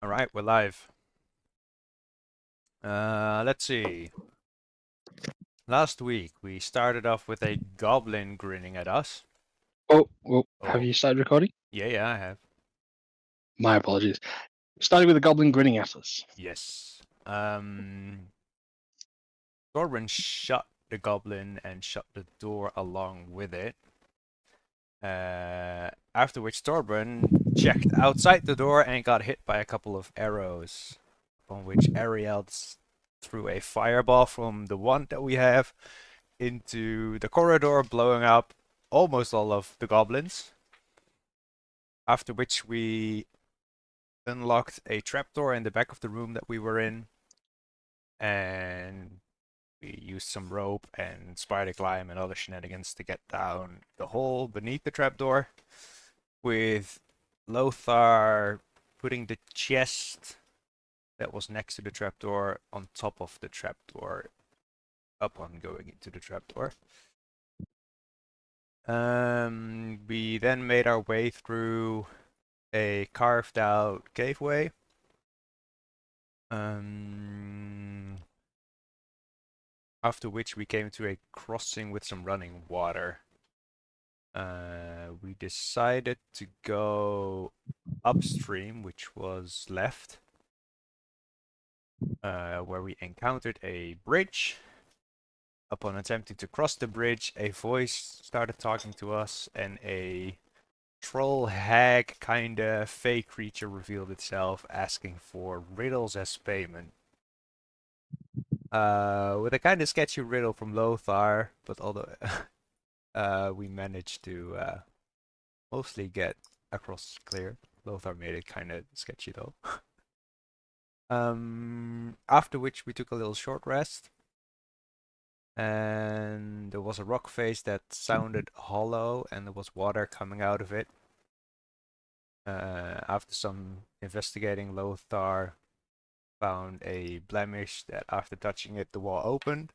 All right, we're live. Let's see. Last week we started off with a goblin grinning at us. Oh, have Oh, you started recording? yeah, I have. My apologies. Starting with the goblin grinning at us. Yes. Thorben shut the goblin and shut the door along with it. After which Thorben checked outside the door and got hit by a couple of arrows. On which Ariel threw a fireball from the wand that we have into the corridor, blowing up almost all of the goblins. After which we unlocked a trapdoor in the back of the room that we were in, and we used some rope and spider climb and other shenanigans to get down the hole beneath the trapdoor, with Lothar putting the chest that was next to the trapdoor on top of the trapdoor upon going into the trapdoor. We then made our way through a carved out caveway. After which we came to a crossing with some running water. We decided to go upstream, which was left, where we encountered a bridge. Upon attempting to cross the bridge, a voice started talking to us, and a troll hag kinda fake creature revealed itself, asking for riddles as payment. With a kind of sketchy riddle from Lothar, but although we managed to mostly get across clear. Lothar made it kind of sketchy though. After which we took a little short rest, and there was a rock face that sounded hollow, and there was water coming out of it. After some investigating, Lothar found a blemish that after touching it, the wall opened.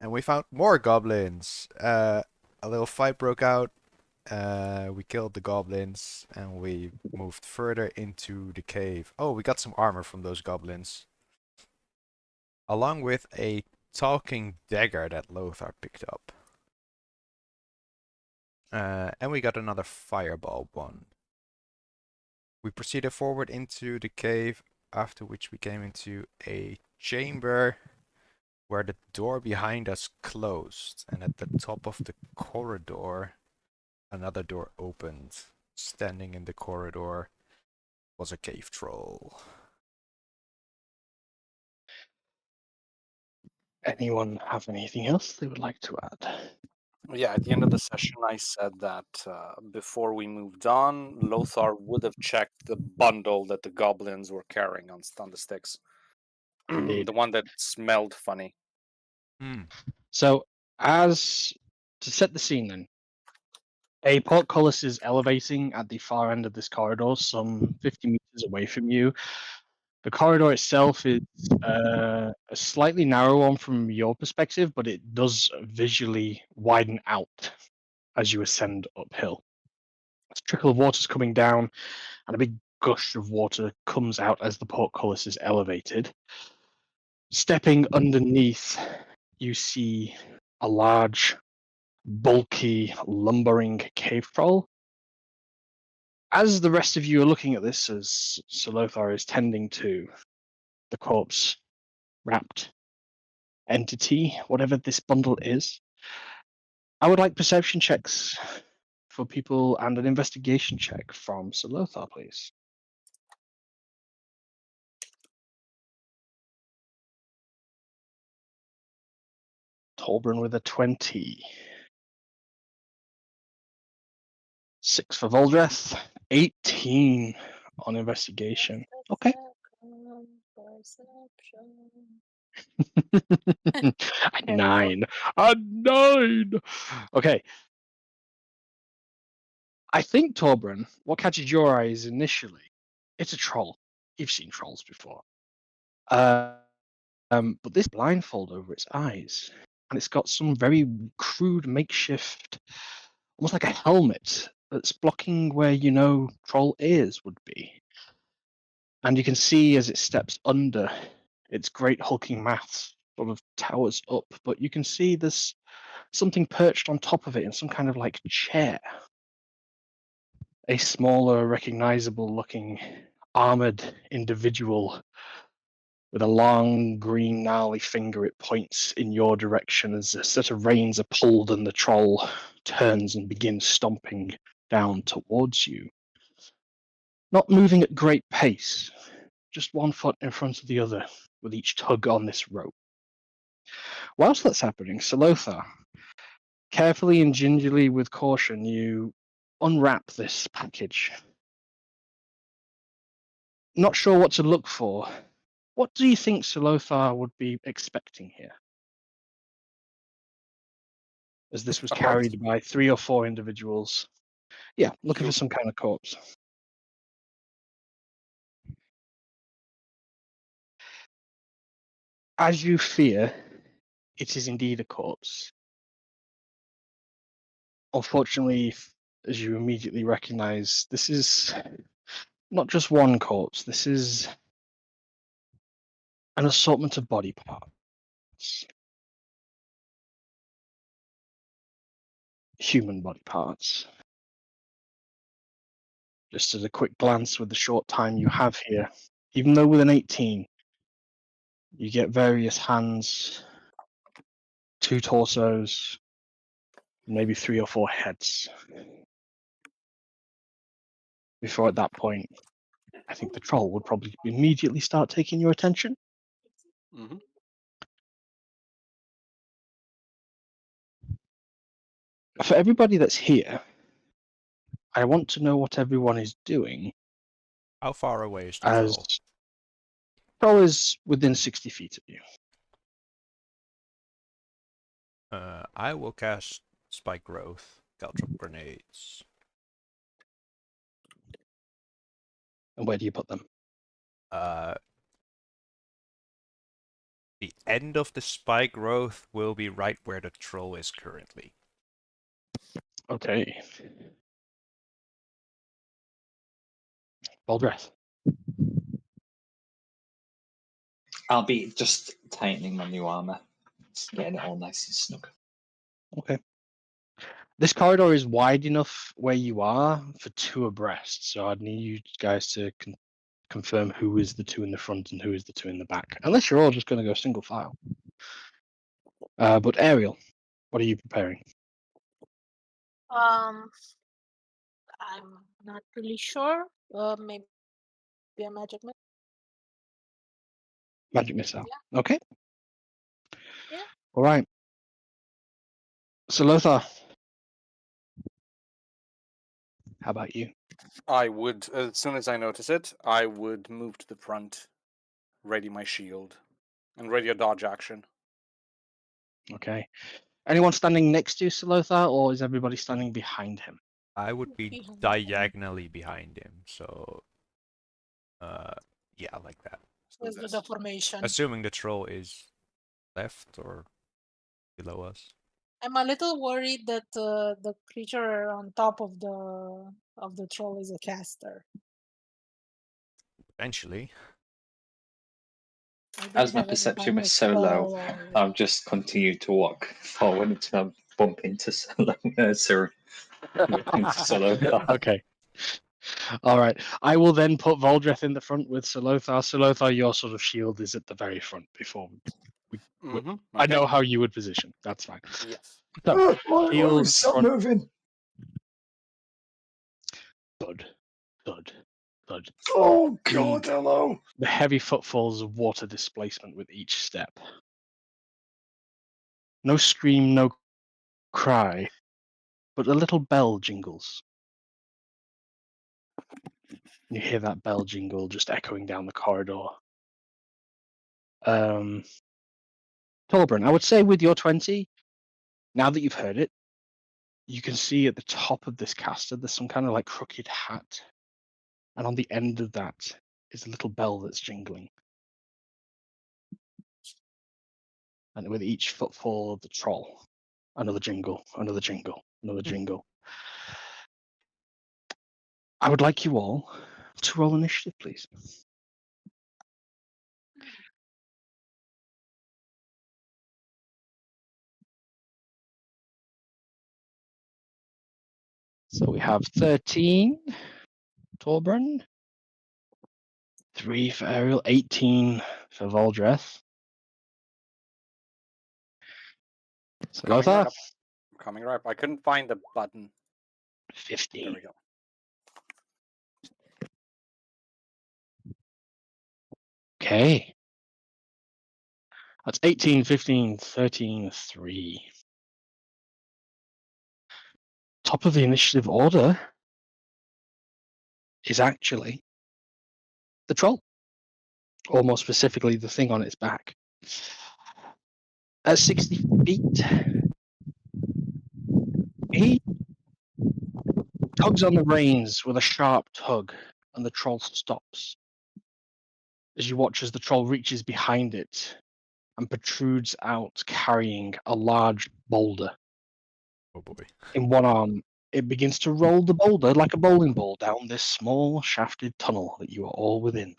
And we found more goblins. A little fight broke out. We killed the goblins and we moved further into the cave. Oh, we got some armor from those goblins. Along with a talking dagger that Lothar picked up. And we got another fireball wand. We proceeded forward into the cave, after which we came into a chamber where the door behind us closed, and at the top of the corridor, another door opened. Standing in the corridor was a cave troll. Anyone have anything else they would like to add? Yeah, at the end of the session, I said that before we moved on, Lothar would have checked the bundle that the goblins were carrying on the sticks. Indeed. The one that smelled funny. So, as to set the scene, then, a portcullis is elevating at the far end of this corridor, some 50 meters away from you. The corridor itself is a slightly narrow one from your perspective, but it does visually widen out as you ascend uphill. A trickle of water is coming down, and a big gush of water comes out as the portcullis is elevated. Stepping underneath, you see a large, bulky, lumbering cave troll. As the rest of you are looking at this, as Sir Lothar is tending to the corpse wrapped entity, whatever this bundle is, I would like perception checks for people and an investigation check from Sir Lothar, please. Tolbrin with a 20. 6 for Voldreth. 18 on investigation. Okay. A 9. A 9! Okay. I think, Torbran, what catches your eyes initially, it's a troll. You've seen trolls before. But this blindfold over its eyes, and it's got some very crude makeshift, almost like a helmet that's blocking where troll ears would be. And you can see as it steps under, its great hulking mass sort of towers up, but you can see there's something perched on top of it in some kind of like chair. A smaller, recognizable looking armored individual with a long, green, gnarly finger. It points in your direction as a set of reins are pulled and the troll turns and begins stomping down towards you. Not moving at great pace, just 1 foot in front of the other with each tug on this rope. Whilst that's happening, Salothar, carefully and gingerly with caution, you unwrap this package. Not sure what to look for. What do you think Salothar would be expecting here? As this was A corpse? carried by 3 or 4 individuals. Yeah, looking for You some kind of corpse. As you fear, it is indeed a corpse. Unfortunately, as you immediately recognize, this is not just one corpse. This is an assortment of body parts. Human body parts. Just as a quick glance with the short time you have here, even though with an 18, you get various hands, 2 torsos, maybe 3 or 4 heads. Before at that point, I think the troll would probably immediately start taking your attention. Mhm. For everybody that's here, I want to know what everyone is doing How far away is the as troll? troll is within 60 feet of you. I will cast Spike Growth, Caltrop Grenades. And where do you put them? The end of the Spike Growth will be right where the troll is currently. Okay. Baldreth. I'll be just tightening my new armor, just getting it all nice and snug. Okay. This corridor is wide enough where you are for 2 abreast, so I'd need you guys to confirm who is the 2 in the front and who is the 2 in the back, unless you're all just going to go single file. But Ariel, what are you preparing? I'm not really sure. Maybe a magic missile. Magic missile. Okay. Yeah. All right. So Lothar, how about you? I would, as soon as I notice it, I would move to the front, ready my shield, and ready a dodge action. Okay. Anyone standing next to Salothar, or is everybody standing behind him? I would be Behind him. diagonally behind him, so yeah, like that. Where's the formation? Assuming the troll is left or below us. I'm a little worried that the creature on top of the troll is a caster. Potentially. I didn't As my have any perception kind was of so low, spell or- I've just continued to walk forward until I bump into Sir. Okay. All right. I will then put Voldreth in the front with Salothar. Salothar, your sort of shield is at the very front before we Mm-hmm. I know how you would position. That's fine. Yes. So, shield in Stop front. moving! Thud, thud, thud. Oh God, hello! The heavy footfalls of water displacement with each step. No scream, no cry, but a little bell jingles. You hear that bell jingle just echoing down the corridor. Tolbrin, I would say with your 20, now that you've heard it, you can see at the top of this caster there's some kind of like crooked hat. And on the end of that is a little bell that's jingling. And with each footfall of the troll, another jingle, another jingle, another jingle. I would like you all to roll initiative, please. So we have 13 Torbran, 3 for Ariel, 18 for Voldreth. So Coming right Lothar, up. Coming right up. I couldn't find the button. There 15. we go. Okay. That's 18, 15, 13, 3. Top of the initiative order is actually the troll, or more specifically, the thing on its back. At 60 feet, he tugs on the reins with a sharp tug, and the troll stops. As you watch as the troll reaches behind it and protrudes out carrying a large boulder. Oh boy. In one arm, it begins to roll the boulder like a bowling ball down this small shafted tunnel that you are all within.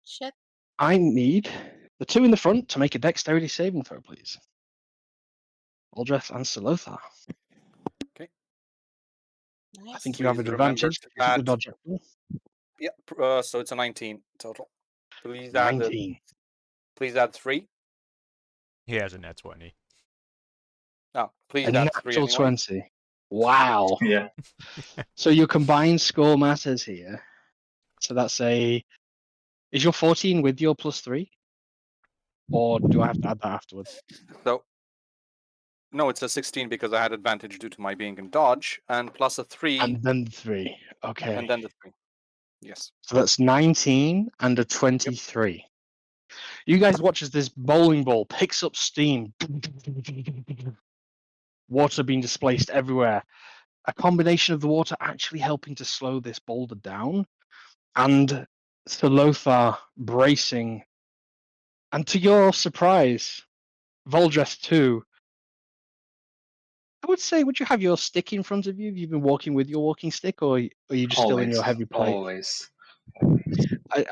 Shit. I need the two in the front to make a dexterity saving throw, please. Aldreth and Salothar. I Nice. think you have Please an remember advantage. to You took the add. dodge. Yeah, so it's a 19 total. Please add 19. Please add 3. He has a net 20. No, please A add 3 natural anyway. 20. Wow. Yeah. So your combined score matters here. So that's a. Is your 14 with your +3? Or do I have to add that afterwards? So no, it's a 16 because I had advantage due to my being in dodge, and plus a 3, And then 3. Okay. and then the 3. Yes. So that's 19 and a 23. You guys watch as this bowling ball picks up steam. Water being displaced everywhere. A combination of the water actually helping to slow this boulder down, and Thalothar bracing. And to your surprise, Voldreth too. I would say, would you have your stick in front of you? Have you been walking with your walking stick, or are you just still in Always. your heavy plate? Always.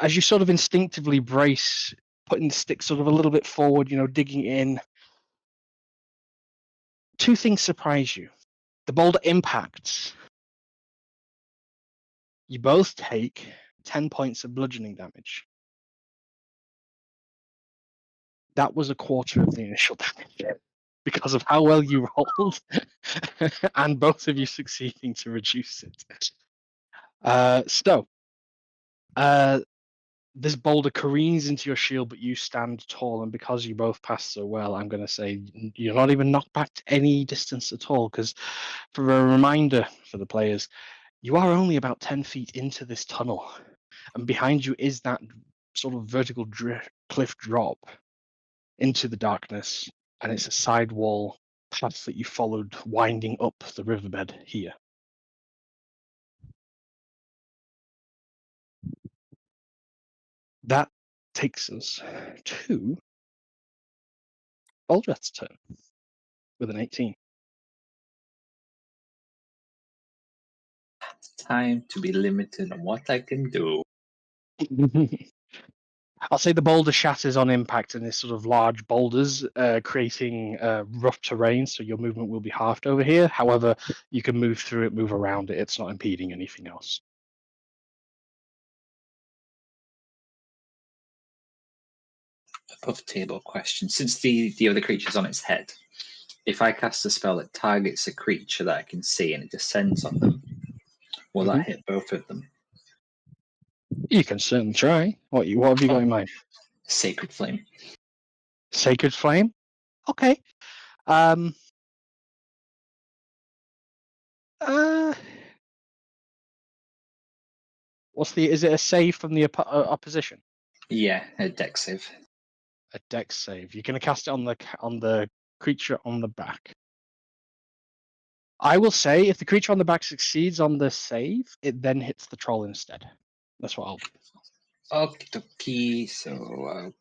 As you sort of instinctively brace, putting the stick sort of a little bit forward, digging in, two things surprise you. The boulder impacts. You both take 10 points of bludgeoning damage. That was a quarter of the initial damage because of how well you rolled, and both of you succeeding to reduce it. This boulder careens into your shield, but you stand tall, and because you both passed so well, I'm going to say you're not even knocked back to any distance at all, because for a reminder for the players, you are only about 10 feet into this tunnel, and behind you is that sort of vertical cliff drop into the darkness, and it's a side wall path that you followed winding up the riverbed here. That takes us to Aldreth's turn with an 18. Time to be limited on what I can do. I'll say the boulder shatters on impact, and this sort of large boulders, creating rough terrain, so your movement will be halved over here. However, you can move through it, move around it. It's not impeding anything else. Above table question. Since the other creature's on its head, if I cast a spell that targets a creature that I can see and it descends on them, will that hit both of them? You can certainly try. What have you got in mind? Sacred Flame. Sacred Flame? Okay. Uh, is it a save from the opposition? Yeah, a dex save. A dex save. You're going to cast it on the creature on the back. I will say if the creature on the back succeeds on the save, it then hits the troll instead. That's what I'll do. Okie dokie. So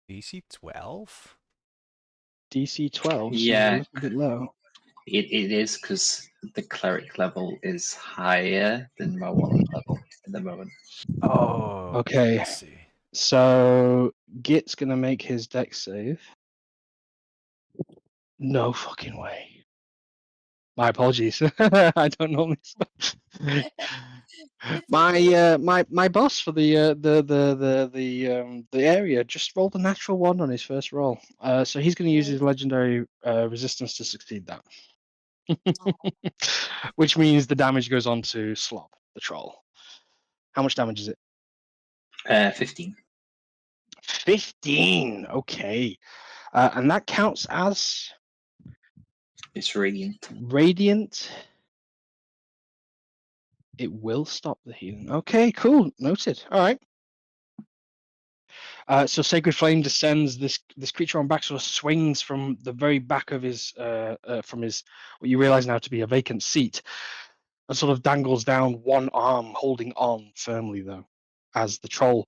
DC 12? DC 12 seems a yeah, little bit low. It is because the cleric level is higher than my warlock level at the moment. Oh, Okay. I see. So Git's gonna make his dex save. No fucking way. My apologies. I don't normally. My boss for the area just rolled a natural one on his first roll. So he's going to use his legendary resistance to succeed that. Which means the damage goes on to Slob, the troll. How much damage is it? 15. 15. Okay. And that counts as It's radiant. radiant. It will stop the healing. Okay, cool. Noted. All right. So Sacred Flame descends. This creature on back sort of swings from the very back of his from his what you realize now to be a vacant seat, and sort of dangles down one arm, holding on firmly though, as the troll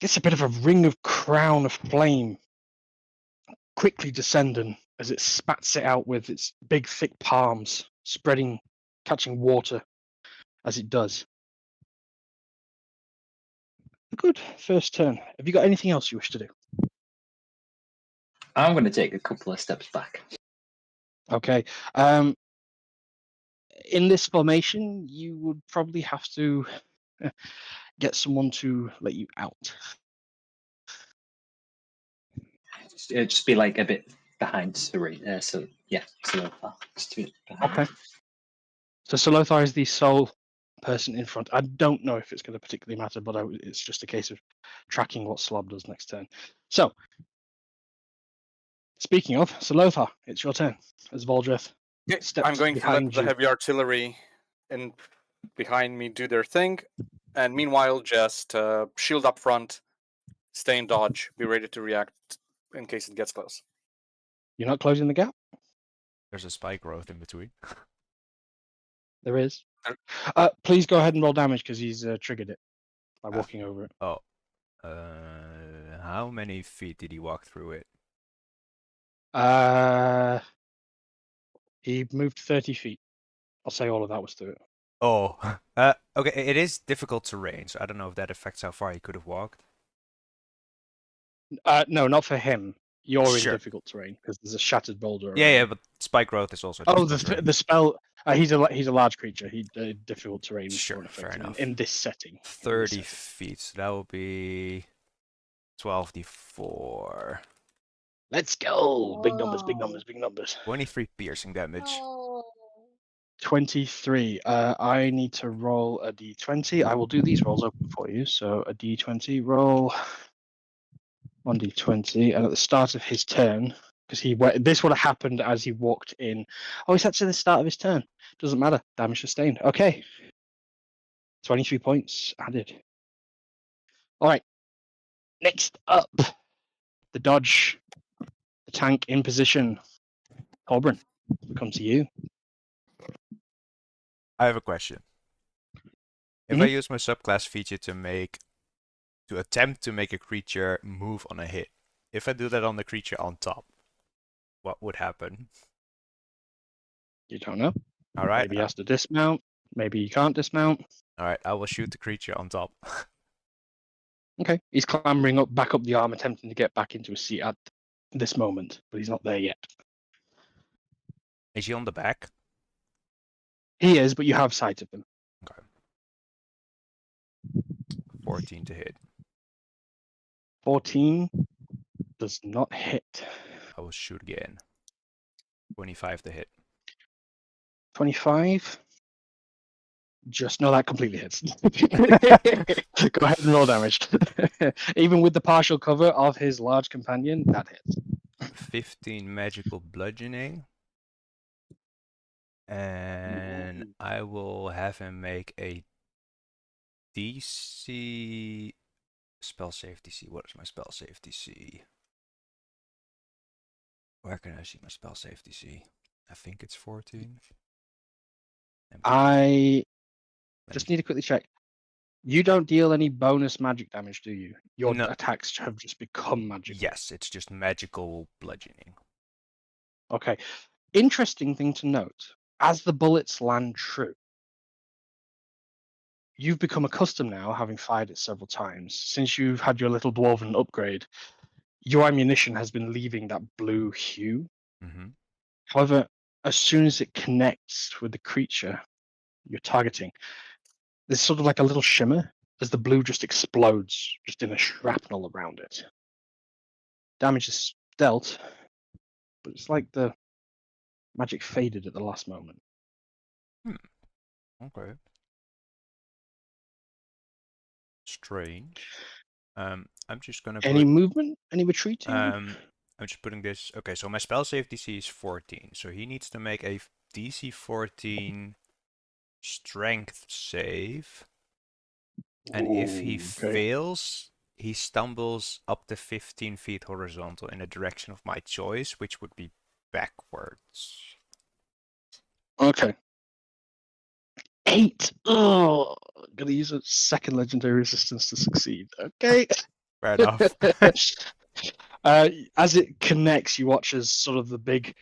gets a bit of a ring of crown of flame, quickly descending as it spats it out with its big thick palms, spreading, catching water as it does. Good first turn. Have you got anything else you wish to do? I'm going to take a couple of steps back. Okay. In this formation, you would probably have to get someone to let you out. It'd just be like a bit behind Serene. So just a bit behind. Okay. So Solothar is the sole person in front. I don't know if it's going to particularly matter, but it's just a case of tracking what Slob does next turn. So, speaking of Solothar, it's your turn as Voldreth Okay, steps I'm going to let behind the you. heavy artillery in behind me do their thing, and meanwhile, just shield up front, stay in dodge, be ready to react in case it gets close. You're not closing the gap? There's a spike growth in between. There is. There- Please go ahead and roll damage because he's triggered it by walking over it. Oh. How many feet did he walk through it? He moved 30 feet. I'll say all of that was through it. Oh. Okay, it is difficult terrain, so I don't know if that affects how far he could have walked. No, not for him. You're in Sure. difficult terrain because there's a shattered boulder. Yeah, around yeah, you. but spike growth is also Oh, difficult terrain. the spell. He's a large creature. Difficult terrain Sure, won't affect fair him enough. in this setting. 30 feet, so that will be 12d4. Let's go! Big numbers, big numbers, big numbers. 23 piercing damage. Oh. 23. I need to roll a d20. I will do these rolls open for you. So a d20 roll, 1d20, and at the start of his turn, because this would have happened as he walked in. Oh, it's actually the start of his turn. Doesn't matter. Damage sustained. Okay. 23 points added. All right. Next up, the dodge, the tank in position. Colbrin, we come to you. I have a question. If I use my subclass feature to attempt to make a creature move on a hit, if I do that on the creature on top, what would happen? You don't know. All right. Maybe he has to dismount. Maybe you can't dismount. All right. I will shoot the creature on top. Okay. He's clambering back up the arm, attempting to get back into his seat at this moment, but he's not there yet. Is he on the back? He is, but you have sight of him. Okay. 14 to hit. 14 does not hit. I will shoot again. 25 to hit. 25. Just know that completely hits. Go ahead and roll damage. Even with the partial cover of his large companion, that hits. 15 magical bludgeoning. And I will have him make a DC spell save DC. What is my spell save DC? Where can I see my spell save DC? I think it's 14. I just need to quickly check. You don't deal any bonus magic damage, do you? Your attacks have just become magical. Yes, it's just magical bludgeoning. Okay. Interesting thing to note, as the bullets land true, you've become accustomed now, having fired it several times, since you've had your little dwarven upgrade, your ammunition has been leaving that blue hue. Mm-hmm. However, as soon as it connects with the creature you're targeting, there's sort of like a little shimmer as the blue just explodes, just in a shrapnel around it. Damage is dealt, but it's like the magic faded at the last moment. Okay. Strange. I'm just gonna Any put movement? Any retreating? I'm just putting this. Okay, so my spell save DC is 14, so he needs to make a DC 14 strength save, and if he Okay. fails, he stumbles up to 15 feet horizontal in the direction of my choice, which would be backwards. Okay. 8. Oh, gonna use a second legendary resistance to succeed. Okay. Fair enough. As it connects, you watch as sort of the big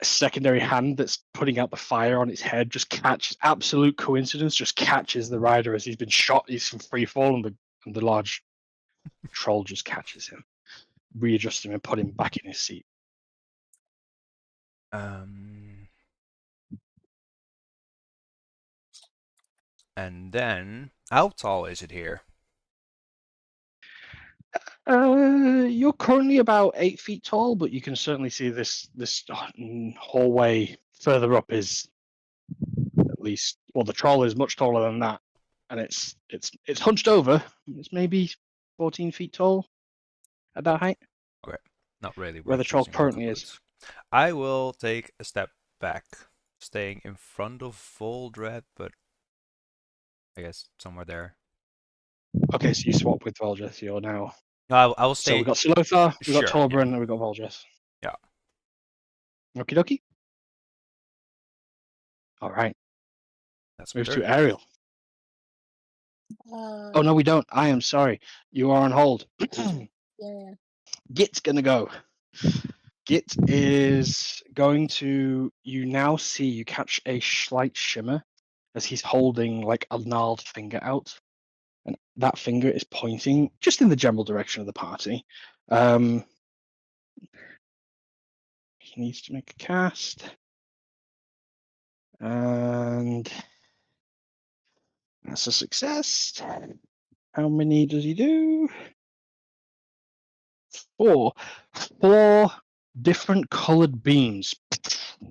secondary hand that's putting out the fire on its head just catches, absolute coincidence, just catches the rider as he's been shot. He's from free fall, and the large troll just catches him, readjusts him, and put him back in his seat. And then, how tall is it here? You're currently about 8 feet tall, but you can certainly see this hallway further up is at least, well, the troll is much taller than that, and it's hunched over. It's maybe 14 feet tall at that height. Okay, not really Where the worth troll using all the currently is. bullets. I will take a step back, staying in front of Voldred, but I guess somewhere there. Okay, so you swap with Voldreth. You're now. No, I will So we stay. got Slothar, we got Sure, yeah. Torbran, and we got Voldreth. Yeah. Okie dokie. All right. That's my Move turn. to Ariel. Oh no, we don't. I am sorry. You are on hold. Yeah. Git's gonna go. Git is going to. You now see. You catch a slight shimmer as he's holding like a gnarled finger out, and that finger is pointing just in the general direction of the party. He needs to make a cast, and that's a success. How many does he do? 4. 4 different colored beams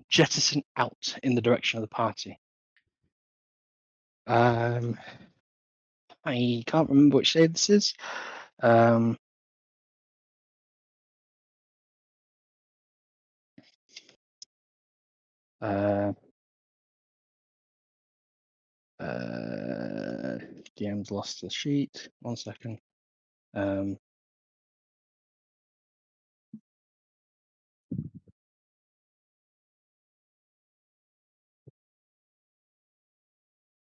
jettison out in the direction of the party. I can't remember which save this is. DM's lost the sheet. 1 second.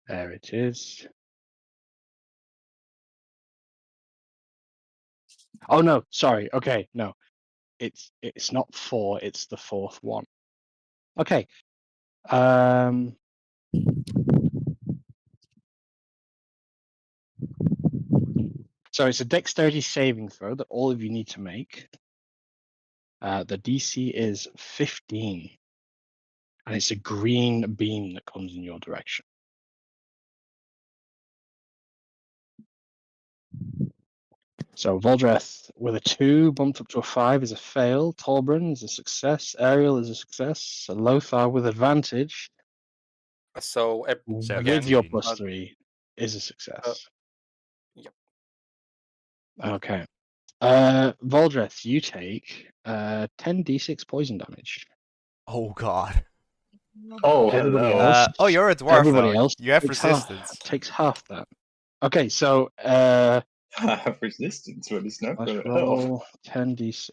There it is. Oh no, sorry. Okay, no. It's not 4, it's the 4th one. Okay. So it's a dexterity saving throw that all of you need to make. The DC is 15. And it's a green beam that comes in your direction. So Voldreth with a 2 bumped up to a 5 is a fail. Torbran is a success. Ariel is a success. Lothar with advantage So with 17. your +3 is a success. Yep. Okay. Voldreth, you take 10d6 poison damage. Oh god. Oh, Everybody hello. else. Oh, you're a dwarf Everybody though. else You have takes resistance. half that. Okay, so I have resistance, but it's not let's going to help. roll 10d6.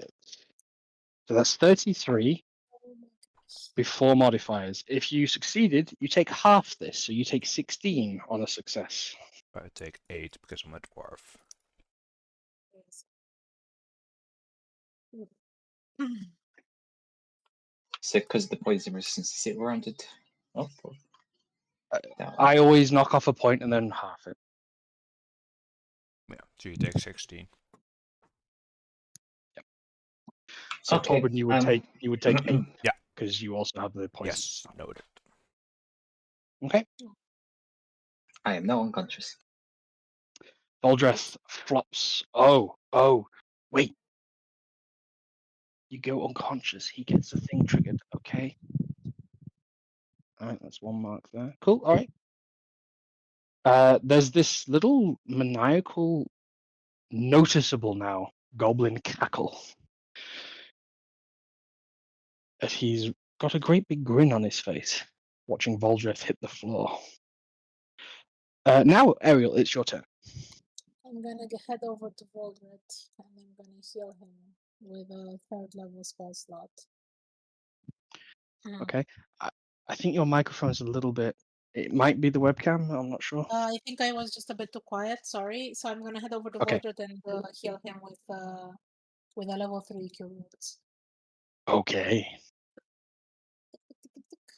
So that's 33 before modifiers. If you succeeded, you take half this, so you take 16 on a success. I take 8 because I'm a dwarf. So because the poison resistance, is it rounded up? Or down? I always knock off a point and then half it. Yeah, so you take 16. So Okay, Torben, you would take 8. Yeah. Because you also have the poison. Yes, noted. Okay. I am now unconscious. Voldreth flops. Oh, wait. You go unconscious. He gets the thing triggered. Okay. All right, that's 1 mark there. Cool. All right. There's this little maniacal, noticeable now goblin cackle. That he's got a great big grin on his face, watching Voldreth hit the floor. Now, Ariel, it's your turn. I'm gonna head over to Voldred and I'm gonna heal him with a 3rd level spell slot. Okay. I think your microphone is a little bit. It might be the webcam. I'm not sure. I think I was just a bit too quiet. Sorry. So I'm gonna head over to Okay. Voldred and heal him with a level 3 cure wounds. Okay.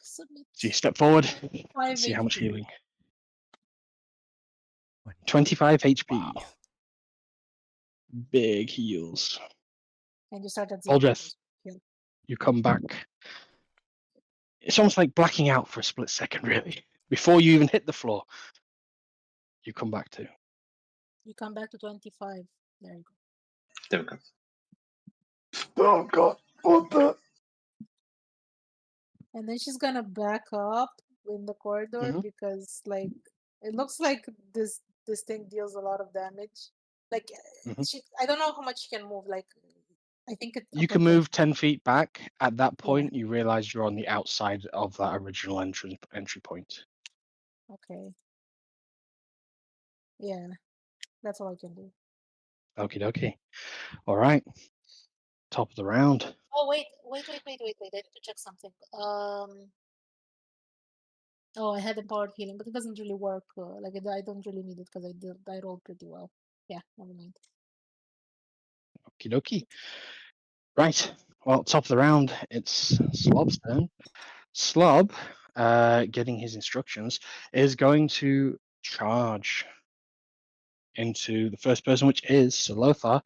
Submit. So you step forward. 5 See how much HP. healing. 25 HP. Wow. Big heals. And you start at 0. Voldreth, you come back. It's almost like blacking out for a split second, really. Before you even hit the floor, you come back to. You come back to 25. There you go. There we go. Oh god, what the? And then she's gonna back up in the corridor Mhm. because like it looks like this thing deals a lot of damage. Like Mhm. I don't know how much she can move. Like I think it You up can until- move 10 feet back. At that Yeah. point, you realize you're on the outside of that original entry point. Okay. Yeah, that's all I can do. Okie dokie. All right. Top of the round. Oh wait. I need to check something. Oh, I had empowered healing, but it doesn't really work. I don't really need it because I rolled pretty well. Yeah, never mind. Okie dokie. Right. Well, top of the round, it's Slob's turn. Slob, getting his instructions, is going to charge into the first person, which is Salothar.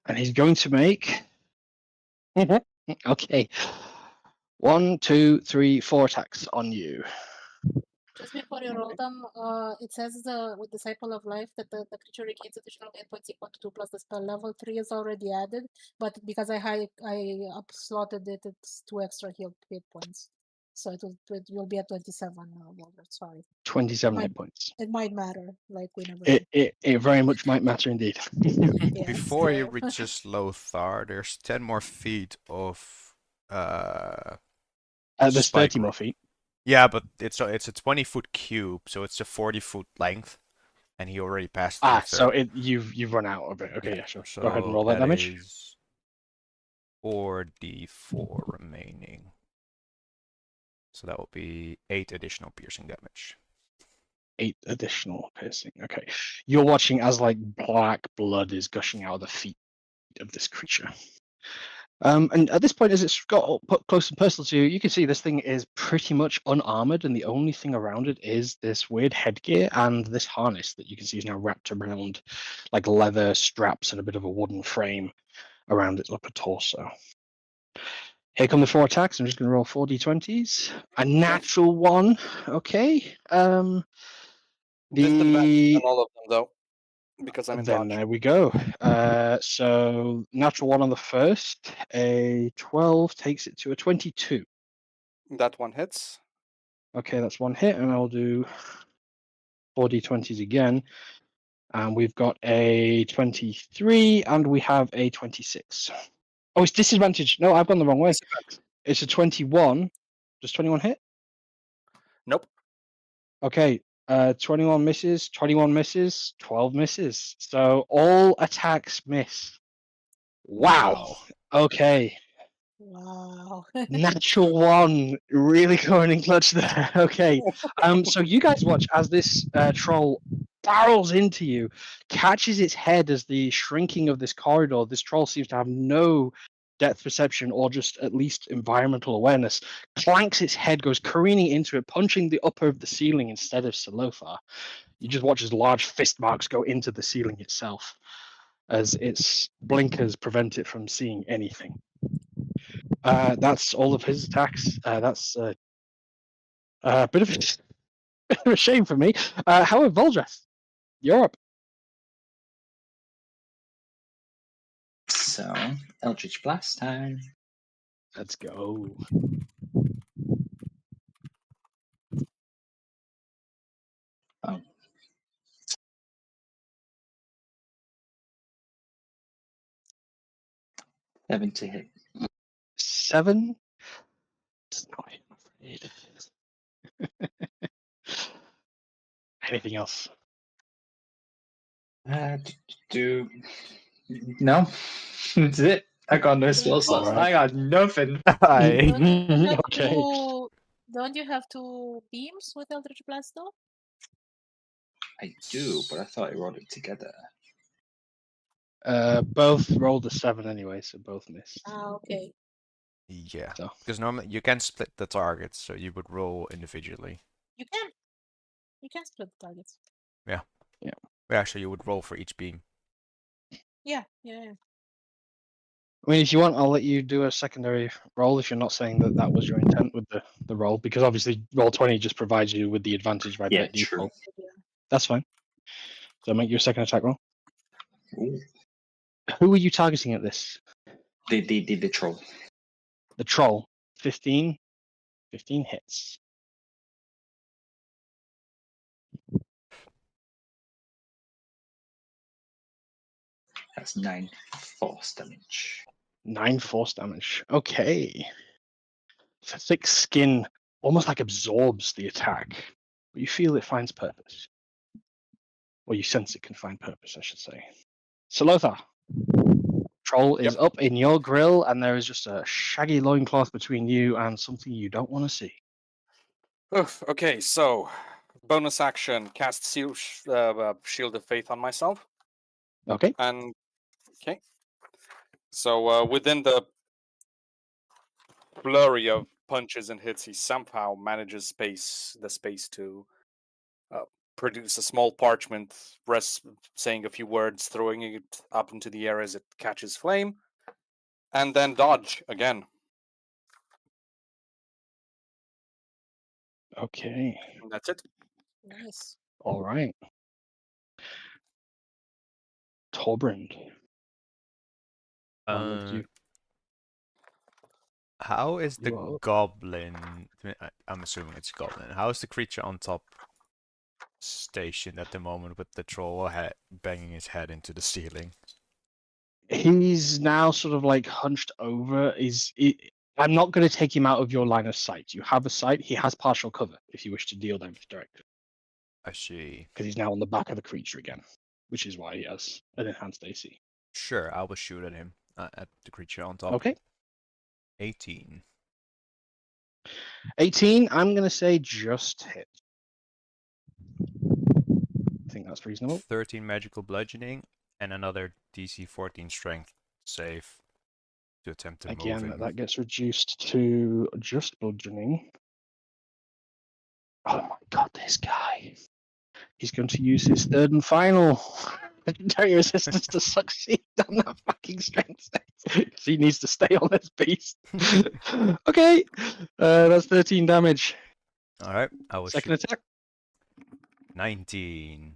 And he's going to make. Okay. 1, 2, 3, 4 attacks on you. Just before you roll them, it says with Disciple of Life that the creature regains additional hit points equal to 2 plus the spell level. 3 is already added, but because I up slotted it, it's 2 extra hit points. So it will be at 27 now. Sorry. 27 hit points. It might matter. Like we never know. It very much might matter indeed. Yeah, Before he so- reaches Lothar, there's 10 more feet of There's spike 30 more rope. feet. Yeah, but it's a 20-foot cube, so it's a 40-foot length, and he already passed through So 30. you've run out of it. Okay, yeah, sure. So Go ahead and roll that damage. is 4d4 remaining. So that will be 8 additional piercing damage. 8 additional piercing. Okay. You're watching as like black blood is gushing out of the feet of this creature. And at this point, as it's got up close and personal to you, you can see this thing is pretty much unarmored, and the only thing around it is this weird headgear and this harness that you can see is now wrapped around like leather straps and a bit of a wooden frame around its upper torso. Here come the 4 attacks. I'm just going to roll 4 d20s. A natural 1. Okay. Disadvantage on all of them though, because I'm in Then dodge. there we go. So natural 1 on the first. A 12 takes it to a 22. That one hits. Okay, that's 1 hit, and I'll do 4 d20s again. And we've got a 23, and we have a 26. Oh, it's disadvantage. No, I've gone the wrong way. It's a 21. Does 21 hit? Nope. Okay, 21 misses, 21 misses, 12 misses. So all attacks miss. Wow. Okay. Wow. Natural 1. Really going in clutch there. Okay. So you guys watch as this troll barrels into you, catches its head as the shrinking of this corridor. This troll seems to have no depth perception or just at least environmental awareness, clanks its head, goes careening into it, punching the upper of the ceiling instead of Salothar. You just watch as large fist marks go into the ceiling itself, as its blinkers prevent it from seeing anything. That's all of his attacks. That's a bit of a shame for me. However, Voldreth, you're up. So, Eldritch Blast time. Let's go. Oh. Seven to hit. 7 does not hit, I'm afraid. Anything else? Do no. That's it. I got no spell slots. Alright. I got nothing. I Okay. Don't you have 2 beams with Eldritch Blast though? I do, but I thought I rolled it together. Both rolled a 7 anyway, so both missed. Ah, okay. yeah, So because normally you can split the targets, so you would roll individually. You can split the targets. Yeah, actually, you would roll for each beam. Yeah. I mean, if you want, I'll let you do a secondary roll if you're not saying that that was your intent with the roll, because obviously roll 20 just provides you with the advantage by Yeah, default. true. That's fine. So make your second attack roll. Ooh. Who are you targeting at this? The troll. The troll. 15. 15 hits. That's 9 force damage. 9 force damage. Okay. The thick skin almost like absorbs the attack, but you feel it finds purpose. Or you sense it can find purpose, I should say. Salothar. Troll is Yep. up in your grill, and there is just a shaggy loincloth between you and something you don't want to see. Oof, okay, so bonus action: cast Shield of Faith on myself, Okay. and okay. So within the flurry of punches and hits, he somehow manages the space to produce a small parchment, saying a few words, throwing it up into the air as it catches flame, and then dodge again. Okay. And that's it. Nice. All right. Torbrand. On with you. How is the You are up. goblin? I'm assuming it's goblin. How is the creature on top stationed at the moment with the troll banging his head into the ceiling? He's now sort of like hunched over. I'm not going to take him out of your line of sight. You have a sight. He has partial cover if you wish to deal damage directly, I see. because he's now on the back of the creature again, which is why he has an enhanced AC. Sure, I will shoot at him, at the creature on top. Okay. 18. 18, I'm going to say just hit. I think that's reasonable. 13 magical bludgeoning and another DC 14 strength save to attempt to move Again, him. that gets reduced to just bludgeoning. Oh my god, this guy. He's going to use his third and final legendary resistance to succeed on that fucking strength save. Because he needs to stay on this beast. Okay, that's 13 damage. Alright, I will Second shoot. attack. 19.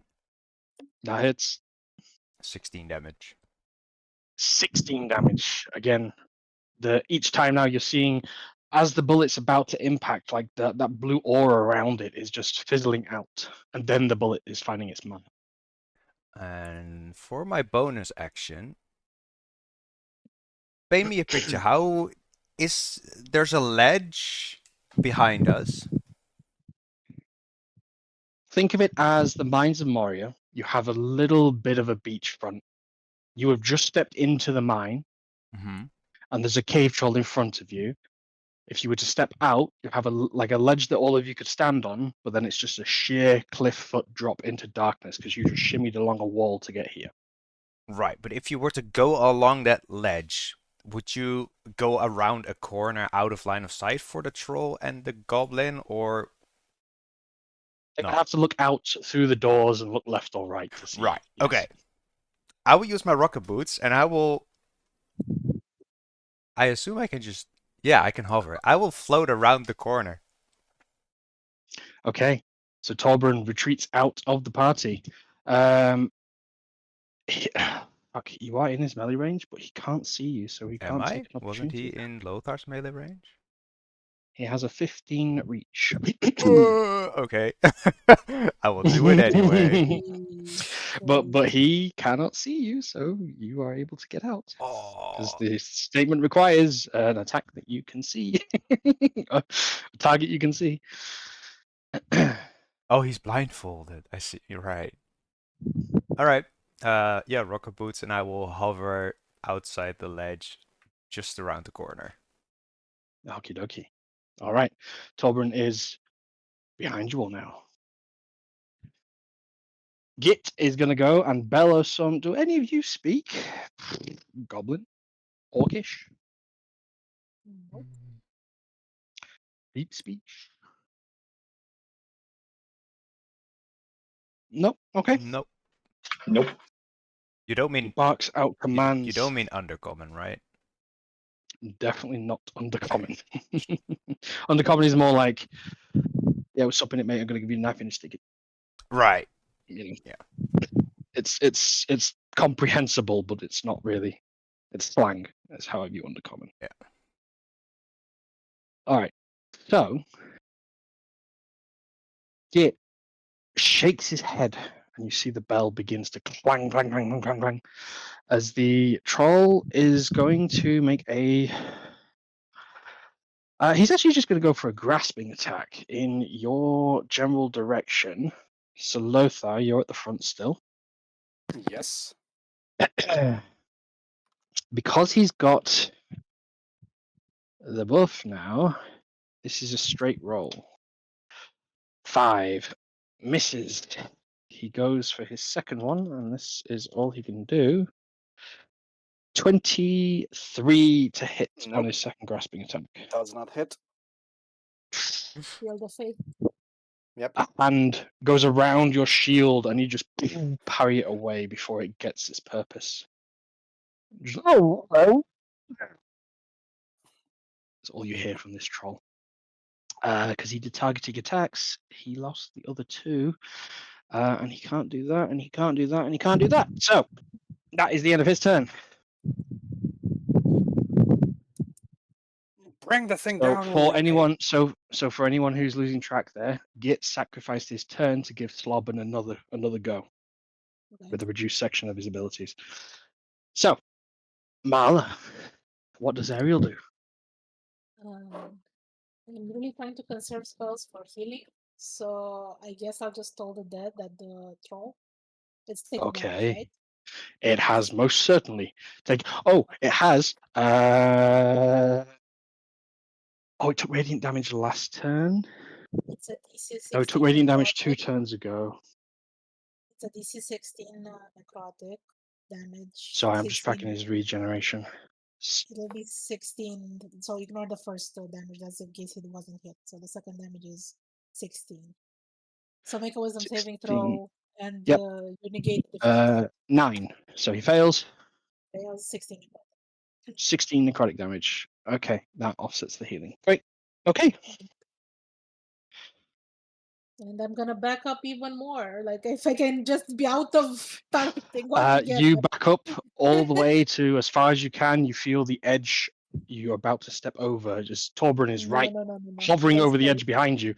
That hits. 16 damage. 16 damage. Again, each time now you're seeing as the bullet's about to impact, like that blue aura around it is just fizzling out, and then the bullet is finding its mana. And for my bonus action, paint me a picture. How there's a ledge behind us? Think of it as the Mines of Moria. You have a little bit of a beachfront. You have just stepped into the mine, Mm-hmm. and there's a cave troll in front of you. If you were to step out, you have a ledge that all of you could stand on, but then it's just a sheer cliff foot drop into darkness because you just shimmied along a wall to get here. Right, but if you were to go along that ledge, would you go around a corner out of line of sight for the troll and the goblin, or They no? have to look out through the doors and look left or right to see. Right. Yes. Okay. I will use my rocket boots, and I will. I assume I can just. Yeah, I can hover. I will float around the corner. Okay. So Torbjorn retreats out of the party. Fuck, you are in his melee range, but he can't see you, so he Am can't I? take an Wasn't he opportunity. in Lothar's melee range? He has a 15 reach. Okay. I will do it anyway. but he cannot see you, so you are able to get out. Because Oh. the statement requires an attack that you can see. A target you can see. Oh, he's blindfolded. I see. You're right. All right. Yeah, rocket boots, and I will hover outside the ledge, just around the corner. Okie dokie. All right. Torbjorn is behind you all now. Git is going to go and bellow some. Do any of you speak Goblin? Orcish? Nope. Deep speech? Nope. Okay. Nope. Nope. You don't He mean barks out you commands. don't mean undercommon, right? Definitely not undercommon. Undercommon is more like, yeah, what's up in it, mate? I'm going to give you a knife and you stick it. Right. You know, Yeah. it's comprehensible, but it's not really. It's slang. That's how I view undercommon. Yeah. All right. So, Git shakes his head, and you see the bell begins to clang, clang, clang, clang, clang, clang, as the troll is going to make a. He's actually just going to go for a grasping attack in your general direction. So, Lothar, you're at the front still. Yes. Because he's got the buff now, this is a straight roll. 5 misses. He goes for his second one, and this is all he can do. 23 to hit on Nope. his second grasping attack. Does not hit. Shield of Faith. Yep. And goes around your shield, and you just parry it away before it gets its purpose. Oh, oh. That's all you hear from this troll. Because he did targeting attacks, he lost the other 2. And he can't do that, and he can't do that, and he can't do that. So that is the end of his turn. Bring the thing So down for already, mate. anyone, so for anyone who's losing track, there, Git sacrificed his turn to give Slob another go Okay. with a reduced section of his abilities. So, Marla, what does Ariel do? I'm really trying to conserve spells for healing, so I guess I'll just toll the dead at the troll. It's taken damage, Okay, right? it has most certainly take. Oh, it has. Oh, it took radiant damage last turn. It's a DC 16 No, it took radiant damage 2 necrotic. turns ago. It's a DC 16 necrotic damage. So I'm Hits just tracking him. his regeneration. It'll be 16, so ignore the first damage, that's in case it wasn't hit. So the second damage is 16. So make a wisdom saving 16. throw, and Yep. you negate the 9. So he fails. fails 16. 16 necrotic damage. Okay, that offsets the healing. Great. Okay. And I'm gonna back up even more. Like if I can just be out of targeting altogether. You back up all the way to as far as you can. You feel the edge you're about to step over. Just Torbjorn is right, No. hovering I'll over the stay. edge behind you.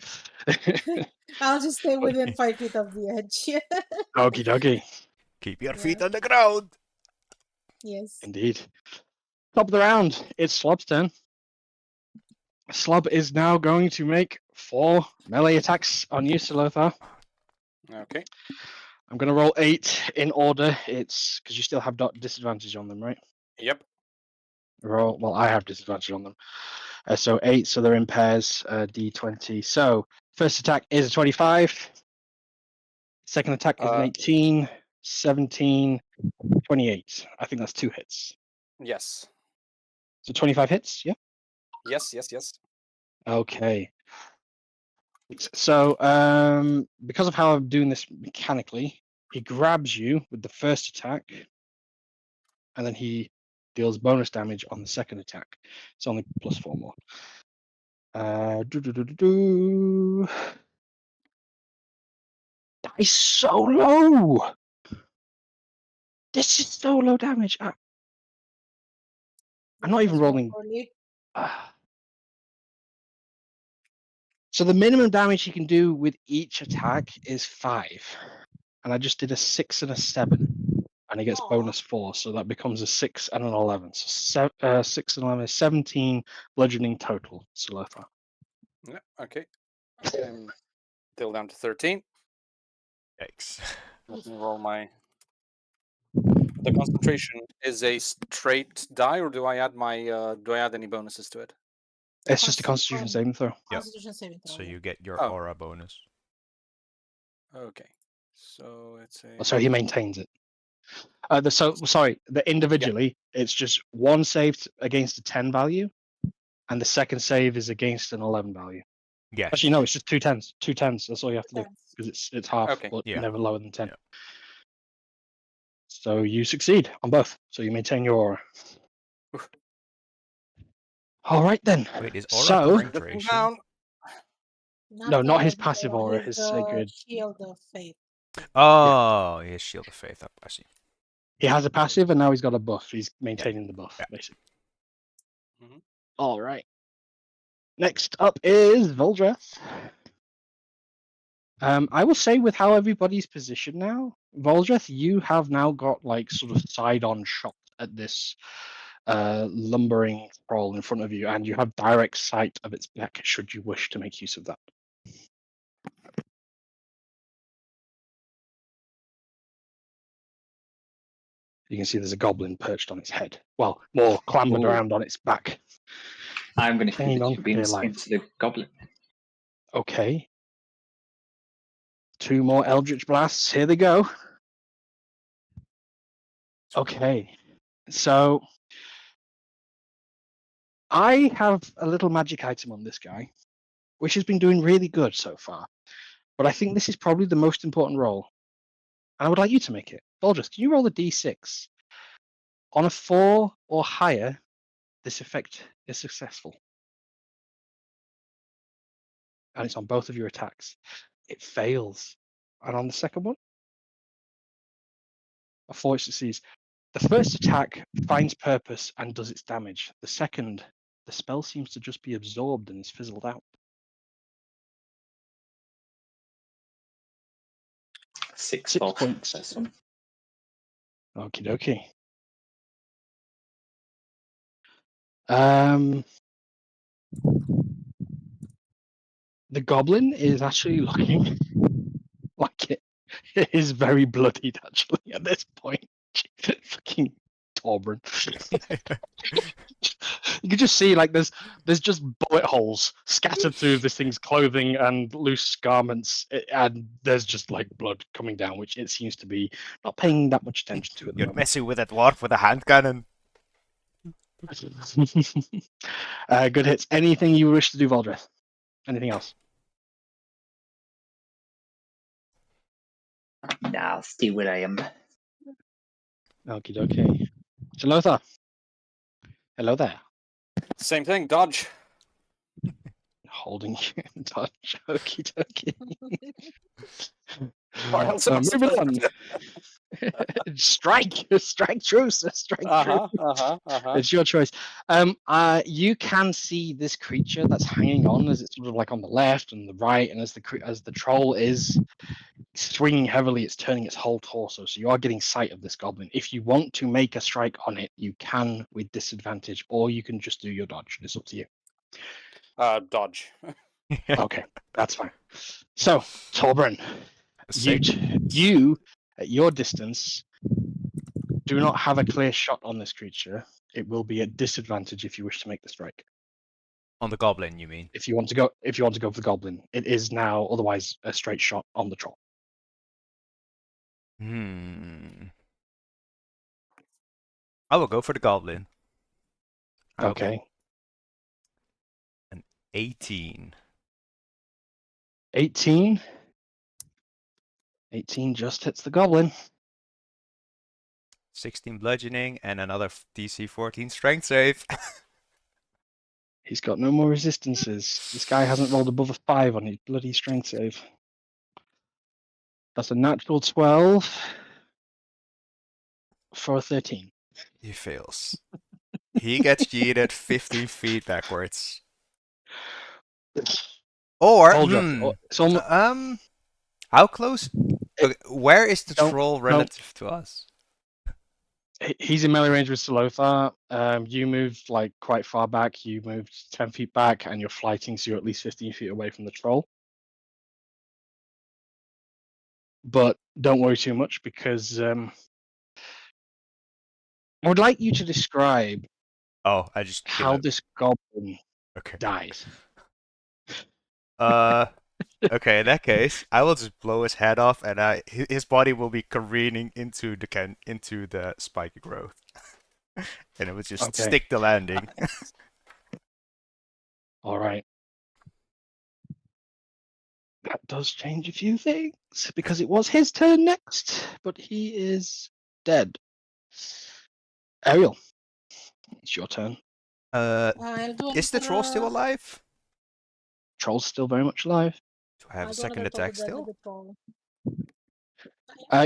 I'll just stay within 5 feet of the edge. Okie dokie. Keep your Yeah. feet on the ground. Yes. Indeed. Top of the round. It's Slob's turn. Slob is now going to make 4 melee attacks on you, Salothar. Okay. I'm going to roll 8 in order. It's because you still have disadvantage on them, right? Yep. Roll. Well, I have disadvantage on them. So 8, so they're in pairs. D20. So first attack is a 25. Second attack is an 18, 17, 28. I think that's 2 hits. Yes. So 25 hits, yeah? Yes, yes, yes. Okay. So, because of how I'm doing this mechanically, he grabs you with the first attack, and then he deals bonus damage on the second attack. It's only +4 more. That is so low. This is so low damage. I'm not even Because you're rolling. poorly. So the minimum damage he can do with each attack is 5, and I just did a 6 and a 7, and he gets Aw. bonus 4, so that becomes a 6 and an 11. So 6 and 11 is 17 bludgeoning total. Salotha. Yeah, okay. I'm still down to 13. Yikes. Let me roll my. The concentration is a straight die, or do I add my? Do I add any bonuses to it? It's just a Constitution saving throw. Yep. Constitution saving throw. So yeah. you get your Oh. aura bonus. Okay. So it's a. So he maintains it. The individually, it's just one saved against a 10 value, and the second save is against an 11 value. Yes. Actually, no, it's just 2 10s. 2 10s. That's all you have to do Thanks. because it's half, Okay. but Yeah. never lower than 10. Yeah. So you succeed on both. So you maintain your aura. All right then. Wait, is aura So concentration? Down. no, not his passive aura. His sacred. Shield of Faith. Oh, he has Shield of Faith up. I see. He has a passive, and now he's got a buff. He's maintaining the buff, Yeah. basically. Mhm. All right. Next up is Voldreth. I will say, with how everybody's positioned now, Voldreth, you have now got like sort of side-on shot at this lumbering troll in front of you, and you have direct sight of its back should you wish to make use of that. You can see there's a goblin perched on its head. Well, more clambered Ooh. around on its back. I'm going to Hanging shoot on the two beams for dear into the goblin. Okay. 2 more Eldritch Blasts. Here they go. Okay. So I have a little magic item on this guy, which has been doing really good so far. But I think this is probably the most important roll. And I would like you to make it. Voldreth, can you roll a d6? On a 4 or higher, this effect is successful. And it's on both of your attacks. It fails. And on the second one, a 4 it succeeds. The first attack finds purpose and does its damage. The second, the spell seems to just be absorbed and is fizzled out. 6 6 for points. this one. Okie dokie. The goblin is actually looking like it is very bloodied actually at this point. Fucking Torbrun. You can just see like there's just bullet holes scattered through this thing's clothing and loose garments, and there's just like blood coming down, which it seems to be not paying that much attention to at the You're moment. messing with a dwarf with a hand cannon. Good hits. Anything you wish to do, Voldreth? Anything else? Nah, I'll stay where I am. Okie dokie. So Lothar. Hello there. Same thing. Dodge. Holding you in touch. Okie dokie. What else am I Moving supposed on. to Strike truce, strike Uh-huh, truce. uh-huh. It's your choice. You can see this creature that's hanging on as it's sort of like on the left and the right, and as the troll is swinging heavily, it's turning its whole torso. So you are getting sight of this goblin. If you want to make a strike on it, you can with disadvantage, or you can just do your dodge. It's up to you. Dodge. Okay, that's fine. So Torbrun, Six. you at your distance do not have a clear shot on this creature. It will be at disadvantage if you wish to make the strike. On the goblin, you mean? If you want to go for the goblin, it is now otherwise a straight shot on the troll. I will go for the goblin. Okay. An 18. 18. 18 just hits the goblin. 16 bludgeoning and another DC 14 strength save. He's got no more resistances. This guy hasn't rolled above a 5 on his bloody strength save. That's a natural 12 for a 13. He fails. He gets yeeted 15 feet backwards. Or, Voldreth, it's almost, how close? It- Okay, where is the don't- troll relative to us? he's in melee range with Salothar. You moved like quite far back. You moved 10 feet back, and you're flighting, so you're at least 15 feet away from the troll. But don't worry too much because I would like you to describe Oh, I just how this goblin Okay. dies. Okay. In that case, I will just blow his head off, and his body will be careening into the spiky growth, and it will just Okay. stick the landing. All right. That does change a few things because it was his turn next, but he is dead. Ariel, it's your turn. I'll do Is the troll still another. alive? Troll's still very much alive. Do I have I'll a do second another Toll the attack Dead still? with the troll.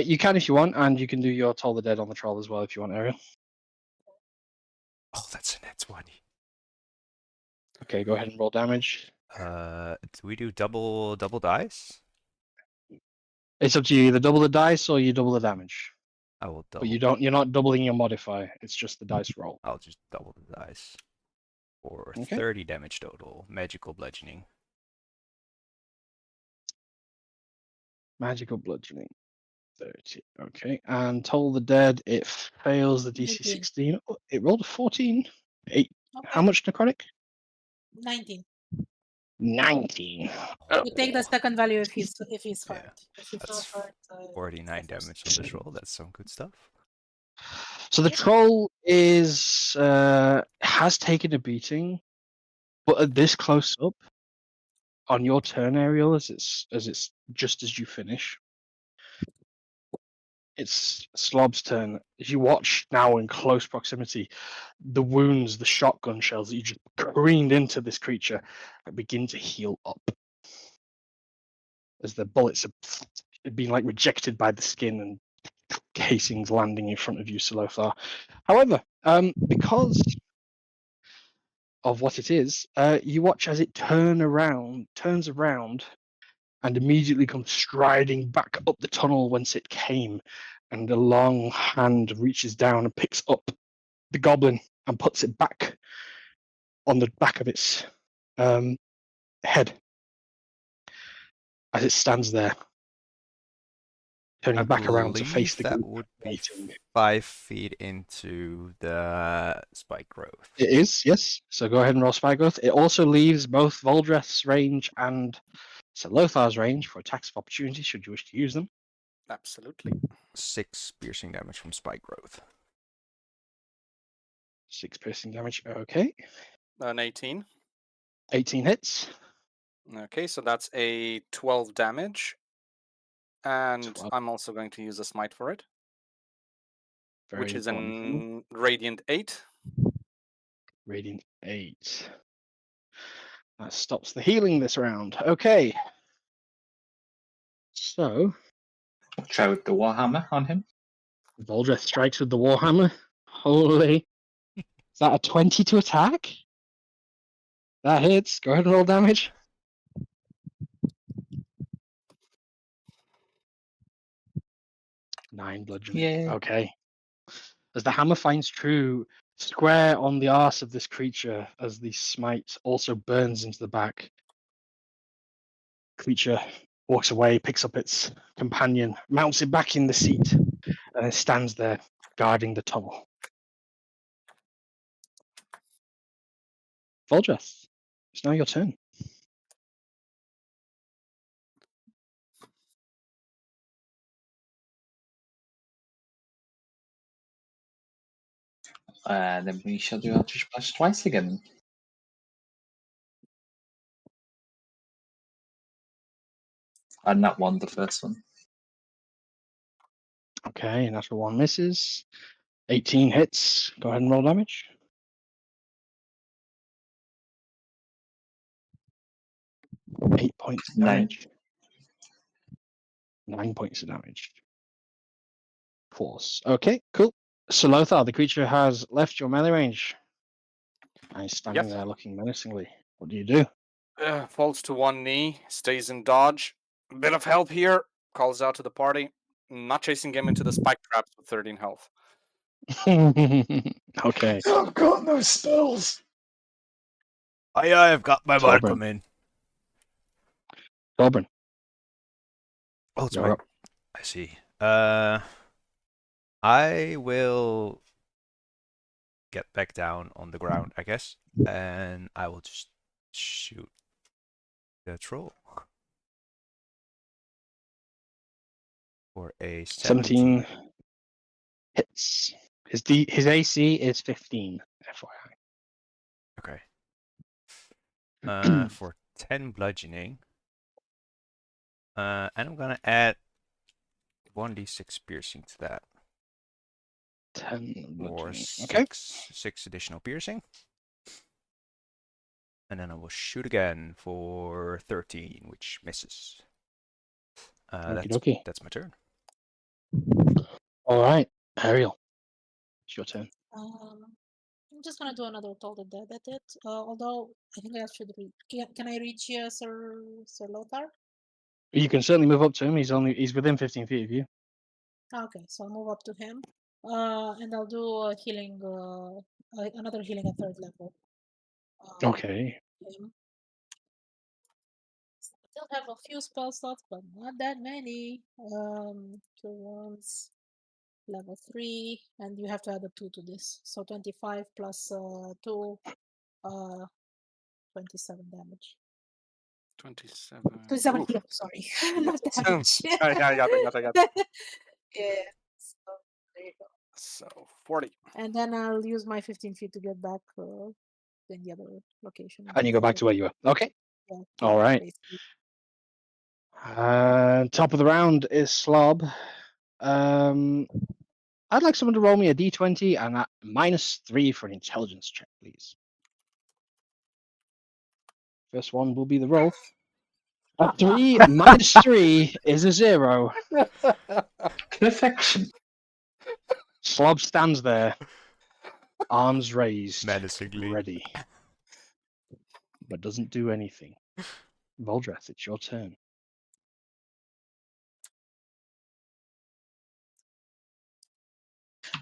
You can if you want, and you can do your Toll the Dead on the troll as well if you want, Ariel. Oh, that's a net 20. Okay, go ahead and roll damage. Do we do double dice? It's up to you. Either double the dice or you double the damage. I will But double. you're not doubling your modifier. It's just the dice roll. I'll just double the dice for Okay. 30 damage total. Magical bludgeoning. Magical bludgeoning. 30. Okay. And Toll the Dead, it fails the DC 19. 16. Oh, it rolled a 14. 8. How Okay, much necrotic? 19. 19. You take the second value if he's Yeah, hurt. If he's that's not hurt, 49 it's the damage first. on this roll. That's some good stuff. So the troll is has taken a beating, but at this close up on your turn, Ariel, as it's just as you finish, it's Slob's turn. As you watch now in close proximity, the wounds, the shotgun shells that you just careened into this creature begin to heal up as the bullets have been like rejected by the skin and casings landing in front of you, Salothar. However, because of what it is, you watch as it turns around, and immediately comes striding back up the tunnel whence it came, and a long hand reaches down and picks up the goblin and puts it back on the back of its head as it stands there, turning I back around to face believe the that group. would be Waiting. 5 feet into the spike growth. It is, yes. So go ahead and roll spy growth. It also leaves both Voldreth's range and Salothar's range for attacks of opportunity should you wish to use them. Absolutely. 6 piercing damage from spike growth. 6 piercing damage. Okay. An 18. 18 hits. Okay, so that's a 12 damage. And 12. I'm also going to use a smite for it, Very which is important thing. an radiant 8. Radiant 8. That stops the healing this round. Okay. So, Try with the Warhammer on him. Voldreth strikes with the Warhammer. Holy. Is that a 20 to attack? That hits. Go ahead and roll damage. 9 bludgeoning. Yeah. Okay. As the hammer finds true, square on the arse of this creature, as the smite also burns into the back. Creature walks away, picks up its companion, mounts it back in the seat, and then stands there guarding the tunnel. Voldreth, it's now your turn. Then we shall do Eldritch Blast twice again. And that one, the first one. Okay, natural one misses. 18 hits. Go ahead and roll damage. 8 points of Nine. damage. 9 points of damage. Force. Okay, cool. So Lothar, the creature has left your melee range. And he's standing Yep. there looking menacingly. What do you do? Falls to one knee, stays in dodge. A bit of help here. Calls out to the party. Not chasing him into the spike traps with 13 health. Okay. I've got no spells. I've got my Torben. welcome in. Torben, Oh, it's you're right. up. I see. I will get back down on the ground, I guess, and I will just shoot the troll for a 17. 17 hits. His AC is 15, FYI. Okay. For 10 bludgeoning. And I'm gonna add 1d6 piercing to that. 10 Or bludgeoning. Okay. six additional piercing. And then I will shoot again for 13, which misses. Okie dokie. That's my turn. All right, Ariel, it's your turn. I'm just gonna do another Toll the Dead at it. Although I think I should reach. Can I reach Sir Lothar? You can certainly move up to him. He's within 15 feet of you. Okay, so I'll move up to him. And I'll do a healing. Another healing at 3rd level. Okay. Him. Still have a few spell slots, but not that many. 2 wounds, level 3, and you have to add a 2 to this. So 25 plus 2, 27 damage. 27. 27 Ooh. heal, sorry. Not damage. I got it. Yeah. So there you go. So 40. And then I'll use my 15 feet to get back in the other location. And you go back to where you were. Okay. Yeah, All right. basically. Top of the round is Slob. I'd like someone to roll me a d20 and a -3 for an intelligence check, please. First one will be the roll. A 3 -3 is a 0. Perfection. Slob stands there, arms raised, Menacingly. ready, but doesn't do anything. Voldreth, it's your turn.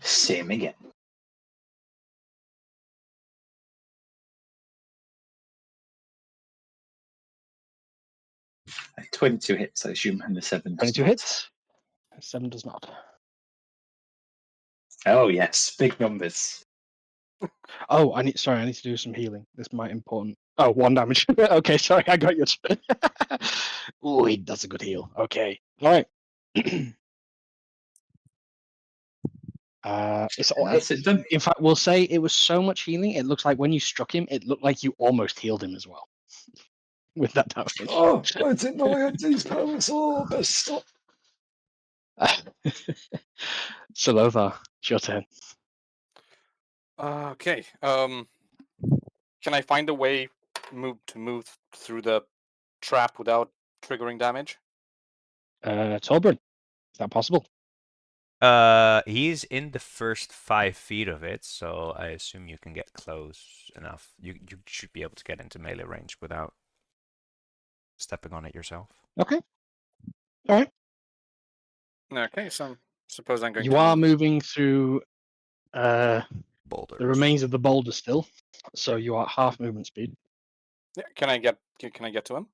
Same again. A 22 hits, I assume, and the 7 does 22 not. hits. 7 does not. Oh yes, big numbers. Oh, I need to do some healing. This might important. Oh, 1 damage. Okay, sorry, I got your turn. Oh, that's a good heal. Okay. All right. That's it done. In fact, we'll say it was so much healing. It looks like when you struck him, it looked like you almost healed him as well with that damage. Oh, I didn't know I had these powers. Oh, best stop. So Lothar, it's your turn. Okay. Can I find a way to move through the trap without triggering damage? Torbjorn, is that possible? He's in the first 5 feet of it, so I assume you can get close enough. You should be able to get into melee range without stepping on it yourself. Okay. All right. Okay, so suppose I'm going You to are move. moving through Boulders. the remains of the boulder still, so you are at half movement speed. Yeah, can I get to him?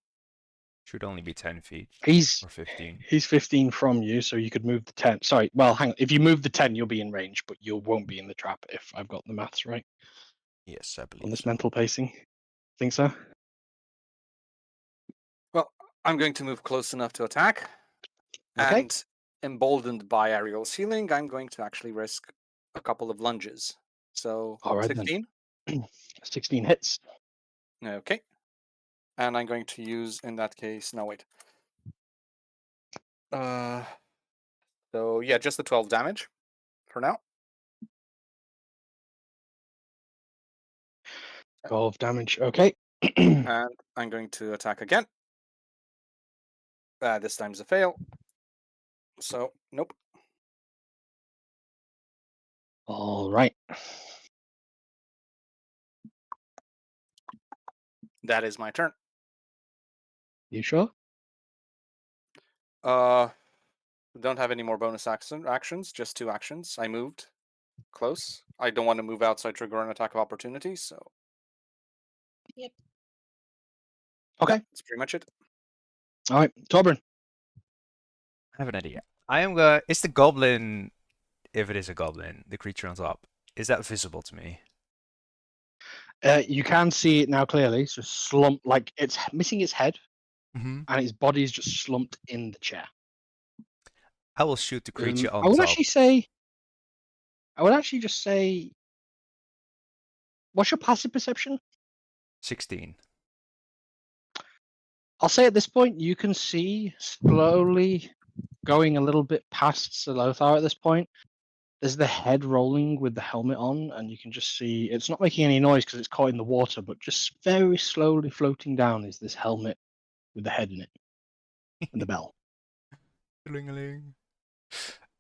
Should only be 10 feet He's or 15. 15 from you, so you could move the 10. Sorry, well, hang on. If you move the 10, you'll be in range, but you won't be in the trap if I've got the maths right Yes, I on believe this so. mental pacing. Think so? Well, I'm going to move close enough to attack. Okay. And emboldened by Ariel's healing, I'm going to actually risk a couple of lunges. So All right 16. then. 16 hits. Okay. And I'm going to use, in that case, no, wait. So yeah, just the 12 damage for now. 12 damage. Okay. And I'm going to attack again. This time's a fail. So, nope. All right. That is my turn. You sure? Don't have any more bonus actions, just 2 actions. I moved close. I don't want to move out, so I trigger an attack of opportunity, so Yep. Okay. that's pretty much it. All right. Torbern. I have an idea. I am gonna. Is the goblin, if it is a goblin, the creature on top, is that visible to me? You can see it now clearly. It's just slumped, like it's missing its head, Mm-hmm. and its body is just slumped in the chair. I will shoot the creature I on would top. actually say. I would actually just say. What's your passive perception? 16. I'll say at this point you can see slowly going a little bit past Salothar at this point. There's the head rolling with the helmet on, and you can just see it's not making any noise because it's caught in the water, but just very slowly floating down is this helmet with the head in it and the bell. Ling-a-ling.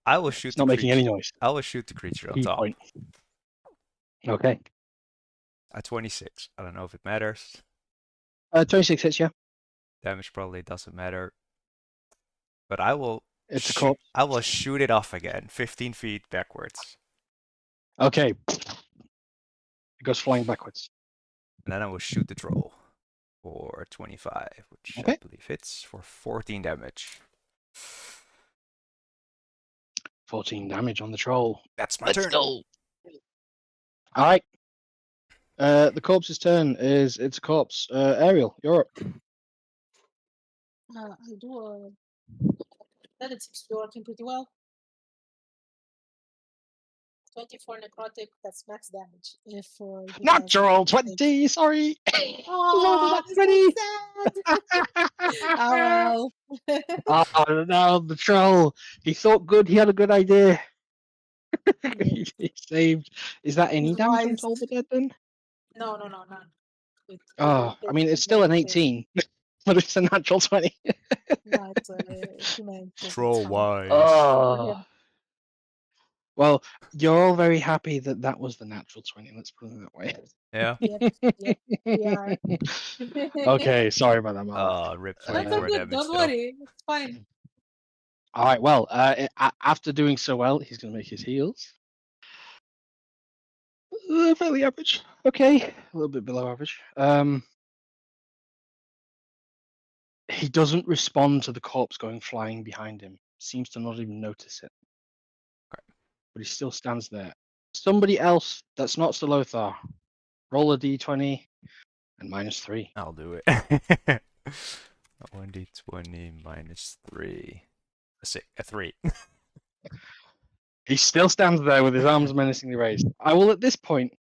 I will shoot It's the not making creature. any noise. I will shoot the creature on Key top. point. Okay. At 26. I don't know if it matters. 26 hits, yeah. Damage probably doesn't matter. But I will. It's a corpse. I will shoot it off again, 15 feet backwards, Okay. It goes flying backwards. and then I will shoot the troll for 25, which I Okay. believe hits for 14 damage. 14 damage on the troll. That's my Let's turn. go. All right. The corpse's turn is it's a corpse. Ariel, you're up. I do that. It seems to be working pretty well. 24 necrotic. That's max damage. If you have Natural advantage. 20. Sorry. Oh, He's so sad. Oh well. Oh no, the troll. He thought good. He had a good idea. Yeah. He saved. Is that any He's damage on wise. top of the dead then? No, none. With Oh, I mean, it's with still an advantage. 18, but it's a natural 20. No, it's humanity. It's Troll fine. wise. Oh. him. Well, you're all very happy that that was the natural 20. Let's put it that way. Yeah. Yep, we are. Okay, sorry about that, Mala. Rip That's all 24 good. damage Don't though. worry. It's fine. All right, well, after doing so well, he's going to make his heals. Fairly average. Okay, a little bit below average. He doesn't respond to the corpse going flying behind him. Seems to not even notice it. Okay. But he still stands there. Somebody else that's not Salothar, roll a d20 and -3. I'll do it. 1d20 minus 3. A 3. He still stands there with his arms menacingly raised. I will at this point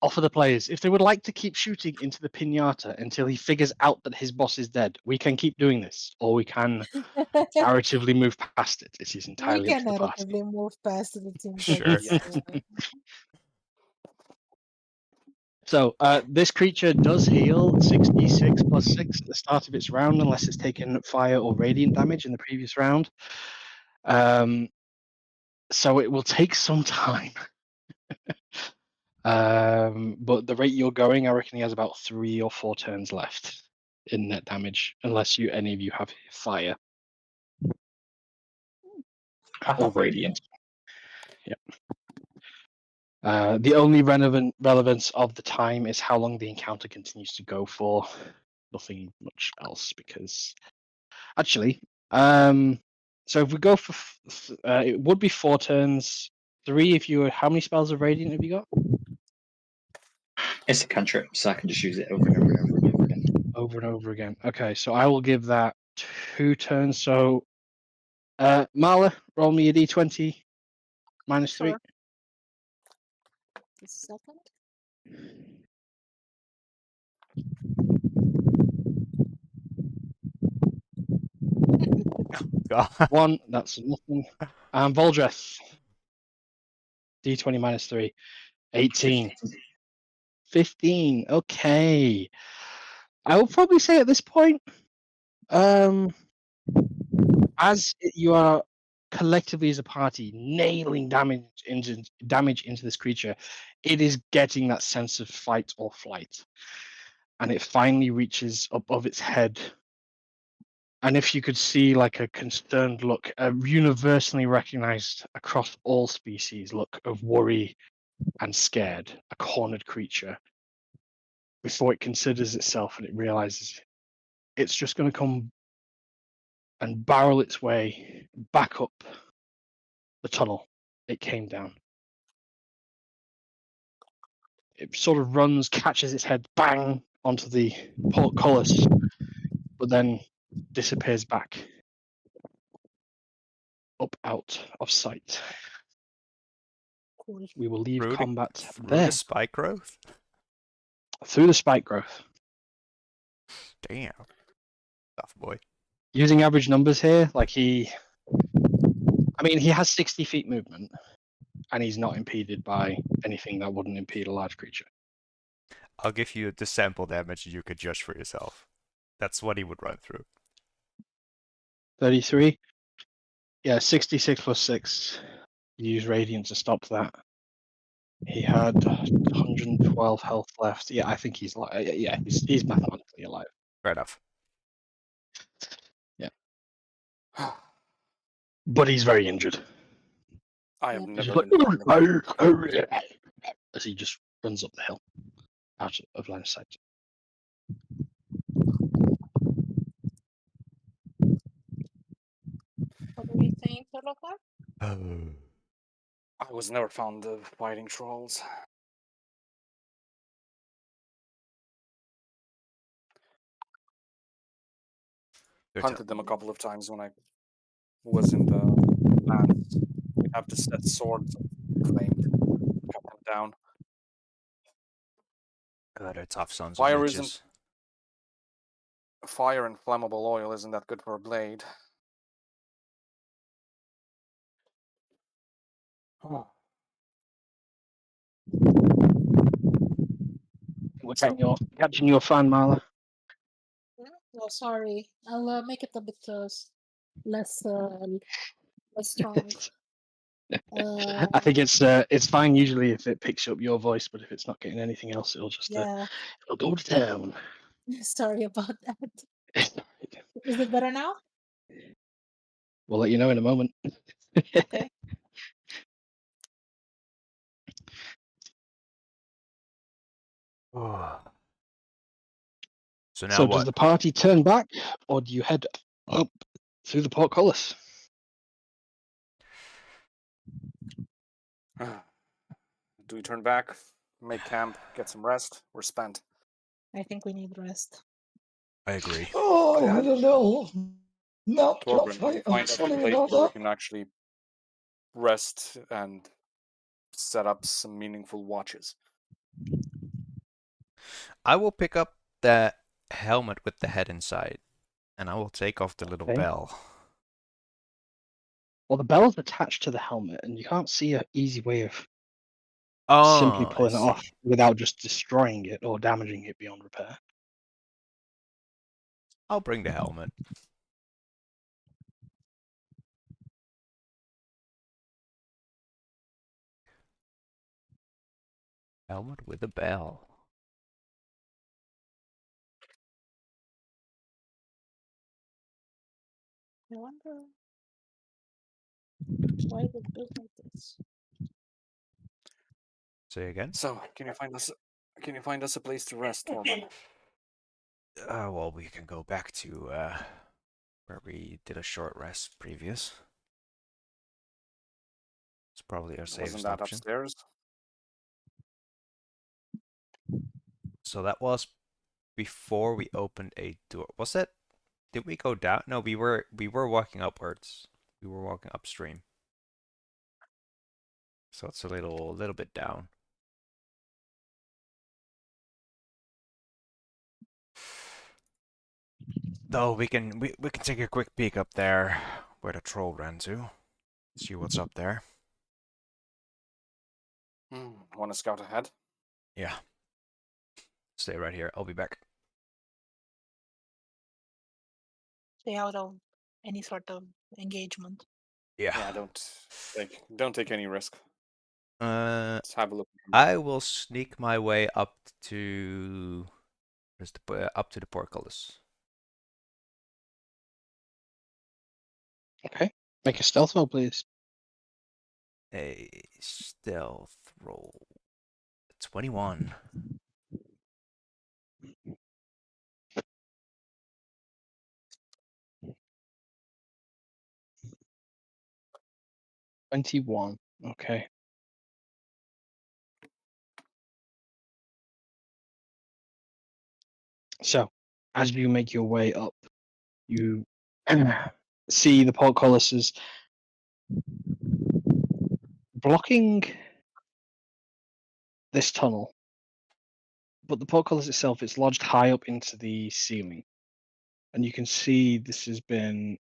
offer the players, if they would like to keep shooting into the pinata until he figures out that his boss is dead, we can keep doing this, or we can narratively move past it. It is We entirely up can to the party. narratively move past it. It seems Sure. like it's, So this creature does heal 6d6 plus 6 at the start of its round, unless it's taken fire or radiant damage in the previous round. So it will take some time. But the rate you're going, I reckon he has about 3 or 4 turns left in net damage, unless any of you have fire I or have radiant. Yep. The only relevance of the time is how long the encounter continues to go for. Nothing much else, because actually, so if we go for, it would be 4 turns. 3 if you were. How many spells of radiant have you got? It's a cantrip, so I can just use it over and over and over and over again. Over and over again. Okay, so I will give that 2 turns. So, Marla, roll me a d20 -3. Sure. The second. God. 1, that's nothing. And Voldreth. D20 minus 3. 18. 15. Okay. I will probably say at this point, as you are collectively as a party nailing damage into this creature, it is getting that sense of fight or flight. And it finally reaches above its head. And if you could see like a concerned look, a universally recognized across all species look of worry and scared, a cornered creature, before it considers itself and it realizes it's just going to come and barrel its way back up the tunnel it came down. It sort of runs, catches its head, bang, onto the portcullis, but then disappears back up out of sight. Cool. We will leave Through the, combat through there. the spike growth? Through the spike growth. Damn. Tough boy. Using average numbers here, like he has 60 feet movement, and he's not impeded by anything that wouldn't impede a large creature. I'll give you the sample damage and you could judge for yourself. That's what he would run through. 33. Yeah, 66 plus 6. Use Radiant to stop that. He had 112 health left. Yeah, I think he's like, yeah, he's mathematically alive. Fair enough. But he's very injured. I have Yep. He's never just been like, as he just runs up the hill out of line of sight. What are you saying, Tolokar? Oh. I was never fond of fighting trolls. Hunted them a couple of times when I was in the lands. We'd have to set swords flamed, cut them down. They're tough sons of Fire bitches. isn't fire and flammable oil isn't that good for a blade. Oh. We're So- catching your fan, Marla. Oh, sorry. I'll make it a bit less strong. I think it's fine usually if it picks up your voice, but if it's not getting anything else, it'll just Yeah. it'll go to town. Sorry about that. Is it better now? We'll let you know in a moment. Okay. So now So what? does the party turn back, or do you head up through the portcullis? Do we turn back, make camp, get some rest? We're spent. I think we need rest. I agree. Oh, I had a little mouth drop Torbjorn, can you fight. I'm find us a sorry place about where we that. can actually rest and set up some meaningful watches? I will pick up that helmet with the head inside, and I will take off the little Okay. bell. Well, the bell's attached to the helmet, and you can't see an easy way of simply Oh, I pulling it off see. without just destroying it or damaging it beyond repair. I'll bring the helmet. Helmet with a bell. I wonder why it built like this. Say again? So, can you find us a place to rest, Torbjorn? Well, we can go back to where we did a short rest previous. It's probably our Wasn't safest that option. upstairs? So that was before we opened a door. Was that? Did we go down? No, we were walking upwards. We were walking upstream. So it's a little bit down. Though we can take a quick peek up there where the troll ran to. See what's up there. Want to scout ahead? Yeah. Stay right here. I'll be back. Stay out of any sort of engagement. Yeah. Yeah, don't take any risk. Let's have a look. I will sneak my way up to up to the portcullis. Okay. Make a stealth roll, please. A stealth roll. 21. 21. Okay. So, as you make your way up, you see the portcullises blocking this tunnel. But the portcullis itself is lodged high up into the ceiling. And you can see this has been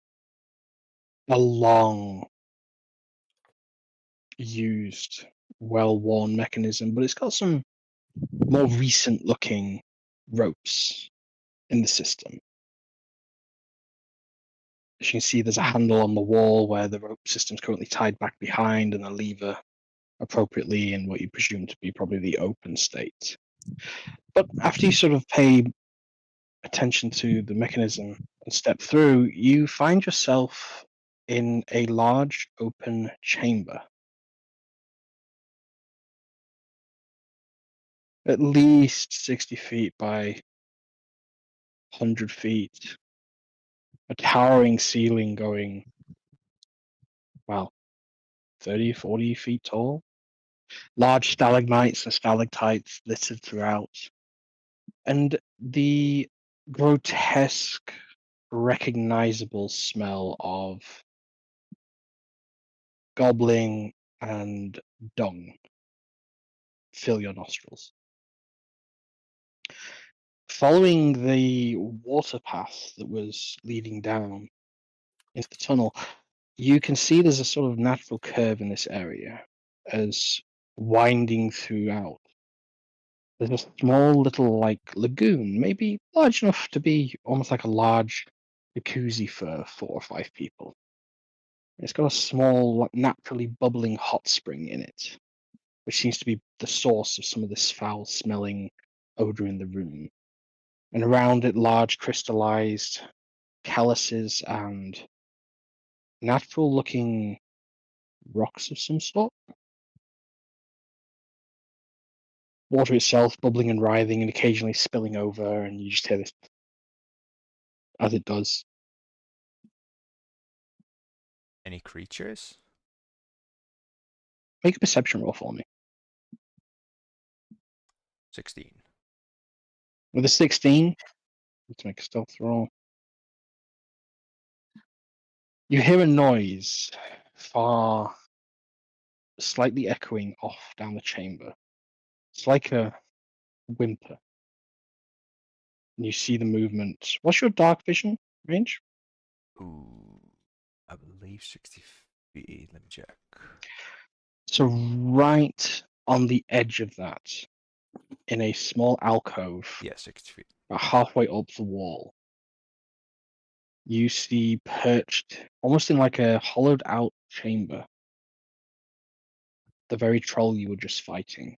a long used, well-worn mechanism, but it's got some more recent looking ropes in the system. As you can see, there's a handle on the wall where the rope system's currently tied back behind, and a lever appropriately in what you presume to be probably the open state. But after you sort of pay attention to the mechanism and step through, you find yourself in a large open chamber. At least 60 feet by 100 feet. A towering ceiling going, well, 30, 40 feet tall. Large stalagmites and stalactites littered throughout. And the grotesque, recognizable smell of gobbling and dung fill your nostrils. Following the water path that was leading down into the tunnel, you can see there's a sort of natural curve in this area as winding throughout. There's a small little like lagoon, maybe large enough to be almost like a large jacuzzi for 4 or 5 people. It's got a small, like, naturally bubbling hot spring in it, which seems to be the source of some of this foul-smelling odor in the room. And around it, large crystallized calluses and natural-looking rocks of some sort. Water itself bubbling and writhing and occasionally spilling over, and you just hear this as it does. Any creatures? Make a perception roll for me. 16. With a 16, let's make a stealth roll. You hear a noise far, slightly echoing off down the chamber. It's like a whimper. And you see the movement. What's your dark vision range? Ooh, I believe 60 feet. Let me check. So right on the edge of that, in a small alcove, Yeah, 60 feet. about halfway up the wall, you see perched, almost in like a hollowed out chamber, the very troll you were just fighting.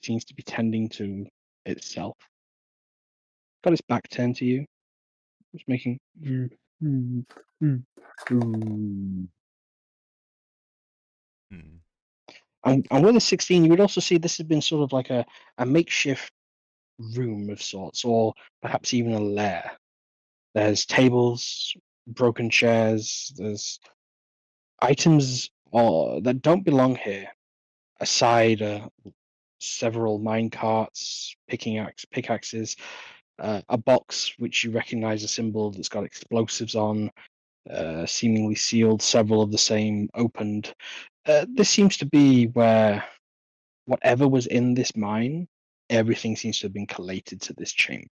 Seems to be tending to itself. Got its back turned to you. It's making. Hmm. And with a 16, you would also see this has been sort of like a makeshift room of sorts, or perhaps even a lair. There's tables, broken chairs, there's items that don't belong here. Aside, several mine carts, pickaxes, a box which you recognize a symbol that's got explosives on, seemingly sealed, several of the same opened. This seems to be where whatever was in this mine, everything seems to have been collated to this chamber.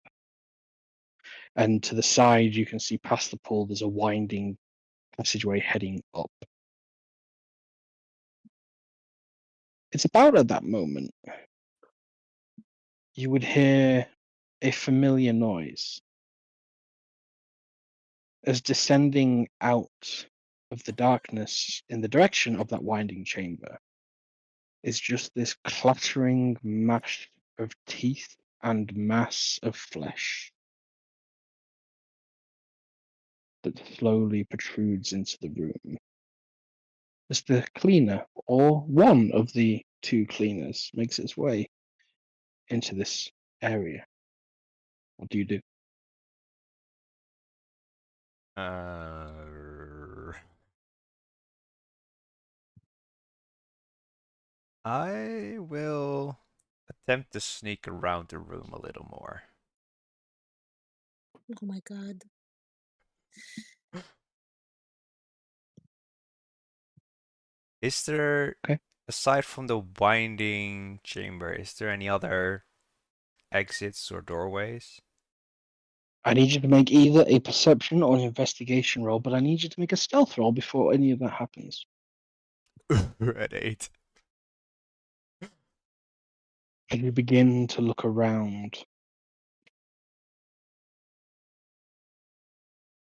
and to the side you can see past the pool there's a winding passageway heading up. It's about at that moment you would hear a familiar noise as descending out of the darkness in the direction of that winding chamber is just this clattering mash of teeth and mass of flesh that slowly protrudes into the room. As the cleaner, or one of the two cleaners, makes its way into this area. What do you do? I will attempt to sneak around the room a little more. Oh my god. Is there, Okay. aside from the winding chamber, is there any other exits or doorways? I need you to make either a perception or an investigation roll, but I need you to make a stealth roll before any of that happens. At 8. And you begin to look around.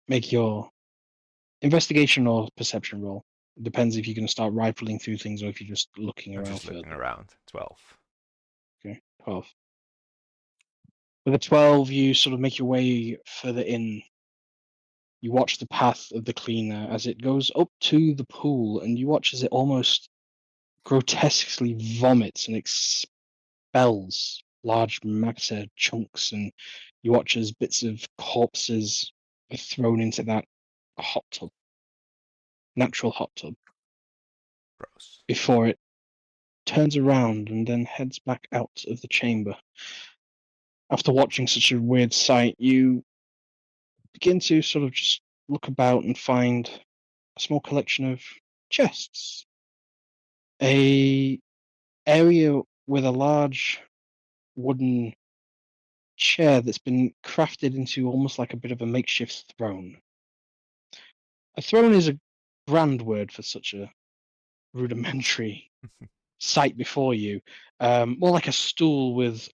Make your investigation or perception roll. It depends if you're going to start rifling through things or if you're just looking I'm around just looking further. around. 12. Okay, 12. With a 12, you sort of make your way further in. You watch the path of the cleaner as it goes up to the pool, and you watch as it almost grotesquely vomits and expels large matter chunks, and you watch as bits of corpses are thrown into that hot tub, natural hot tub, Gross. before it turns around and then heads back out of the chamber. After watching such a weird sight, you begin to sort of just look about and find a small collection of chests. A area with a large wooden chair that's been crafted into almost like a bit of a makeshift throne. A throne is a grand word for such a rudimentary sight before you. More like a stool with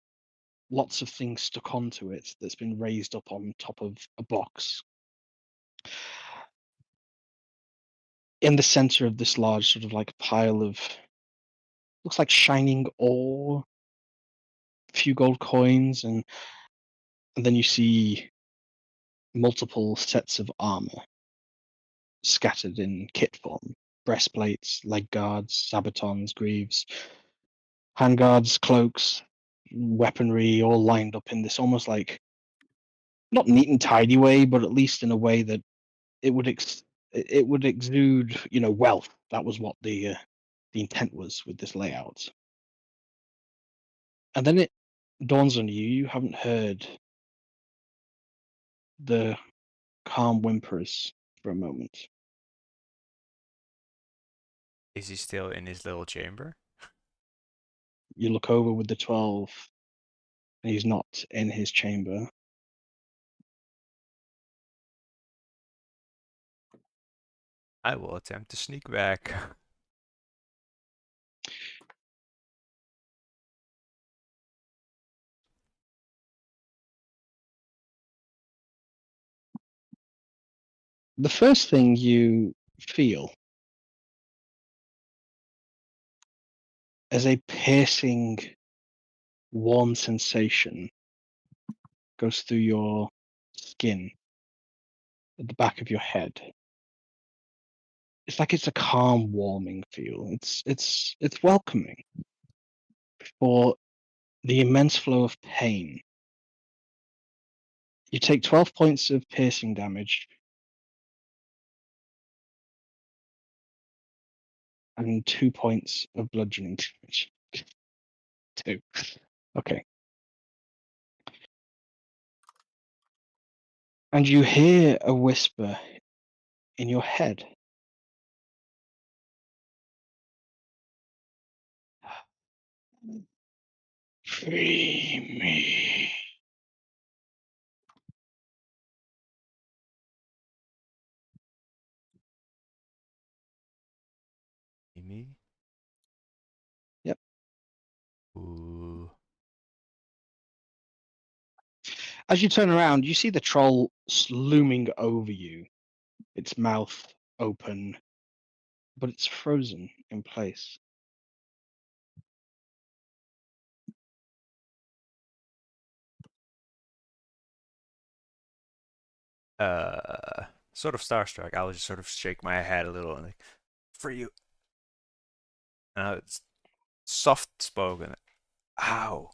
lots of things stuck onto it that's been raised up on top of a box. In the center of this large sort of like pile of looks like shining ore, a few gold coins, and then you see multiple sets of armor scattered in kit form. Breastplates, leg guards, sabatons, greaves, handguards, cloaks, weaponry all lined up in this almost like not neat and tidy way, but at least in a way that it would it would exude, wealth. That was what the intent was with this layout. And then it dawns on you, you haven't heard the calm whimpers for a moment. Is he still in his little chamber? You look over with the 12, and he's not in his chamber. I will attempt to sneak back. The first thing you feel as a piercing, warm sensation goes through your skin at the back of your head. It's like it's a calm, warming feel. It's welcoming for the immense flow of pain. You take 12 points of piercing damage and 2 points of bludgeoning damage. 2. Okay. And you hear a whisper in your head. Free me. me? Yep. Ooh. As you turn around, you see the troll looming over you, its mouth open, but it's frozen in place. Sort of starstruck. I'll just sort of shake my head a little and like, for you. It's soft spoken. Ow.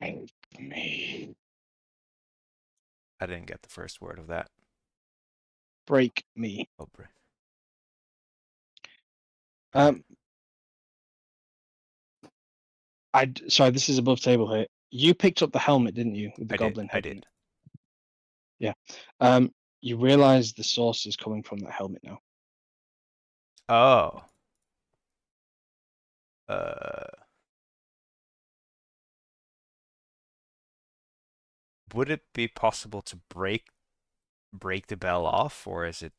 Help me. I didn't get the first word of that. Break me. Oh, Um, sorry, this is above table here. You picked up the helmet, didn't you, with the goblin I head in did. it? Yeah. You realize the source is coming from that helmet now. Oh. Uh. Would it be possible to break the bell off, or is it?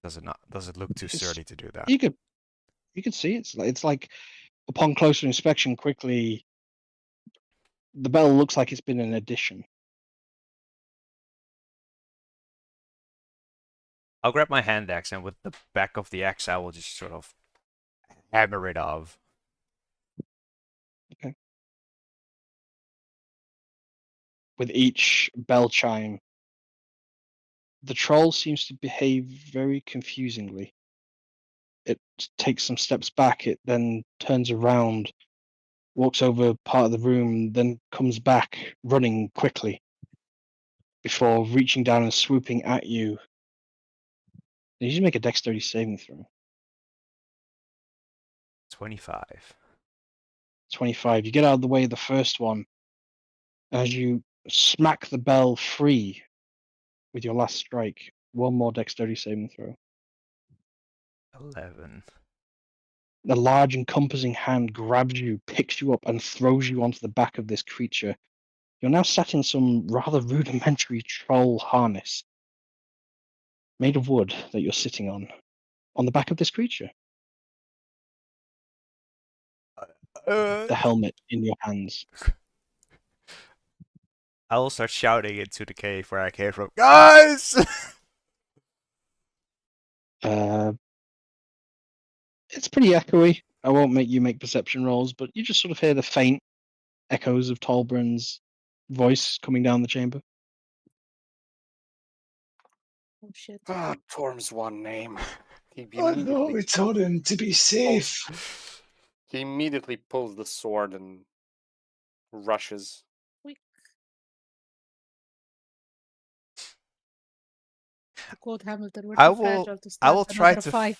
Does it not? Does it look too sturdy to do that? You could see it's like upon closer inspection, quickly the bell looks like it's been an addition. I'll grab my hand axe, and with the back of the axe, I will just sort of hammer it off. Okay. With each bell chime, the troll seems to behave very confusingly. It takes some steps back, it then turns around, walks over part of the room, then comes back running quickly before reaching down and swooping at you. You need to make a dexterity saving throw. 25. 25. You get out of the way of the first one as you smack the bell free with your last strike. One more dexterity saving throw. 11. The large encompassing hand grabs you, picks you up, and throws you onto the back of this creature. You're now sat in some rather rudimentary troll harness made of wood that you're sitting on the back of this creature. The helmet in your hands. I will start shouting into the cave where I came from. Guys! Uh, it's pretty echoey. I won't make you make perception rolls, but you just sort of hear the faint echoes of Tolbrun's voice coming down the chamber. Oh shit. Ah, Torm's one name. He Oh no, immediately, we told him to be safe. he immediately pulls the sword and rushes. To quote Hamilton, we're I too will fragile to I start will try another to fight.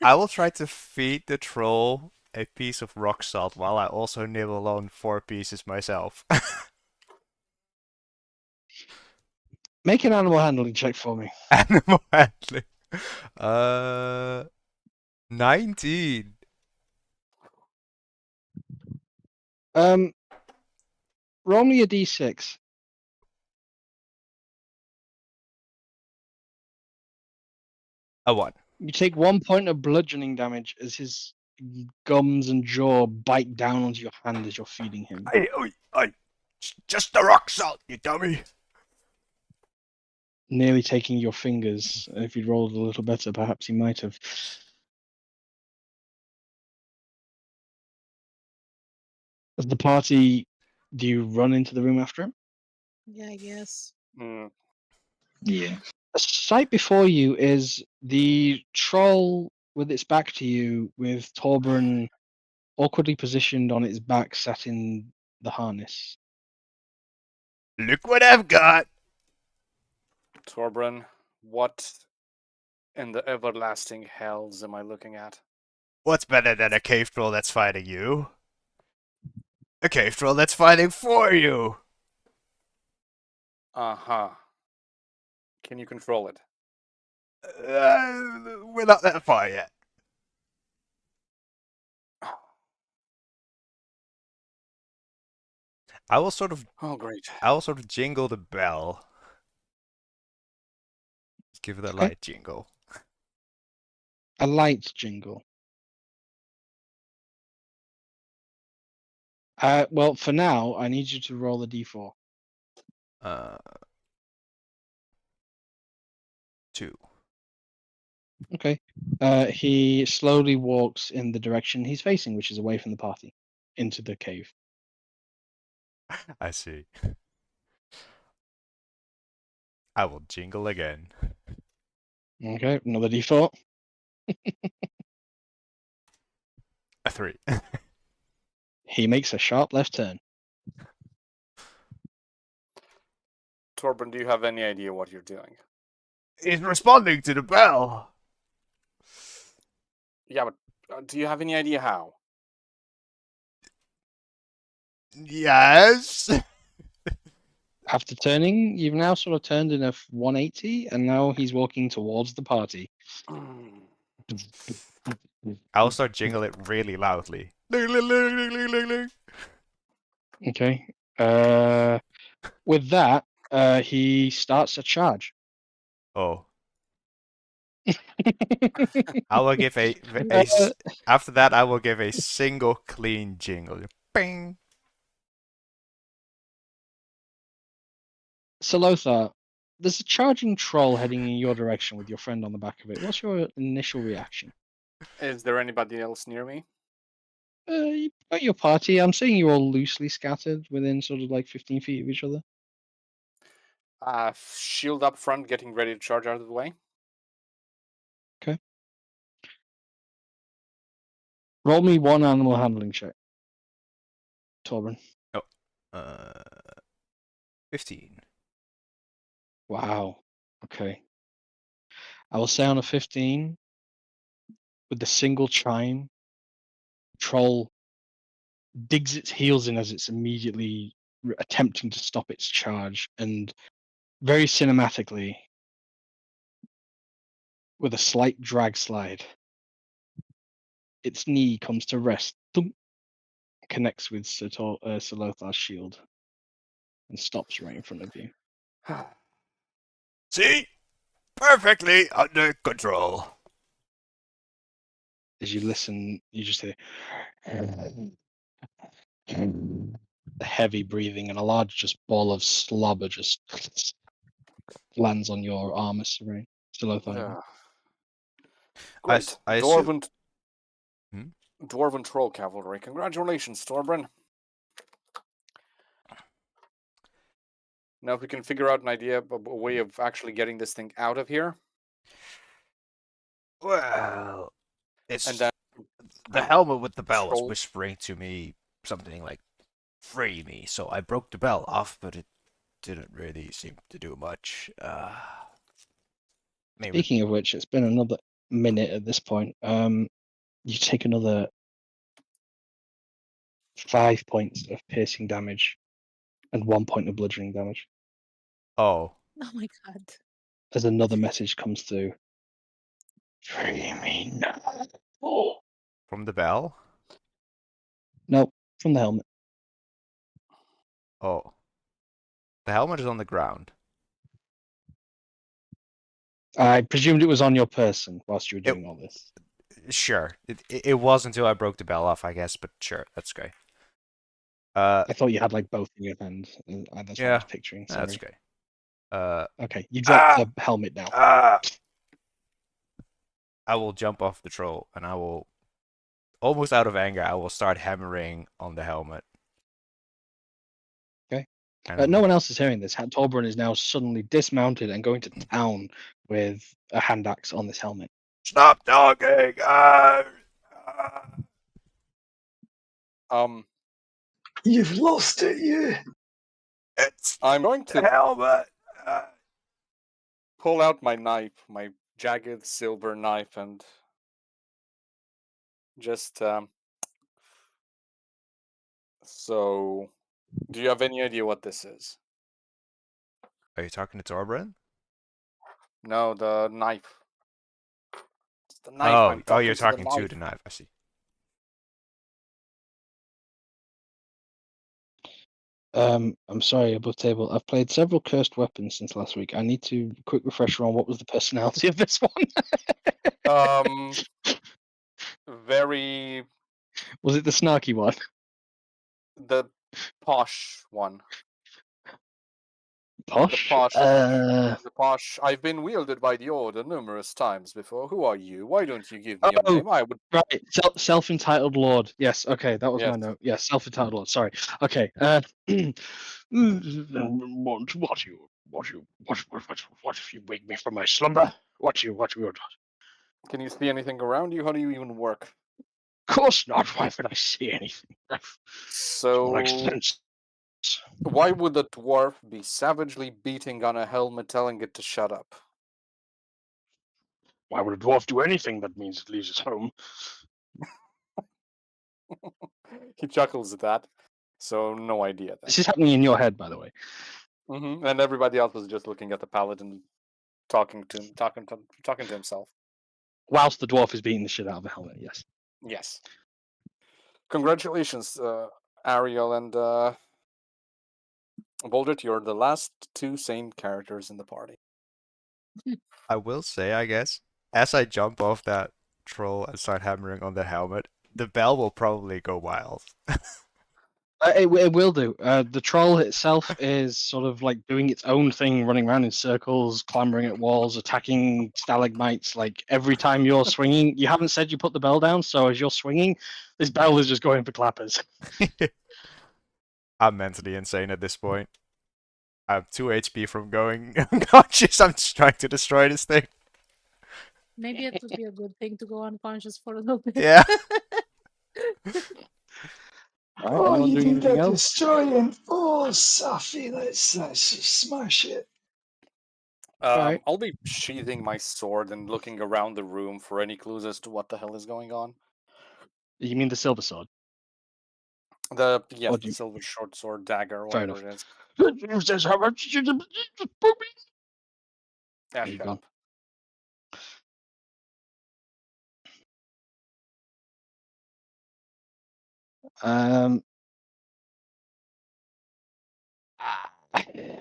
I will try to feed the troll a piece of rock salt while I also nibble on 4 pieces myself. Make an animal handling check for me. Animal handling. Uh 19. Roll me a d6. A 1. You take 1 point of bludgeoning damage as his gums and jaw bite down onto your hand as you're feeding him. Just the rock salt, you dummy. Nearly taking your fingers. If you'd rolled a little better, perhaps he might have. As the party, do you run into the room after him? Yeah, I guess. Mm, Yeah. The sight before you is the troll with its back to you, with Torbrun awkwardly positioned on its back, sat in the harness. Look what I've got. Torbrun, what in the everlasting hells am I looking at? What's better than a cave troll that's fighting you? A cave troll that's fighting for you. Uh-huh. Can you control it? We're not that far yet. I will sort of Oh, great. I will sort of jingle the bell Give it a Okay. light jingle. A light jingle. Well, for now, I need you to roll a d4. 2. Okay. He slowly walks in the direction he's facing, which is away from the party, into the cave. I see. I will jingle again. Okay, another d4. A 3. He makes a sharp left turn. Torben, do you have any idea what you're doing? He's responding to the bell. Yeah, but do you have any idea how? Yes. After turning, you've now sort of turned in a 180, and now he's walking towards the party. I'll start jingle it really loudly. Ling, ling, ling, ling, ling, ling, ling. Okay. With that, he starts a charge. Oh, I will give Uh, after that I will give a single clean jingle. Bing. So Lothar, there's a charging troll heading in your direction with your friend on the back of it. What's your initial reaction? Is there anybody else near me? You've got your party. I'm saying you're all loosely scattered within sort of like 15 feet of each other. Shield up front, getting ready to charge out of the way. Roll me one animal handling check, Torben. Oh, 15. Wow. Okay. I will say on a 15, with the single chime, troll digs its heels in as it's immediately attempting to stop its charge, and very cinematically, with a slight drag slide, its knee comes to rest, thump, connects with Salothar's shield, and stops right in front of you. See? Perfectly under control. As you listen, you just hear the heavy breathing, and a large just ball of slobber just lands on your armor, Salothar. Great. I assume. Dwarven troll cavalry. Congratulations, Torbran. Now, if we can figure out an idea, a way of actually getting this thing out of here, Well, it's and then the helmet with the bell was troll- whispering to me something like "free me," so I broke the bell off, but it didn't really seem to do much. Maybe. Speaking of which, it's been another minute at this point. You take another 5 points of piercing damage and 1 point of bludgeoning damage Oh, Oh my god. as another message comes through. Free me now. Oh. from the bell? Nope, from the helmet. Oh. The helmet is on the ground. I presumed it was on your person whilst you were doing all this. Sure. It was until I broke the bell off, I guess, but sure, that's okay. I thought you had like both in your hand. That's what I Yeah, was picturing. Sorry. that's okay. Okay, you drop the helmet now. I will jump off the troll and I will, almost out of anger, I will start hammering on the helmet. Okay. And No one else is hearing this. Torbjorn is now suddenly dismounted and going to town with a hand axe on this helmet. Stop talking! You've lost it, you. It's I'm going the to helmet! pull out my knife, my jagged silver knife, and just so, do you have any idea what this is? Are you talking to Torbran? No, the knife. It's the knife. I'm Oh, you're talking talking to to the the knife, I see. I'm sorry, above table. I've played several cursed weapons since last week. I need to quick refresher on what was the personality of this one. Very Was it the snarky one? the posh one. Posh? The posh. I've been wielded by the order numerous times before. Who are you? Why don't you give me your Oh, name? I would. right. Self-entitled lord. Yes. Okay, that was my Yes. note. Yes, self-entitled lord. Sorry. Okay. What if you wake me from my slumber? What you? Can you see anything around you? How do you even work? Of course not. Why would I see anything? So, Excellence. why would a dwarf be savagely beating on a helmet, telling it to shut up? Why would a dwarf do anything that means it leaves his home? He chuckles at that. So, no idea then. This is happening in your head, by the way. And everybody else was just looking at the paladin, talking to himself. Whilst the dwarf is beating the shit out of the helmet, yes. Yes. Congratulations, Ariel and Boldrit. You're the last two sane characters in the party. I will say, I guess, as I jump off that troll and start hammering on the helmet, the bell will probably go wild. It will do. The troll itself is sort of like doing its own thing, running around in circles, clambering at walls, attacking stalagmites. Like every time you're swinging, you haven't said you put the bell down, so as you're swinging, this bell is just going for clappers. I'm mentally insane at this point. I have 2 HP from going unconscious. I'm just trying to destroy this thing. Maybe it would be a good thing to go unconscious for a little bit. Yeah. All right, anyone doing anything else? destroying. Oh, Safi, let's just smash it. Alright. I'll be sheathing my sword and looking around the room for any clues as to what the hell is going on. You mean the silver sword? The What do the you- silver short sword dagger, or Fair whatever enough. it is. There Shut you go. up.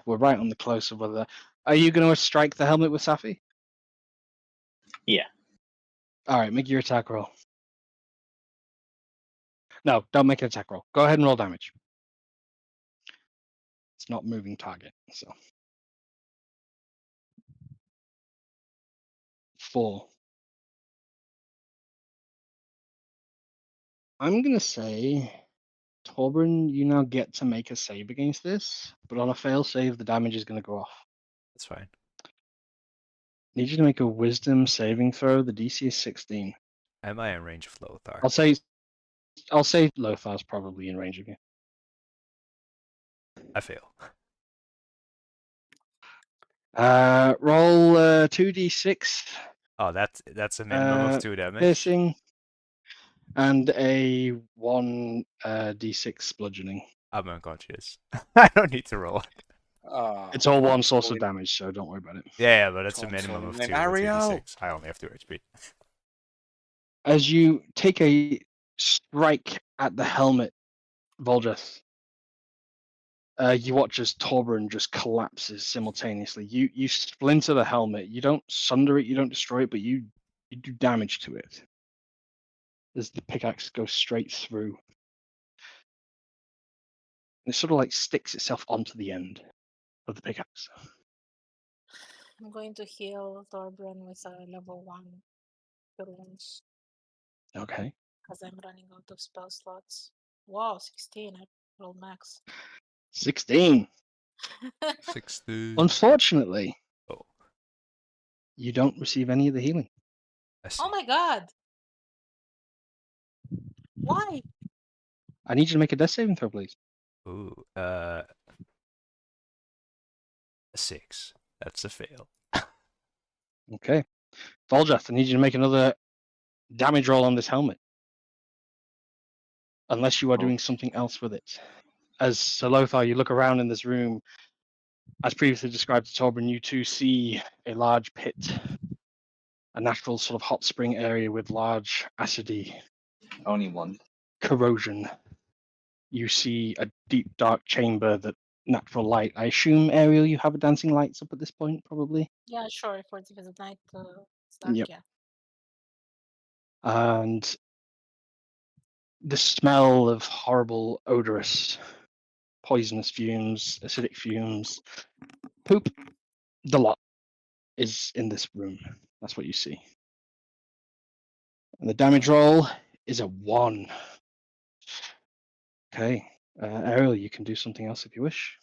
We're right on the close of whether. Are you going to strike the helmet with Safi? Yeah. All right, make your attack roll. No, don't make an attack roll. Go ahead and roll damage. It's not moving target, so 4. I'm gonna say, Torben, you now get to make a save against this, but on a fail save, the damage is gonna go off. That's fine. Need you to make a Wisdom saving throw. The DC is 16. Am I in range of Lothar? I'll say Lothar's probably in range of you. I fail. Roll 2d6 Oh, that's a minimum of 2 damage. piercing and a 1 d6 bludgeoning. I'm unconscious. I don't need to roll. It's all one source of Holy- damage, so don't worry about it. Yeah, but it's a Tom minimum Sawyer of named 2 with Ariel. 2d6. I only have 2 HP. As you take a strike at the helmet, Voldreth, you watch as Torben just collapses simultaneously. You splinter the helmet. You don't sunder it, you don't destroy it, but you do damage to it. As the pickaxe goes straight through. It sort of like sticks itself onto the end of the pickaxe. I'm going to heal Thorbrun with a level 1 wounds Okay. because I'm running out of spell slots. Wow, 16. I rolled max. 16. 60. Unfortunately, Oh, you don't receive any of the healing. I see. Oh my god! Why? I need you to make a death saving throw, please. Ooh, a 6. That's a fail. Okay. Voldreth, I need you to make another damage roll on this helmet. Unless you are doing something else with it. As Salothar, you look around in this room. As previously described to Torben, you too see a large pit. A natural sort of hot spring area with large acidy Only one. corrosion. you see a deep, dark chamber that natural light. I assume, Ariel, you have a dancing lights up at this point, probably? Yeah, sure. For the visit night, it's dark, Yep. yeah. And the smell of horrible, odorous, poisonous fumes, acidic fumes, poop, the lot is in this room. That's what you see. And the damage roll is a 1. Okay. Ariel, you can do something else if you wish.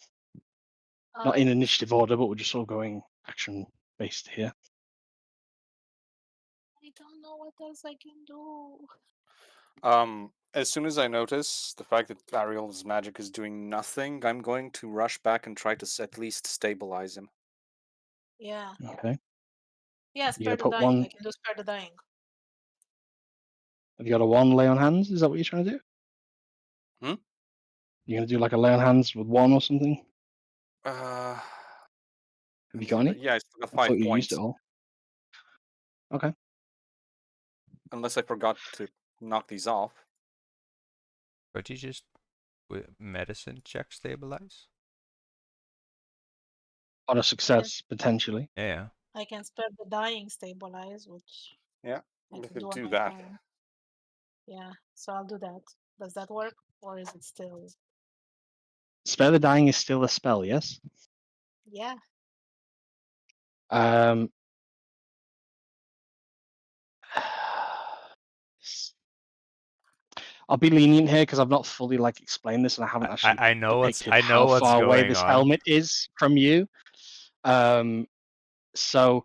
Not in initiative order, but we're just all going action based here. I don't know what else I can do. As soon as I notice the fact that Ariel's magic is doing nothing, I'm going to rush back and try to at least stabilize him. Yeah. Okay. Yeah, You're spare gonna the put dying. one. I can do spare the dying. Have you got a 1 lay on hands? Is that what you're trying to do? Hmm? You're gonna do like a lay on hands with 1 or something? Uh, Have you got any? yeah, I still got I thought 5 you used points. it all. Okay. Unless I forgot to knock these off. Could you just with medicine check stabilize? On a success, potentially. Yeah. I can spare the dying stabilize, which Yeah, I we can could do on do my that. turn. Yeah, so I'll do that. Does that work, or is it still? Spare the dying is still a spell, yes? Yeah. Um. I'll be lenient here because I've not fully like explained this, and I haven't actually I know depicted how what's far away going this on. helmet is from you. So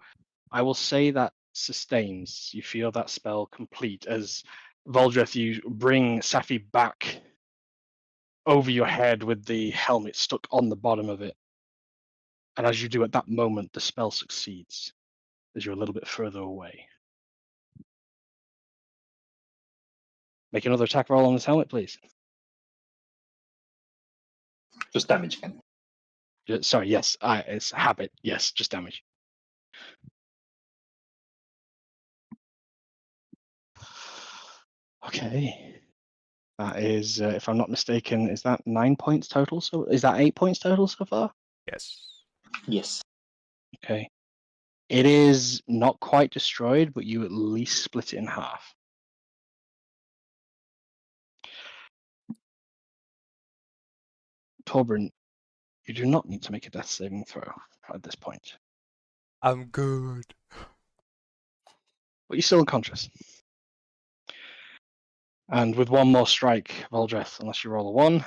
I will say that sustains. You feel that spell complete as Voldreth, you bring Safi back over your head with the helmet stuck on the bottom of it. And as you do at that moment, the spell succeeds as you're a little bit further away. Make another attack roll on this helmet, please. Just damage again. Sorry, yes, it's habit. Yes, just damage. Okay. That is, if I'm not mistaken, is that 9 points total? So is that 8 points total so far? Yes. Yes. Okay. It is not quite destroyed, but you at least split it in half. Torbrun, you do not need to make a death saving throw at this point. I'm good. But you're still unconscious. And with one more strike, Voldreth, unless you roll a 1.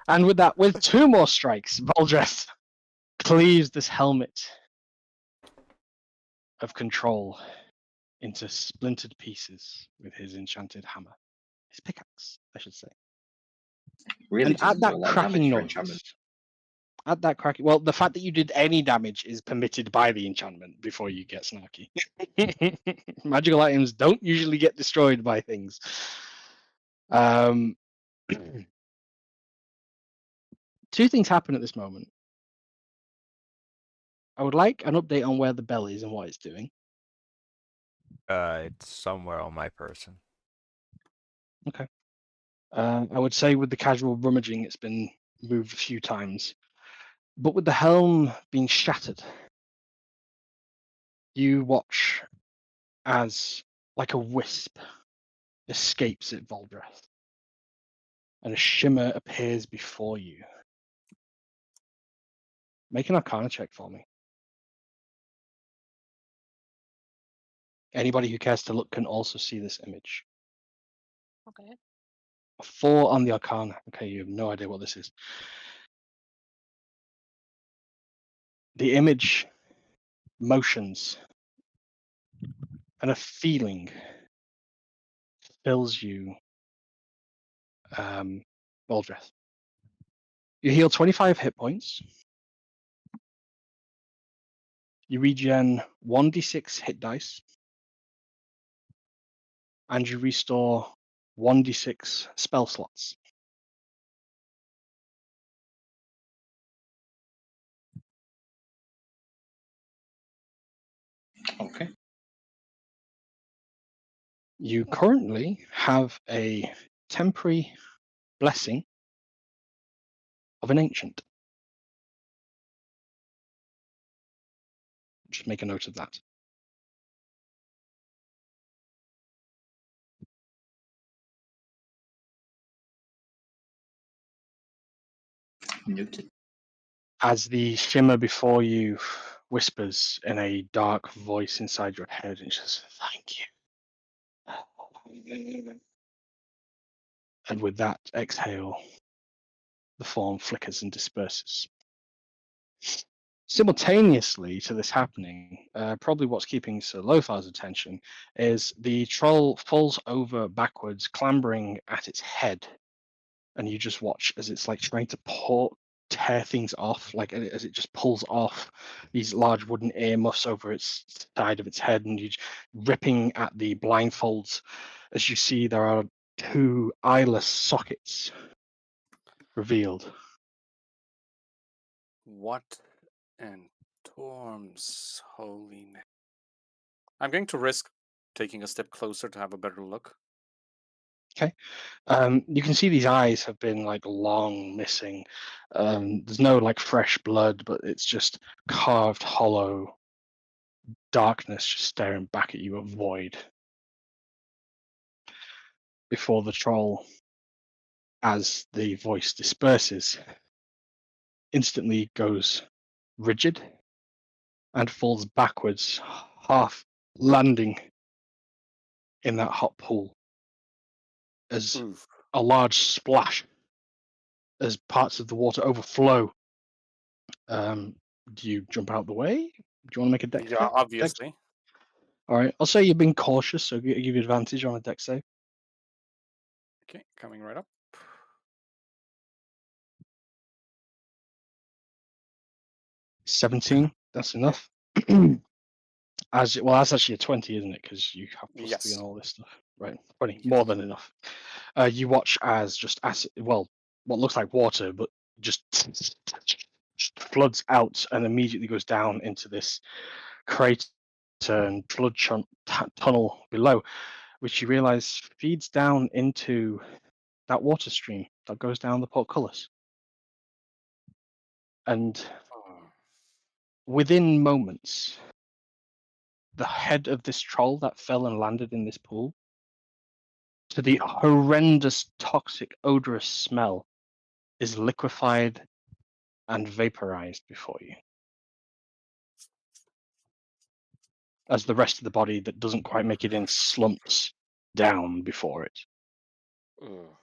And with that, with 2 more strikes, Voldreth cleaves this helmet of control into splintered pieces with his enchanted hammer. His pickaxe, I should say. Really And at doesn't do a that lot of cracking damage for noise, enchantment. well, the fact that you did any damage is permitted by the enchantment before you get snarky. Magical items don't usually get destroyed by things. Two things happen at this moment. I would like an update on where the bell is and what it's doing. It's somewhere on my person. Okay. I would say with the casual rummaging, it's been moved a few times. But with the helm being shattered, you watch as, like a wisp, escapes at Voldreth, and a shimmer appears before you. Make an Arcana check for me. Anybody who cares to look can also see this image. Okay. A 4 on the Arcana. Okay, you have no idea what this is. The image motions, and a feeling fills you, Voldreth. You heal 25 hit points. You regen 1d6 hit dice. And you restore 1d6 spell slots. Okay. You currently have a temporary blessing of an ancient. Just make a note of that. Noted. As the shimmer before you whispers in a dark voice inside your head and says, "Thank you." And with that exhale, the form flickers and disperses. Simultaneously to this happening, probably what's keeping Sir Lothar's attention is the troll falls over backwards, clambering at its head, and you just watch as it's like trying to tear things off, like as it just pulls off these large wooden earmuffs over its side of its head, and you ripping at the blindfolds as you see there are two eyeless sockets revealed. What in Torm's holy name? I'm going to risk taking a step closer to have a better look. You can see these eyes have been like long missing. There's no like fresh blood, but it's just carved hollow darkness just staring back at you, a void. Before the troll, as the voice disperses, instantly goes rigid and falls backwards, half landing in that hot pool as Oof. a large splash as parts of the water overflow. Do you jump out the way? Do you want to make a dex Yeah, check? obviously. All right, I'll say you've been cautious, so give you advantage on a dex save. Okay, coming right up. 17, that's enough. That's actually a 20, isn't it? Because you have +3 Yes. and all this stuff. Right, 20, Yes. more than enough. You watch as just acid, well, what looks like water, but just floods out and immediately goes down into this crater and flood tunnel below, which you realize feeds down into that water stream that goes down the portcullis. And Oh. within moments, the head of this troll that fell and landed in this pool, to the horrendous, toxic, odorous smell, is liquefied and vaporized before you. As the rest of the body that doesn't quite make it in slumps down before it. Ugh.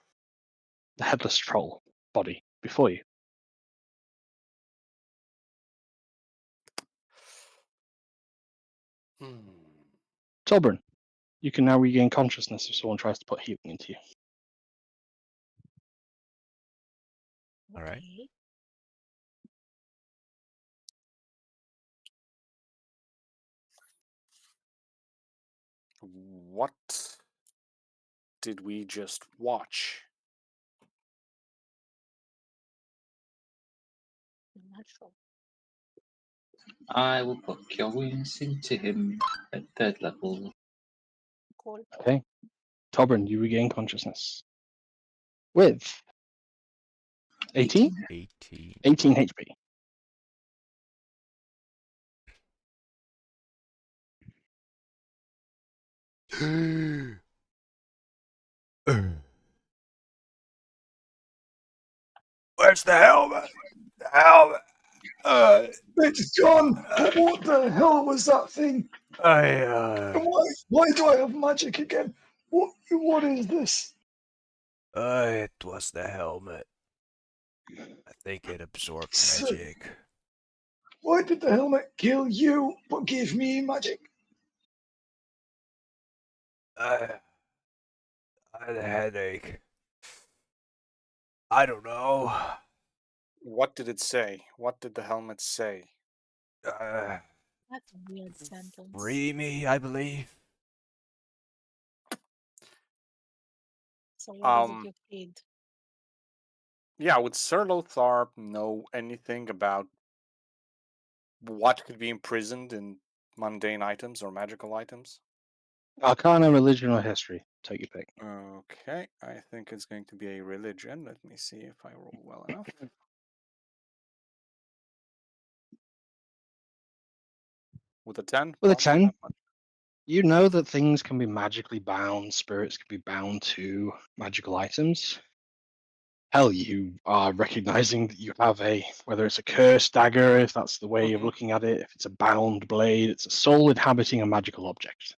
The headless troll body before you. Hmm. Tolbrin, you can now regain consciousness if someone tries to put healing into you. All right. Okay. What did we just watch? I'm not sure. I will put Cure Wounds into him at 3rd level. Cool. Okay. Tolbrin, you regain consciousness. With 18? 18. 18 HP. Where's the helmet? The helmet. It's gone. What the hell was that thing? And why do I have magic again? What is this? It was the helmet. I think it absorbed So, magic. why did the helmet kill you but give me magic? I had a headache. I don't know. What did it say? What did the helmet say? Uh, That's a weird sentence. free me, I believe. So what does it Um, get paid? Yeah, would Sir Lothar know anything about what could be imprisoned in Mundane items or magical items? Arcana, religion, or history. Take your pick. Okay, I think it's going to be a religion. Let me see if I roll well enough. With a 10? With a Probably 10, not much. you know that things can be magically bound, spirits can be bound to magical items. Hell, you are recognizing that you have whether it's a cursed dagger, if that's the way of Mhm. looking at it, if it's a bound blade, it's a soul inhabiting a magical object.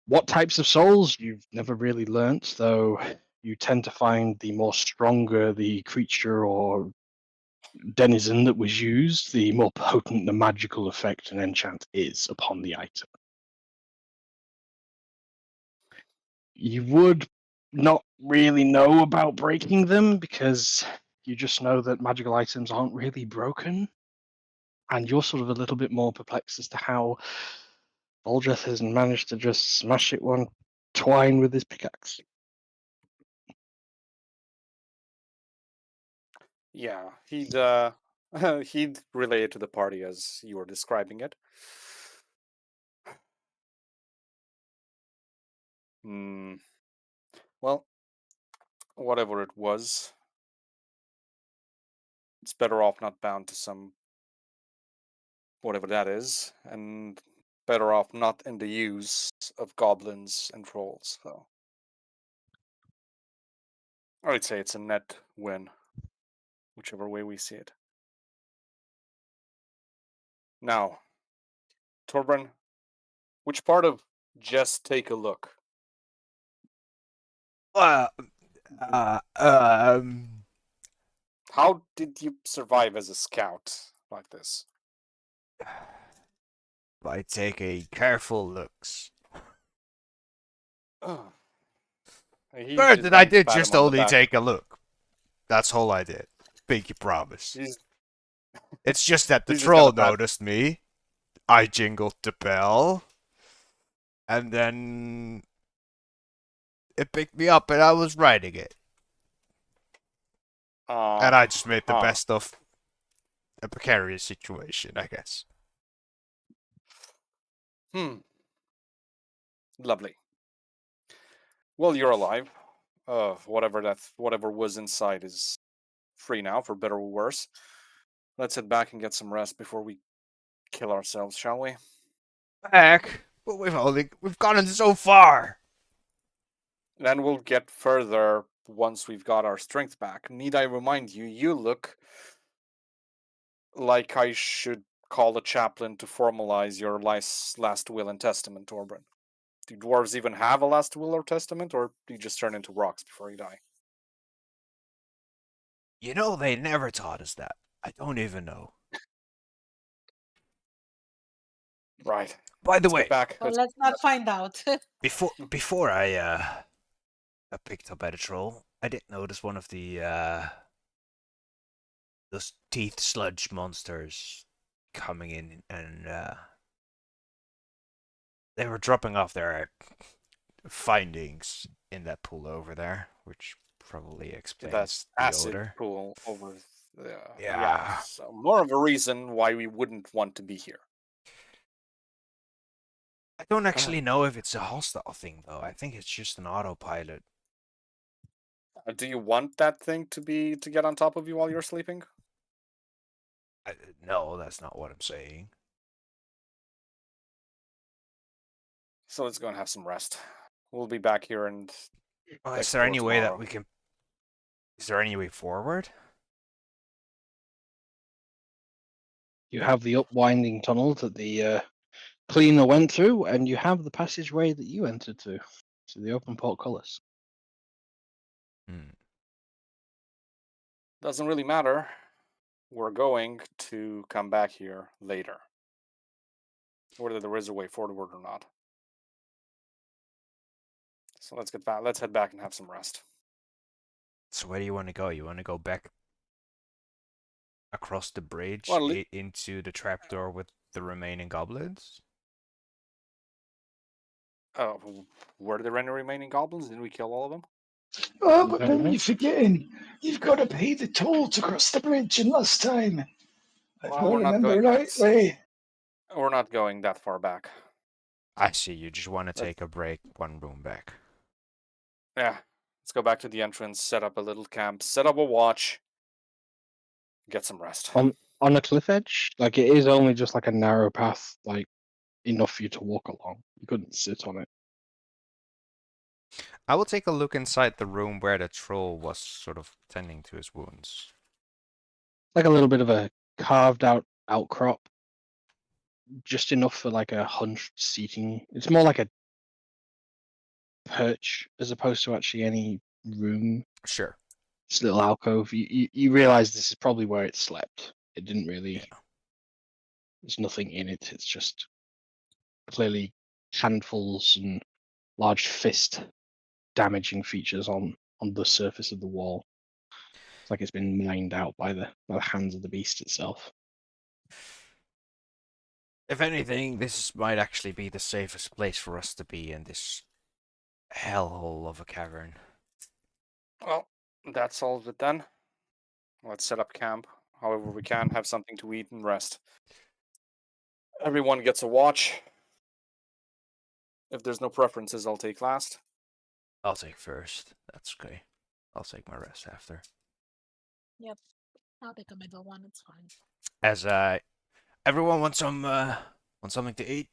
What types of souls you've never really learnt, though you tend to find the more stronger the creature or denizen that was used, the more potent the magical effect and enchant is upon the item. You would not really know about breaking them because you just know that magical items aren't really broken. And you're sort of a little bit more perplexed as to how Aldrith has managed to just smash it one twine with his pickaxe. Yeah, he'd he'd relay it to the party as you were describing it. Well, whatever it was, it's better off not bound to some whatever that is, and better off not in the use of goblins and trolls. So I'd say it's a net win, whichever way we see it. Now, Torbran, which part of just take a look? Uh, um, How did you survive as a scout like this? I take a careful looks. Ugh. He Granted, I then did pat him just on the only back. take a look. That's all I did. Pinky promise. He's It's just that the he's just gonna troll pat. noticed me. I jingled the bell. And then it picked me up and I was riding it. And I just made the best of a precarious situation, I guess. Lovely. Well, you're alive. Whatever was inside is free now, for better or worse. Let's head back and get some rest before we kill ourselves, shall we? Heck, but we've gotten so far. Then we'll get further once we've got our strength back. Need I remind you, you look like I should call a chaplain to formalize your last will and testament, Torbran. Do dwarves even have a last will or testament, or do you just turn into rocks before you die? You know, they never taught us that. I don't even know. Right. By the Let's way, get back. Well, let's not find out. before I got picked up by the troll, I did notice one of the those teeth sludge monsters coming in, and they were dropping off their findings in that pool over there, which probably explains That's the acid odor. pool over there. Yeah. So more of a reason why we wouldn't want to be here. I don't actually know if it's a hostile thing, though. I think it's just an autopilot. Do you want that thing to get on top of you while you're sleeping? No, that's not what I'm saying. So let's go and have some rest. We'll be back here and Is there any way that tomorrow. we can... Is there any way forward? You have the upwinding tunnel that the cleaner went through, and you have the passageway that you entered to the open portcullis. Doesn't really matter. We're going to come back here later. Whether there is a way forward or not. So let's get back. Let's head back and have some rest. So where do you want to go? You want to go back across the bridge into the trapdoor with the remaining goblins? Were there any remaining goblins? Didn't we kill all of them? Oh, but then you're forgetting. You've got to pay the toll to cross the bridge, and last time, if Well, I we're not remember going. rightly, We're not going that far back. I see. You just want to Let's- take a break, one room back. Yeah. Let's go back to the entrance, set up a little camp, set up a watch, get some rest. On a cliff edge, like it is only just like a narrow path, like enough for you to walk along. You couldn't sit on it. I will take a look inside the room where the troll was sort of tending to his wounds. Like a little bit of a carved out outcrop, just enough for like a hunched seating. It's more like a perch as opposed to actually any room. Sure. This little alcove. You realize this is probably where it slept. It didn't really. Yeah. There's nothing in it. It's just clearly handfuls and large fist damaging features on the surface of the wall. It's like it's been mined out by the hands of the beast itself. If anything, this might actually be the safest place for us to be in this hellhole of a cavern. Well, that solves it then. Let's set up camp. However we can, have something to eat and rest. Everyone gets a watch. If there's no preferences, I'll take last. I'll take first. That's okay. I'll take my rest after. Yep. I'll take a middle one. It's fine. As everyone wants something to eat.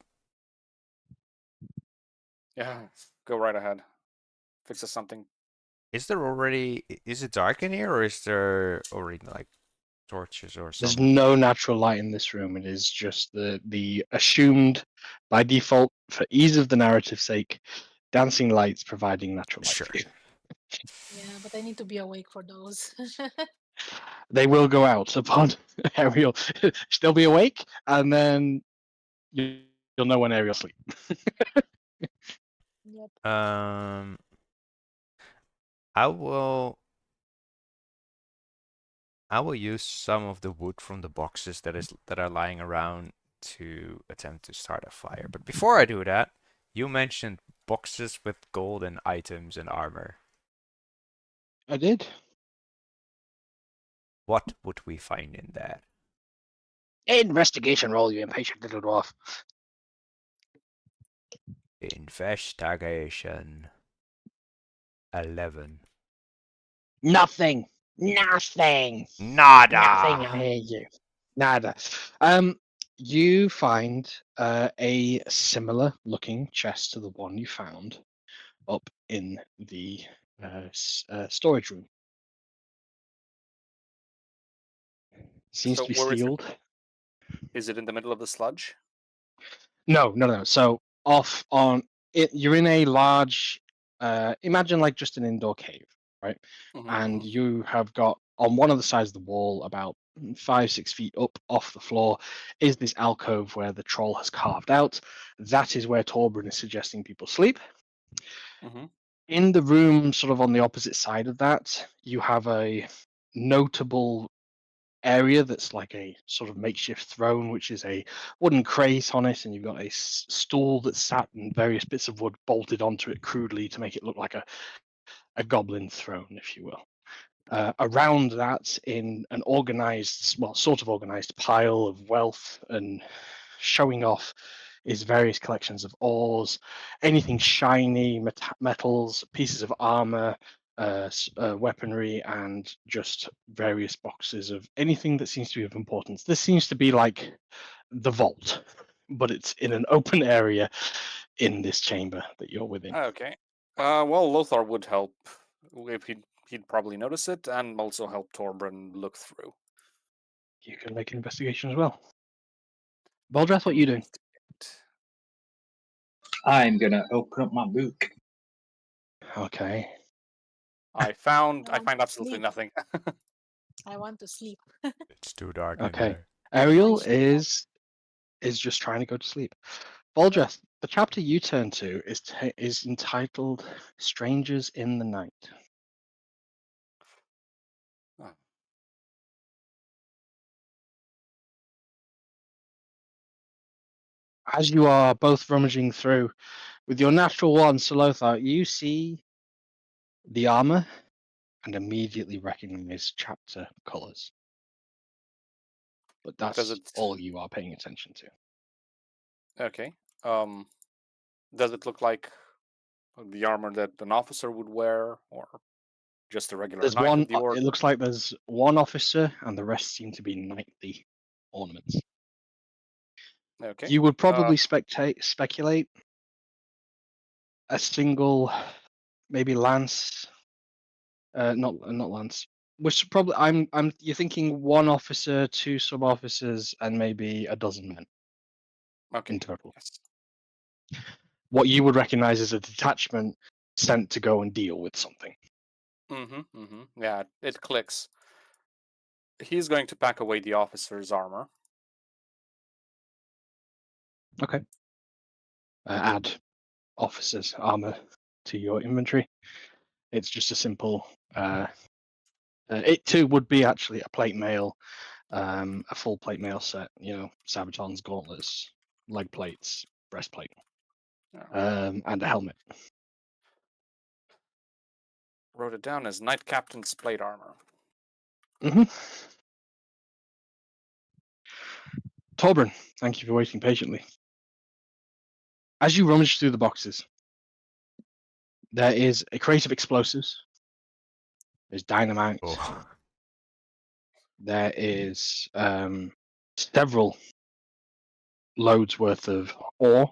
Yeah, go right ahead. Fix us something. Is it dark in here, or is there already like torches or There's something? no natural light in this room. It is just the assumed by default for ease of the narrative's sake, dancing lights providing natural light Sure. for you. Yeah, but I need to be awake for those. They will go out upon Ariel. They'll be awake, and then you'll know when Ariel's asleep. Yep. I will use some of the wood from the boxes that are lying around to attempt to start a fire. But before I do that, you mentioned boxes with golden items and armor. I did. What would we find in there? Investigation roll, you impatient little dwarf. Investigation 11. Nothing. Nothing. Nada. Nothing. I hear you. Nada. You find a similar looking chest to the one you found up in the storage room. Seems So to be where is it? sealed. Is it in the middle of the sludge? No. So off on it, you're in a large. Imagine like just an indoor cave, right? And you have got on one of the sides of the wall, about 5-6 feet up off the floor, is this alcove where the troll has carved out. That is where Torbrun is suggesting people sleep. Mm-hmm. In the room, sort of on the opposite side of that, you have a notable area that's like a sort of makeshift throne, which is a wooden crate on it, and you've got a stool that's sat and various bits of wood bolted onto it crudely to make it look like a goblin throne, if you will. Around that, in an organized, well, sort of organized pile of wealth and showing off, is various collections of ores, anything shiny, metals, pieces of armor, weaponry, and just various boxes of anything that seems to be of importance. This seems to be like the vault, but it's in an open area in this chamber that you're within. Okay. Well, Lothar would help if he'd probably notice it, and also help Torbrun look through. You can make an investigation as well. Boldreth, what are you doing? I'm gonna open up my book. Okay. I find to absolutely sleep. nothing. I want to sleep. It's too dark in Okay. there. Ariel Night shift. is just trying to go to sleep. Boldreth, the chapter you turn to is entitled "Strangers in the Night." Oh. As you are both rummaging through with your natural one, Solothar, you see the armor and immediately recognize chapter colors. But Does that's it all you are paying attention to. Okay. Does it look like the armor that an officer would wear, or just a regular There's knight one. of the order? It looks like there's one officer, and the rest seem to be knightly ornaments. Okay. You would probably speculate a single, maybe lance. Not lance. Which probably you're thinking one officer, two sub officers, and maybe a dozen men Okay. in total. Yes. What you would recognize as a detachment sent to go and deal with something. Yeah, it clicks. He's going to pack away the officer's armor. Okay. Add officer's armor to your inventory. It's just a simple. It too would be actually a plate mail, a full plate mail set. You know, sabatons, gauntlets, leg plates, breastplate, Yeah. and a helmet. Wrote it down as Knight Captain's plate armor. Torbran, thank you for waiting patiently. As you rummage through the boxes, there is a crate of explosives. There's dynamite. Oh. There is several loads worth of ore,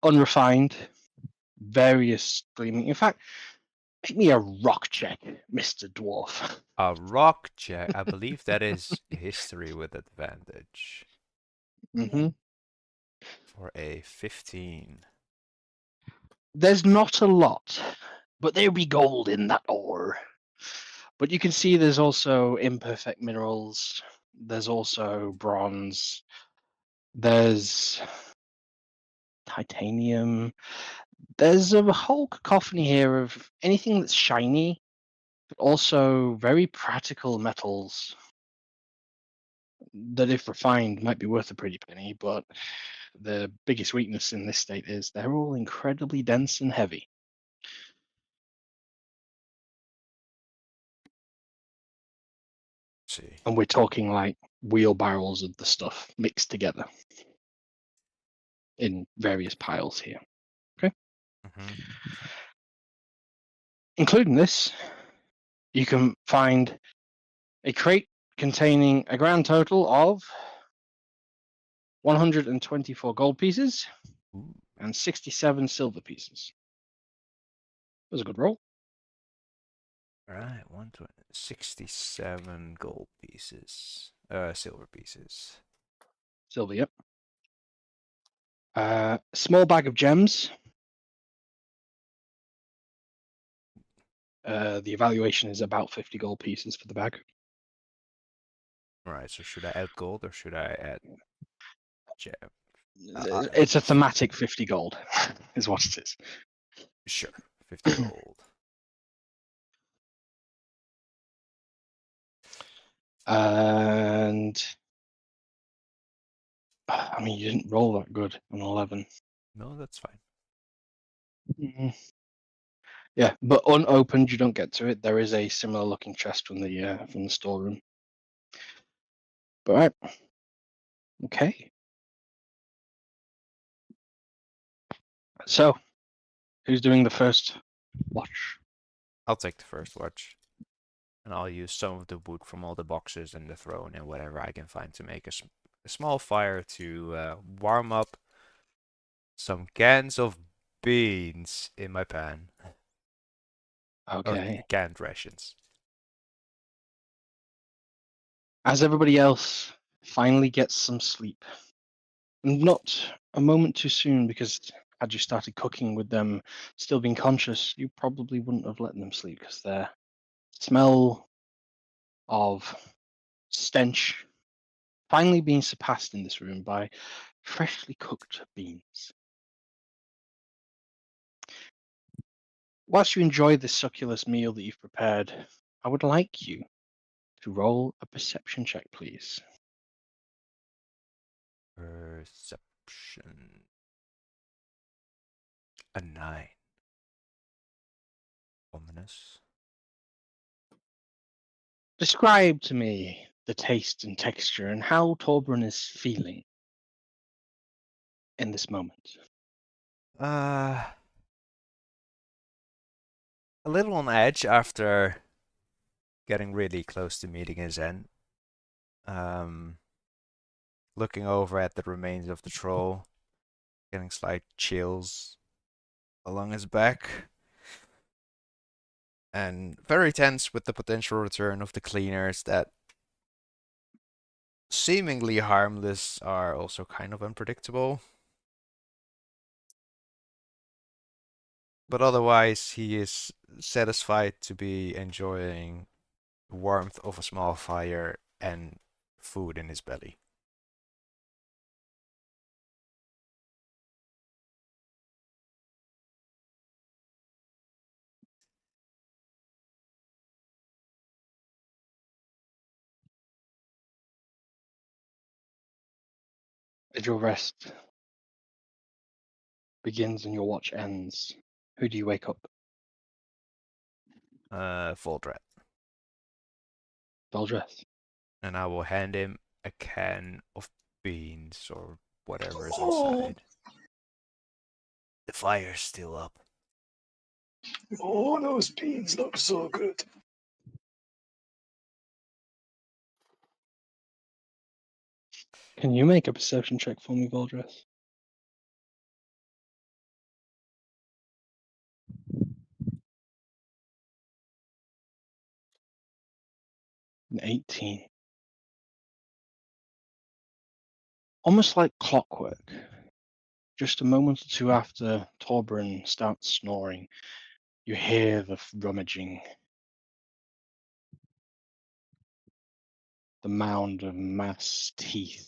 unrefined, various gleaming. In fact, make me a rock check, Mr. Dwarf. A rock check. I believe that is history with advantage Mm-hmm. for a 15. There's not a lot, but there be gold in that ore. But you can see there's also imperfect minerals. There's also bronze. There's titanium. There's a whole cacophony here of anything that's shiny, but also very practical metals that, if refined, might be worth a pretty penny. But the biggest weakness in this state is they're all incredibly dense and heavy. Let's see. And we're talking like wheelbarrows of the stuff mixed together in various piles here. Mm-hmm. Including this, you can find a crate containing a grand total of 124 gold pieces Ooh. and 67 silver pieces. That was a good roll. All right, 167 gold pieces. Silver pieces. Silver, yep. Small bag of gems. The evaluation is about 50 gold pieces for the bag. All right, so should I add gold or should I add gem? It's a thematic 50 gold, is what it is. Sure, 50 gold. And I mean, you didn't roll that good on 11. No, that's fine. Yeah, but unopened, you don't get to it. There is a similar looking chest from the storeroom. But right, okay. So, who's doing the first watch? I'll take the first watch. And I'll use some of the wood from all the boxes and the throne and whatever I can find to make a small fire to warm up some cans of beans in my pan. Okay. Or canned rations. As everybody else finally gets some sleep, not a moment too soon, because had you started cooking with them still being conscious, you probably wouldn't have let them sleep, because their smell of stench finally being surpassed in this room by freshly cooked beans. Whilst you enjoy this succulent meal that you've prepared, I would like you to roll a perception check, please. Perception. A 9. Ominous. Describe to me the taste and texture and how Torbran is feeling. in this moment? A little on edge after getting really close to meeting his end. Looking over at the remains of the troll, getting slight chills along his back, and very tense with the potential return of the cleaners that, seemingly harmless, are also kind of unpredictable. But otherwise, he is satisfied to be enjoying the warmth of a small fire and food in his belly. As your rest begins and your watch ends, who do you wake up? Voldrat. Veldreth. And I will hand him a can of beans or whatever is Oh, inside. The fire's still up. oh, those beans look so good. Can you make a perception check for me, Veldreth? An 18. Almost like clockwork. Just a moment or two after Torbrun starts snoring, you hear the rummaging, the mound of mass teeth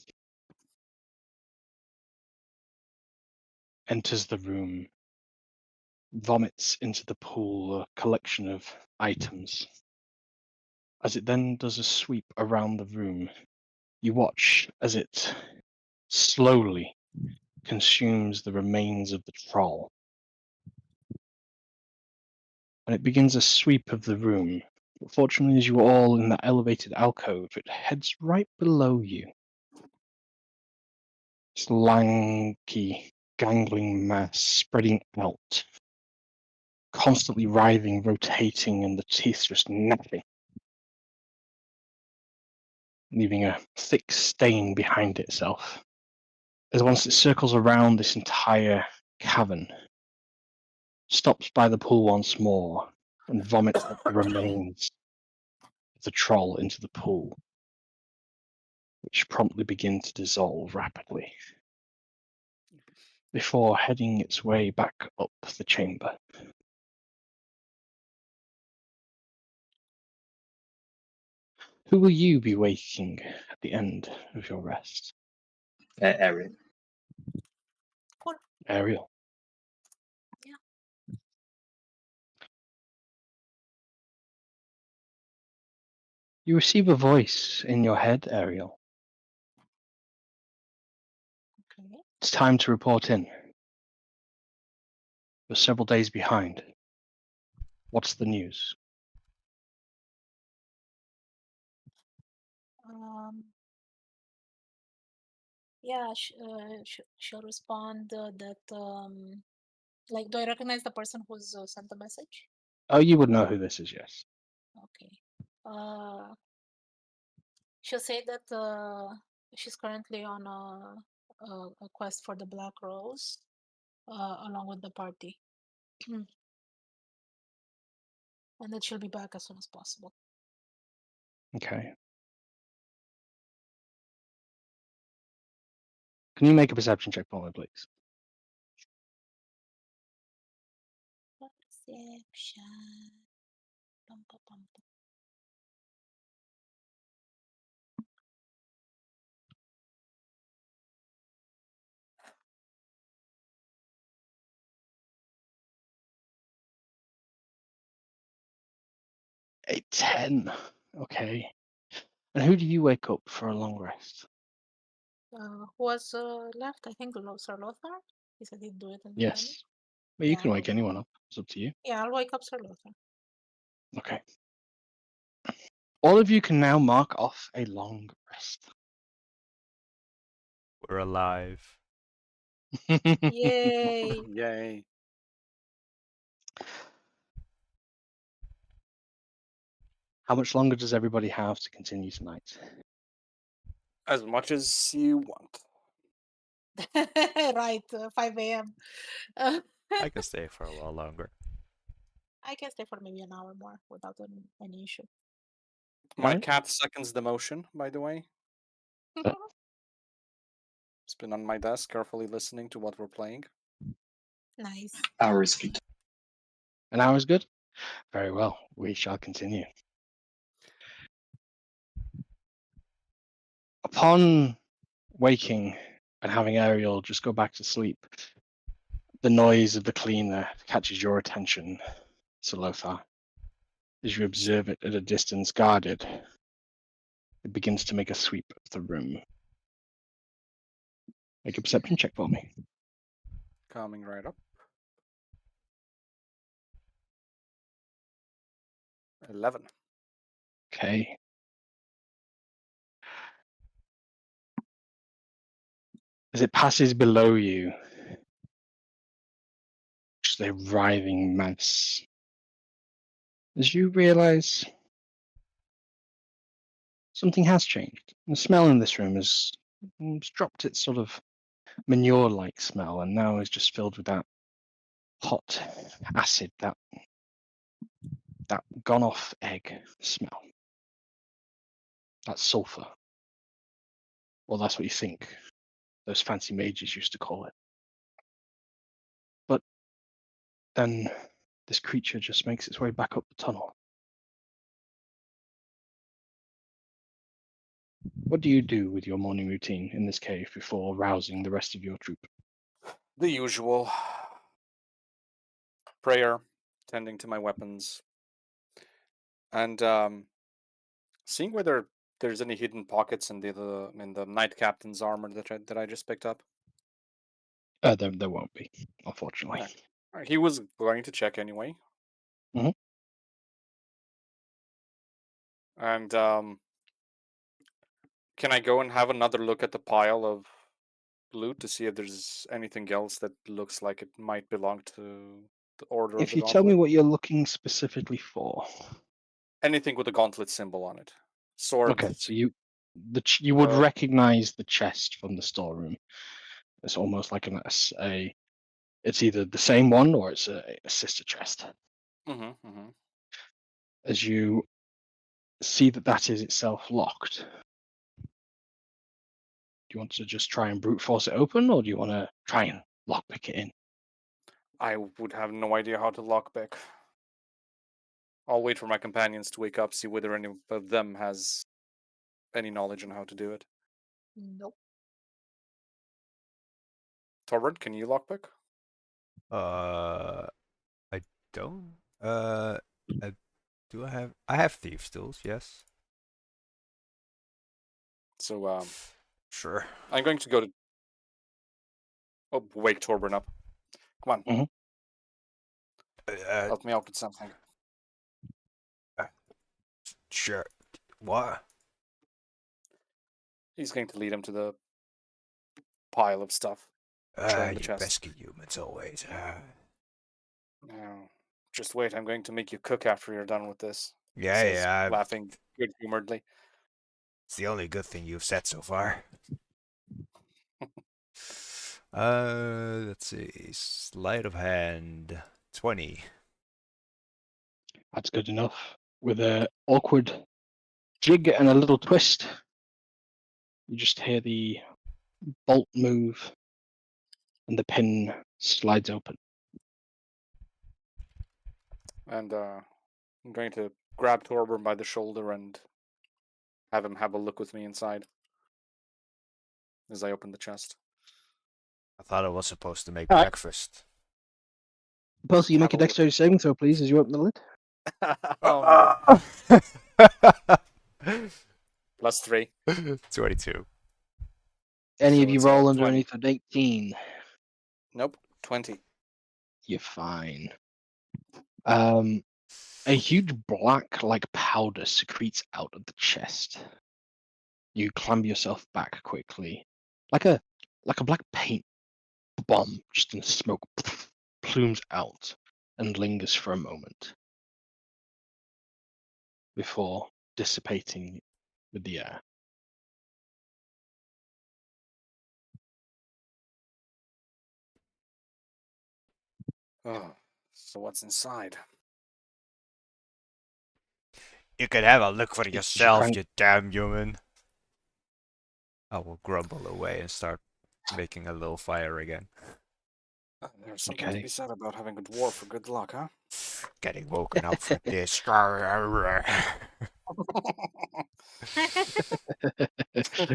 enters the room, vomits into the pool a collection of items. As it then does a sweep around the room, you watch as it slowly consumes the remains of the troll. And it begins a sweep of the room. But fortunately, as you are all in that elevated alcove, it heads right below you. This lanky, gangling mass spreading out, constantly writhing, rotating, and the teeth just gnashing, leaving a thick stain behind itself. As once it circles around this entire cavern, stops by the pool once more, and vomits up the remains of the troll into the pool, which promptly begin to dissolve rapidly, before heading its way back up the chamber. Who will you be waking at the end of your rest? Erin. Ariel. Yeah. You receive a voice in your head, Ariel. Okay. It's time to report in. You're several days behind. What's the news? Um. Yeah. She'll respond that like, do I recognize the person who's sent the message? Oh, you would know who this is, yes. Okay. She'll say that she's currently on a quest for the Black Rose, along with the party, and that she'll be back as soon as possible. Okay. Can you make a perception check for me, please? Perception. Bum, bum, bum, bum. A 10. Okay. And who do you wake up for a long rest? Who was left? I think Sir Lothar. He said he'd do it in the beginning. Yes. Well, you Yeah, can wake anyone up. It's up to you. Yeah, I'll wake up Sir Lothar. Okay. All of you can now mark off a long rest. We're alive. Yay! Yay. How much longer does everybody have to continue tonight? As much as you want. Right, 5 a.m. Uh, I can stay for a while longer. I can stay for maybe an hour more without any issue. My Alright. cat seconds the motion, by the way. It's been on my desk, carefully listening to what we're playing. Nice. Hour is good. An hour is good? Very well. We shall continue. Upon waking and having Ariel just go back to sleep, the noise of the cleaner catches your attention, Sir Lothar. As you observe it at a distance guarded, it begins to make a sweep of the room. Make a perception check for me. Coming right up. 11. Okay. As it passes below you, just a writhing mass. As you realize something has changed. The smell in this room has dropped its sort of manure-like smell and now is just filled with that hot acid, that gone-off egg smell. That sulfur. Well, that's what you think those fancy mages used to call it. But then this creature just makes its way back up the tunnel. What do you do with your morning routine in this cave before rousing the rest of your troop? The usual. Prayer, tending to my weapons, and seeing whether there's any hidden pockets in the Knight Captain's armor that I just picked up. There won't be, unfortunately. Okay. He was going to check anyway. Mhm. And can I go and have another look at the pile of loot to see if there's anything else that looks like it might belong to the Order of If the you tell me Gauntlet? what you're looking specifically for. Anything with a gauntlet symbol on it. Sword. Okay, so you would Uh, recognize the chest from the storeroom. It's almost like it's either the same one or it's a sister chest. As you see that is itself locked, do you want to just try and brute force it open, or do you want to try and lockpick it in? I would have no idea how to lockpick. I'll wait for my companions to wake up, see whether any of them has any knowledge on how to do it. Nope. Torbert, can you lockpick? I don't. Do I have? I have thieves' tools. Yes. So Sure. I'm going to go to. Oh, wake Torbern up. Come on, help me out with something. Sure. What? He's going to lead him to the pile of stuff. Showing the You chest. pesky humans always. No, just wait. I'm going to make you cook after you're done with this. Yeah, Says, yeah. laughing good-humoredly. It's the only good thing you've said so far. Let's see. Sleight of hand. 20. That's good enough. With an awkward jig and a little twist, you just hear the bolt move and the pin slides open. And I'm going to grab Torbern by the shoulder and have him have a look with me inside as I open the chest. I thought I was supposed to make All right. breakfast. Suppose you make Have a a look. dexterity saving throw, please, as you open the lid. Oh no. +3. 22. Any So of you it's roll 20. underneath an 18, Nope, 20. you're fine. A huge black like powder secretes out of the chest. You clamber yourself back quickly, like a black paint bomb, just in smoke, plumes out and lingers for a moment before dissipating with the air. Oh, so what's inside? You can have a look for It's yourself, crank- you damn human. I will grumble away and start making a little fire again. There's something to Okay. be said about having a dwarf for good luck, huh? Getting woken up for this.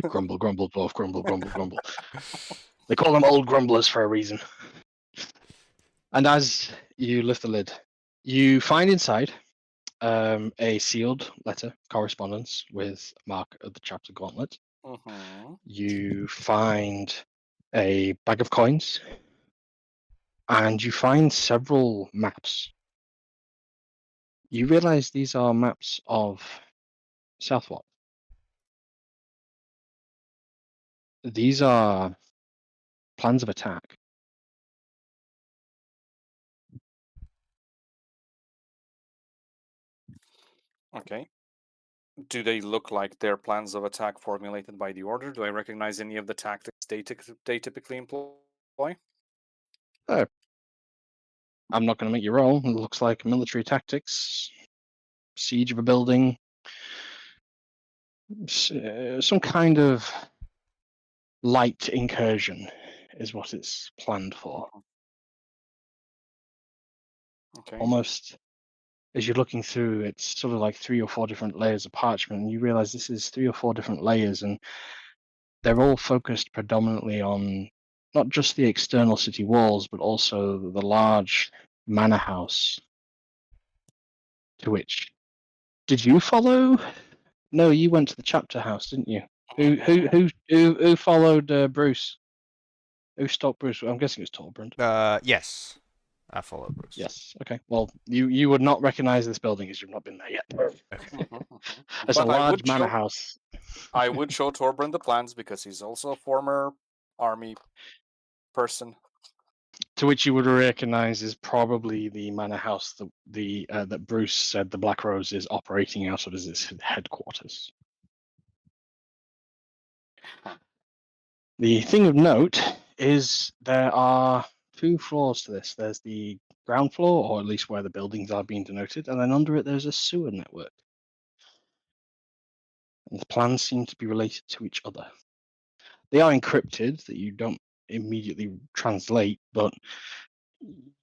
Grumble, grumble, dwarf, grumble, grumble, grumble. They call them old grumblers for a reason. And as you lift the lid, you find inside a sealed letter correspondence with Mark of the chapter gauntlet. Mm-hmm. You find a bag of coins, and you find several maps. You realize these are maps of Southwark. These are plans of attack. Okay. Do they look like they're plans of attack formulated by the Order? Do I recognize any of the tactics they typically employ? I'm not going to make you roll. It looks like military tactics, siege of a building, some kind of light incursion is what it's planned for. Okay. Almost as you're looking through, it's sort of like 3 or 4 different layers of parchment, and you realize this is 3 or 4 different layers, and they're all focused predominantly on not just the external city walls, but also the large manor house to which. Did you follow? No, you went to the chapter house, didn't you? Who followed Bruce? Who stalked Bruce? I'm guessing it's Torbrand. Yes. I follow Bruce. Yes. Okay. Well, you would not recognize this building as you've not been there yet. It's a But I large would manor show house I would show Torbrand the plans because he's also a former army person. to which you would recognize is probably the manor house that Bruce said the Black Rose is operating out of as its headquarters. Huh. The thing of note is there are 2 floors to this. There's the ground floor, or at least where the buildings are being denoted, and then under it there's a sewer network. And the plans seem to be related to each other. They are encrypted that you don't immediately translate, but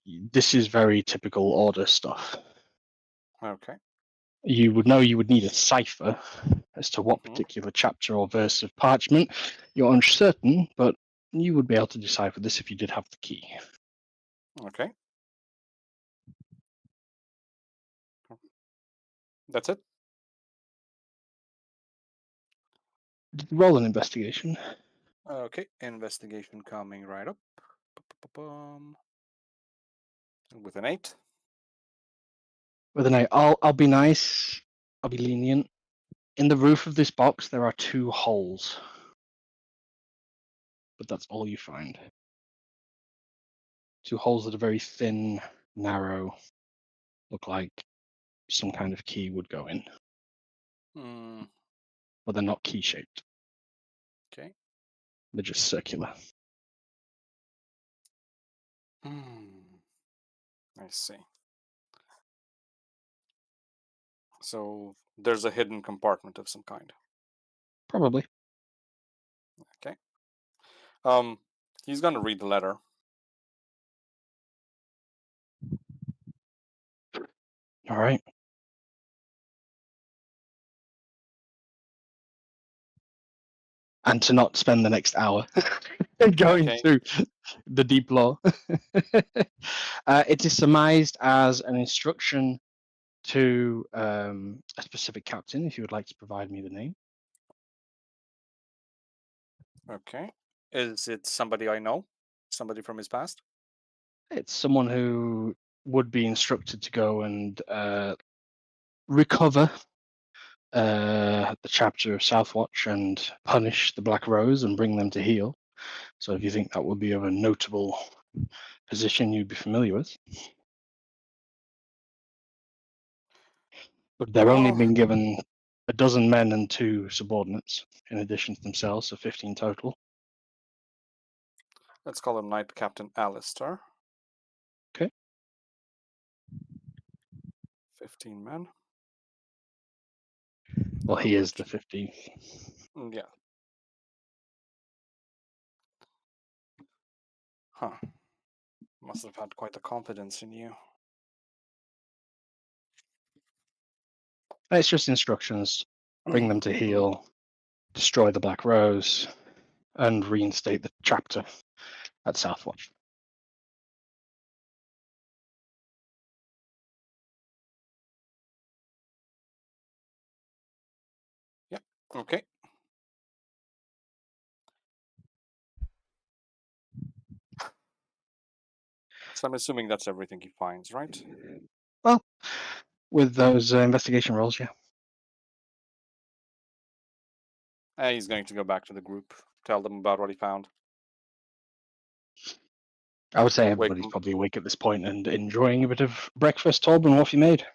this is very typical order stuff. Okay. You would know you would need a cipher as to what Mhm. particular chapter or verse of parchment. You're uncertain, but you would be able to decipher this if you did have the key. Okay. That's it. Roll an investigation. Okay. Investigation coming right up. With an 8. With an 8, I'll be nice. I'll be lenient. In the roof of this box, there are 2 holes, but that's all you find. 2 holes that are very thin, narrow, look like some kind of key would go in, Mm, but they're not key shaped. okay. They're just circular. I see. So there's a hidden compartment of some kind. Probably. Okay. He's gonna read the letter. All right. And to not spend the next hour going Okay. through the deep lore. It is surmised as an instruction to a specific captain, if you would like to provide me the name. Okay. Is it somebody I know? Somebody from his past? It's someone who would be instructed to go and recover the chapter of Southwatch and punish the Black Rose and bring them to heel. So if you think that would be of a notable position you'd be familiar with. But they're only Oh. been given a dozen men and 2 subordinates, in addition to themselves, so 15 total. Let's call him Knight Captain Alistair. Okay. 15 men. Well, he is the 15th. Yeah. Huh. Must have had quite a confidence in you. It's just instructions. Bring them to heel, destroy the Black Rose, and reinstate the chapter at Southwatch. Yep. Okay. So I'm assuming that's everything he finds, right? Well, with those investigation rolls, yeah. He's going to go back to the group, tell them about what he found. I would say Wake everybody's them. probably awake at this point and enjoying a bit of breakfast. Torben, what have you made?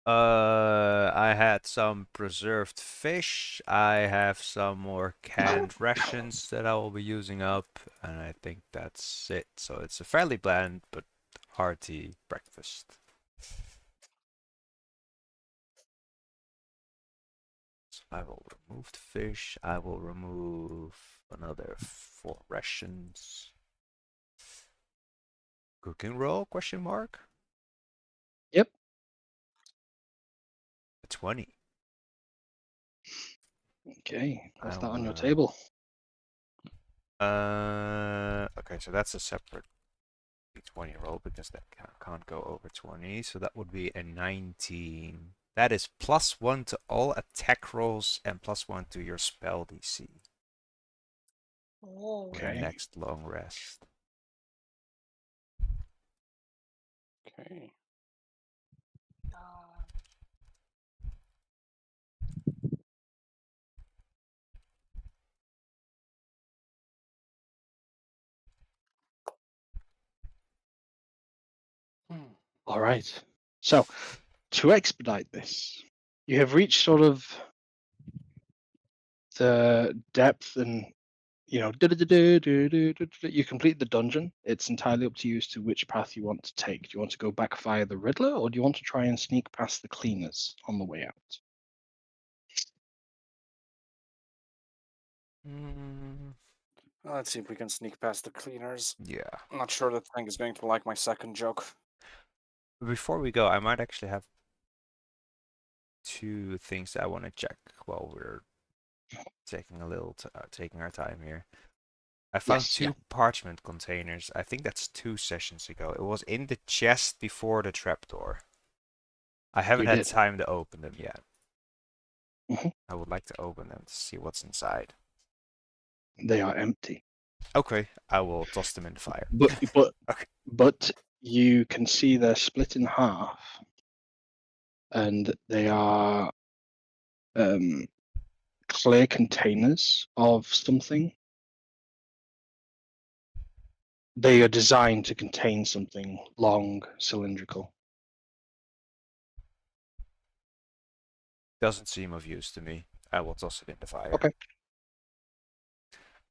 I had some preserved fish. I have some more canned rations that I will be using up, and I think that's it. So it's a fairly bland but hearty breakfast. So I will remove the fish. I will remove another 4 rations. Cooking roll? Question mark. Yep. A 20. Okay, what's that I'll, on your table? Okay, so that's a separate 20 roll because that can't go over 20. So that would be a 19. That is +1 to all attack rolls and +1 to your spell DC. Oh. For the Okay. next long rest. Okay. Uh, All right. So, to expedite this, you have reached sort of the depth and, you know, you complete the dungeon. It's entirely up to you as to which path you want to take. Do you want to go back via the Riddler, or do you want to try and sneak past the cleaners on the way out? Let's see if we can sneak past the cleaners. Yeah. I'm not sure that Frank is going to like my second joke. Before we go, I might actually have 2 things that I want to check while we're taking taking our time here. I found Yes, 2 parchment containers. I think that's 2 sessions ago. It was in the chest before the trapdoor. I haven't had did. time to open them yet. Mhm. I would like to open them to see what's inside. They are empty. Okay, I will toss them in the fire. But Okay. but you can see they're split in half, and they are clear containers of something. They are designed to contain something long, cylindrical. Doesn't seem of use to me. I will toss it in the fire. Okay.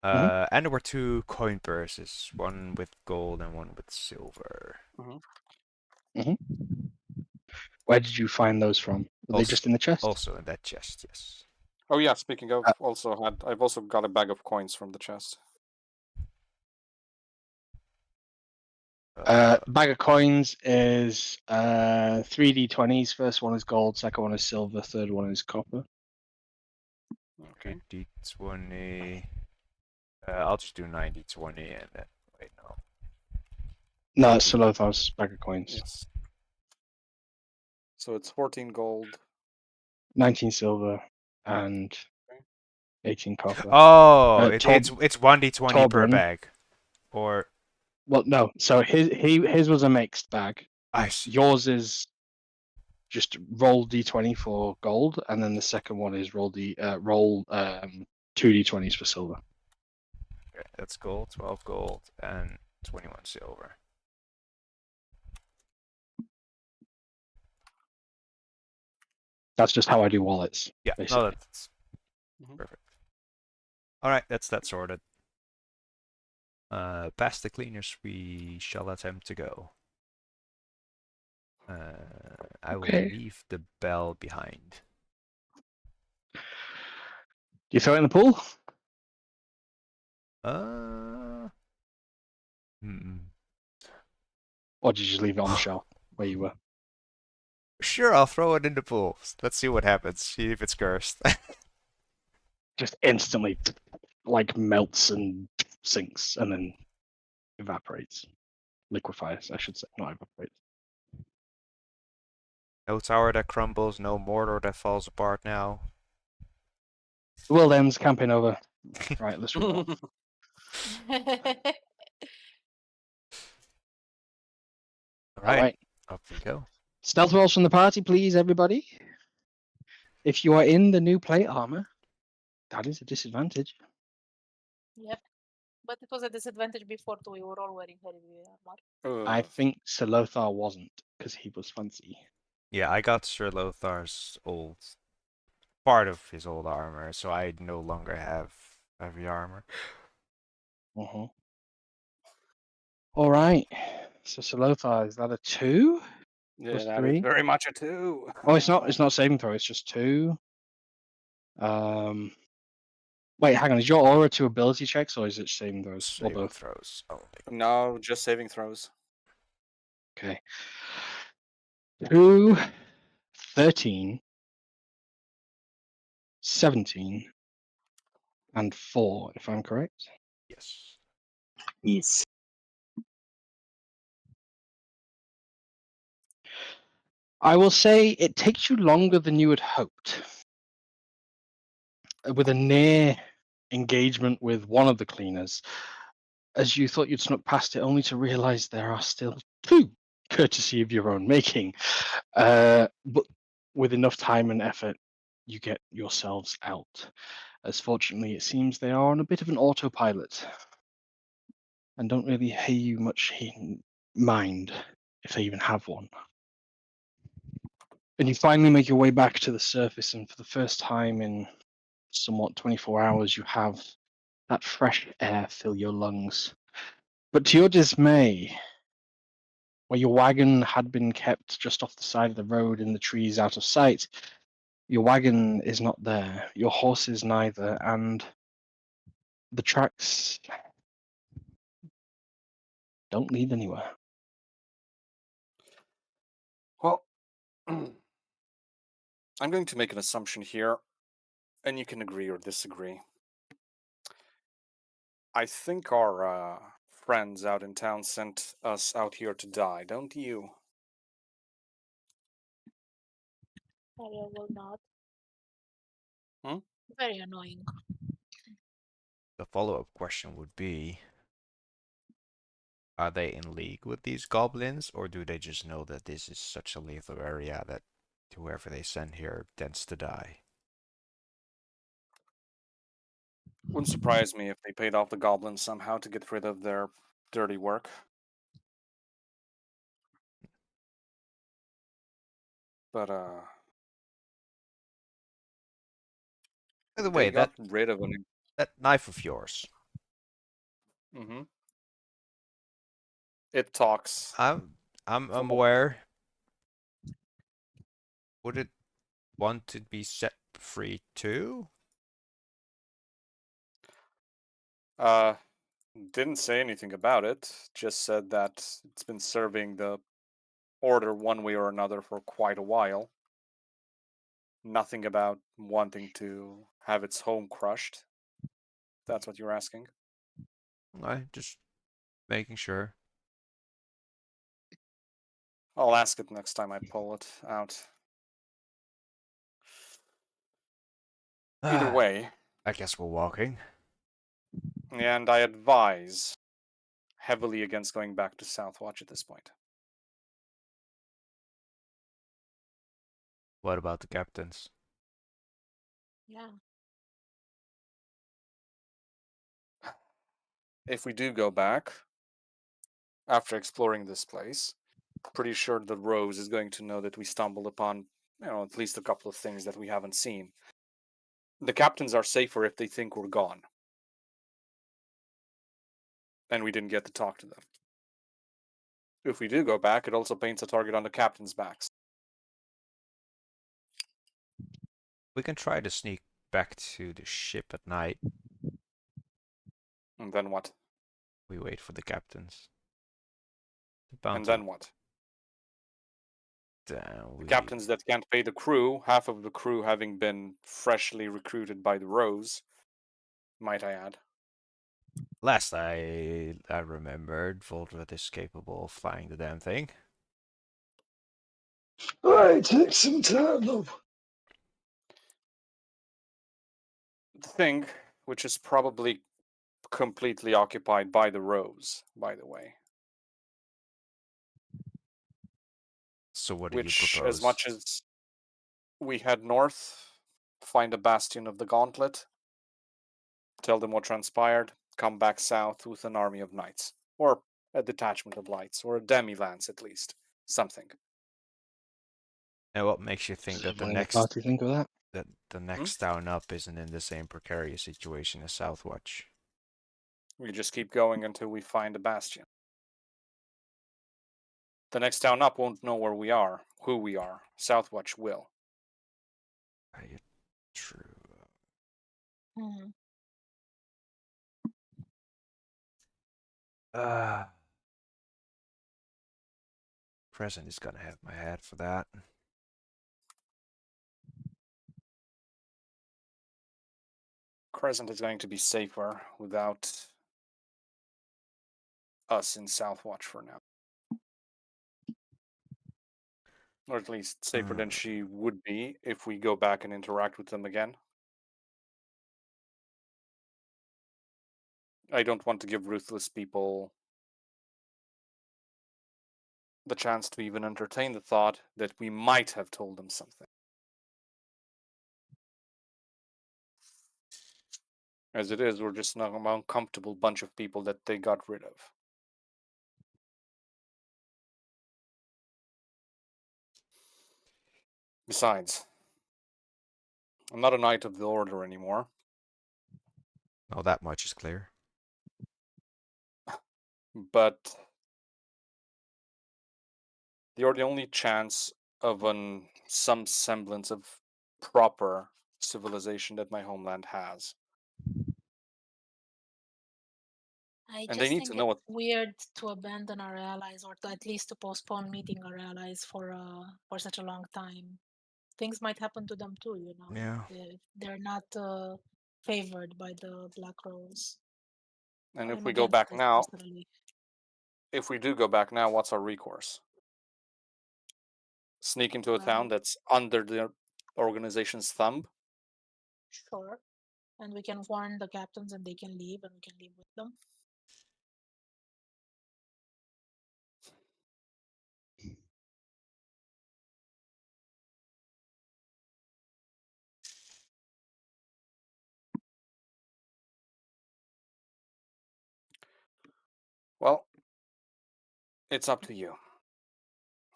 And there were 2 coin purses, one with gold and one with silver. Where did you find those from? Were they just in the chest? Also in that chest, yes. Oh yeah, speaking of, I've also got a bag of coins from the chest. Bag of coins is 3d20s. First one is gold, second one is silver, third one is copper. Okay. D20. I'll just do 90-20 and then wait no. No, it's Solothar's bag of coins. Yes. So it's 14 gold. 19 silver and 18 copper. Oh, it's 1d20 per Torbjorn. bag. Or Well, no. So his was a mixed bag. I see. Yours is just roll d20 for gold, and then the second one is roll 2d20s for silver. that's gold, 12 gold, and 21 silver. That's just how I do wallets. Yeah, no, basically. that's Mhm. perfect. Alright, that's that sorted. Past the cleaners, we shall attempt to go. I will Okay. leave the bell behind. Do you throw it in the pool? Or did you just leave it on the shelf where you were? Sure, I'll throw it in the pool. Let's see what happens. See if it's cursed. Just instantly like melts and sinks and then evaporates. Liquefies, I should say, not evaporates. No tower that crumbles, no mortar that falls apart now. The world ends, campaign over. Right, let's roll. Alright, up we go. Stealth rolls from the party, please, everybody. If you are in the new plate armor, that is a disadvantage. Yep. But it was a disadvantage before too. We were all wearing heavy armor. I think Sir Lothar wasn't, because he was fancy. Yeah, I got Sir Lothar's old part of his old armor, so I no longer have heavy armor. All right. So Sir Lothar, is that a 2? Yeah, Plus that is 3? very much a 2. Oh, it's not. It's not saving throw. It's just 2. Wait, hang on. Is your aura 2 ability checks or is it saving throws or Saving both? throws only. No, just saving throws. Okay. 2, 13, 17, and 4, if I'm correct. Yes. Yes. I will say it takes you longer than you had hoped. With a near engagement with one of the cleaners, as you thought you'd snuck past it, only to realize there are still 2, courtesy of your own making. But with enough time and effort, you get yourselves out. As fortunately, it seems they are on a bit of an autopilot and don't really pay you much mind if they even have one. And you finally make your way back to the surface, and for the first time in somewhat 24 hours, you have that fresh air fill your lungs. But to your dismay, where your wagon had been kept just off the side of the road in the trees out of sight, your wagon is not there, your horses neither, and the tracks don't lead anywhere. Well, I'm going to make an assumption here, and you can agree or disagree. I think our friends out in town sent us out here to die, don't you? I will not. Hmm? Very annoying. The follow-up question would be, are they in league with these goblins, or do they just know that this is such a lethal area that whoever they send here tends to die? Wouldn't surprise me if they paid off the goblins somehow to get rid of their dirty work. But By the they way, got rid of an. that knife of yours, Mm-hmm. It talks. I'm From what- aware. Would it want to be set free too? Didn't say anything about it. Just said that it's been serving the order one way or another for quite a while. Nothing about wanting to have its home crushed. That's what you're asking. I just making sure. I'll ask it next time I pull it out. Either way, I guess we're walking. and I advise heavily against going back to Southwatch at this point. What about the captains? Yeah. if we do go back, after exploring this place, pretty sure the Rose is going to know that we stumbled upon, at least a couple of things that we haven't seen. The captains are safer if they think we're gone. And we didn't get to talk to them. If we do go back, it also paints a target on the captain's backs. We can try to sneak back to the ship at night. And then what? We wait for the captains. They're And bound then what? The we captains that can't pay the crew, half of the crew having been freshly recruited by the Rose, might I add. last I remembered, Voldred is capable of flying the damn thing. Alright, take some time, love. The thing, which is probably completely occupied by the Rose, by the way. So what do you Which, propose? as much as we head north, find a bastion of the Gauntlet, tell them what transpired, come back south with an army of knights, or a detachment of lights, or a demi-lance at least, something. And what makes you think Does that the everyone in the next party think of that? town up isn't in the same precarious situation as Southwatch? We just keep going until we find a bastion. The next town up won't know where we are, who we are. Southwatch will. True. Mhm. Crescent is gonna have my head for that. Crescent is going to be safer without us in Southwatch for now. Or at least safer than she would be if we go back and interact with them again. I don't want to give ruthless people the chance to even entertain the thought that we might have told them something. As it is, we're just an uncomfortable bunch of people that they got rid of. Besides, I'm not a Knight of the Order anymore. Oh, that much is clear. But you're the only chance of some semblance of proper civilization that my homeland has. I And they just need to think know what. it's weird to abandon our allies, or to at least to postpone meeting our allies for such a long time. Things might happen to them too, you know. Yeah. They're not favored by the Black Rose. And if I'm we go against back this now, personally. if we do go back now, what's our recourse? Sneak into a town that's under the organization's thumb? Sure. And we can warn the captains and they can leave and we can leave with them. Well, it's up to you.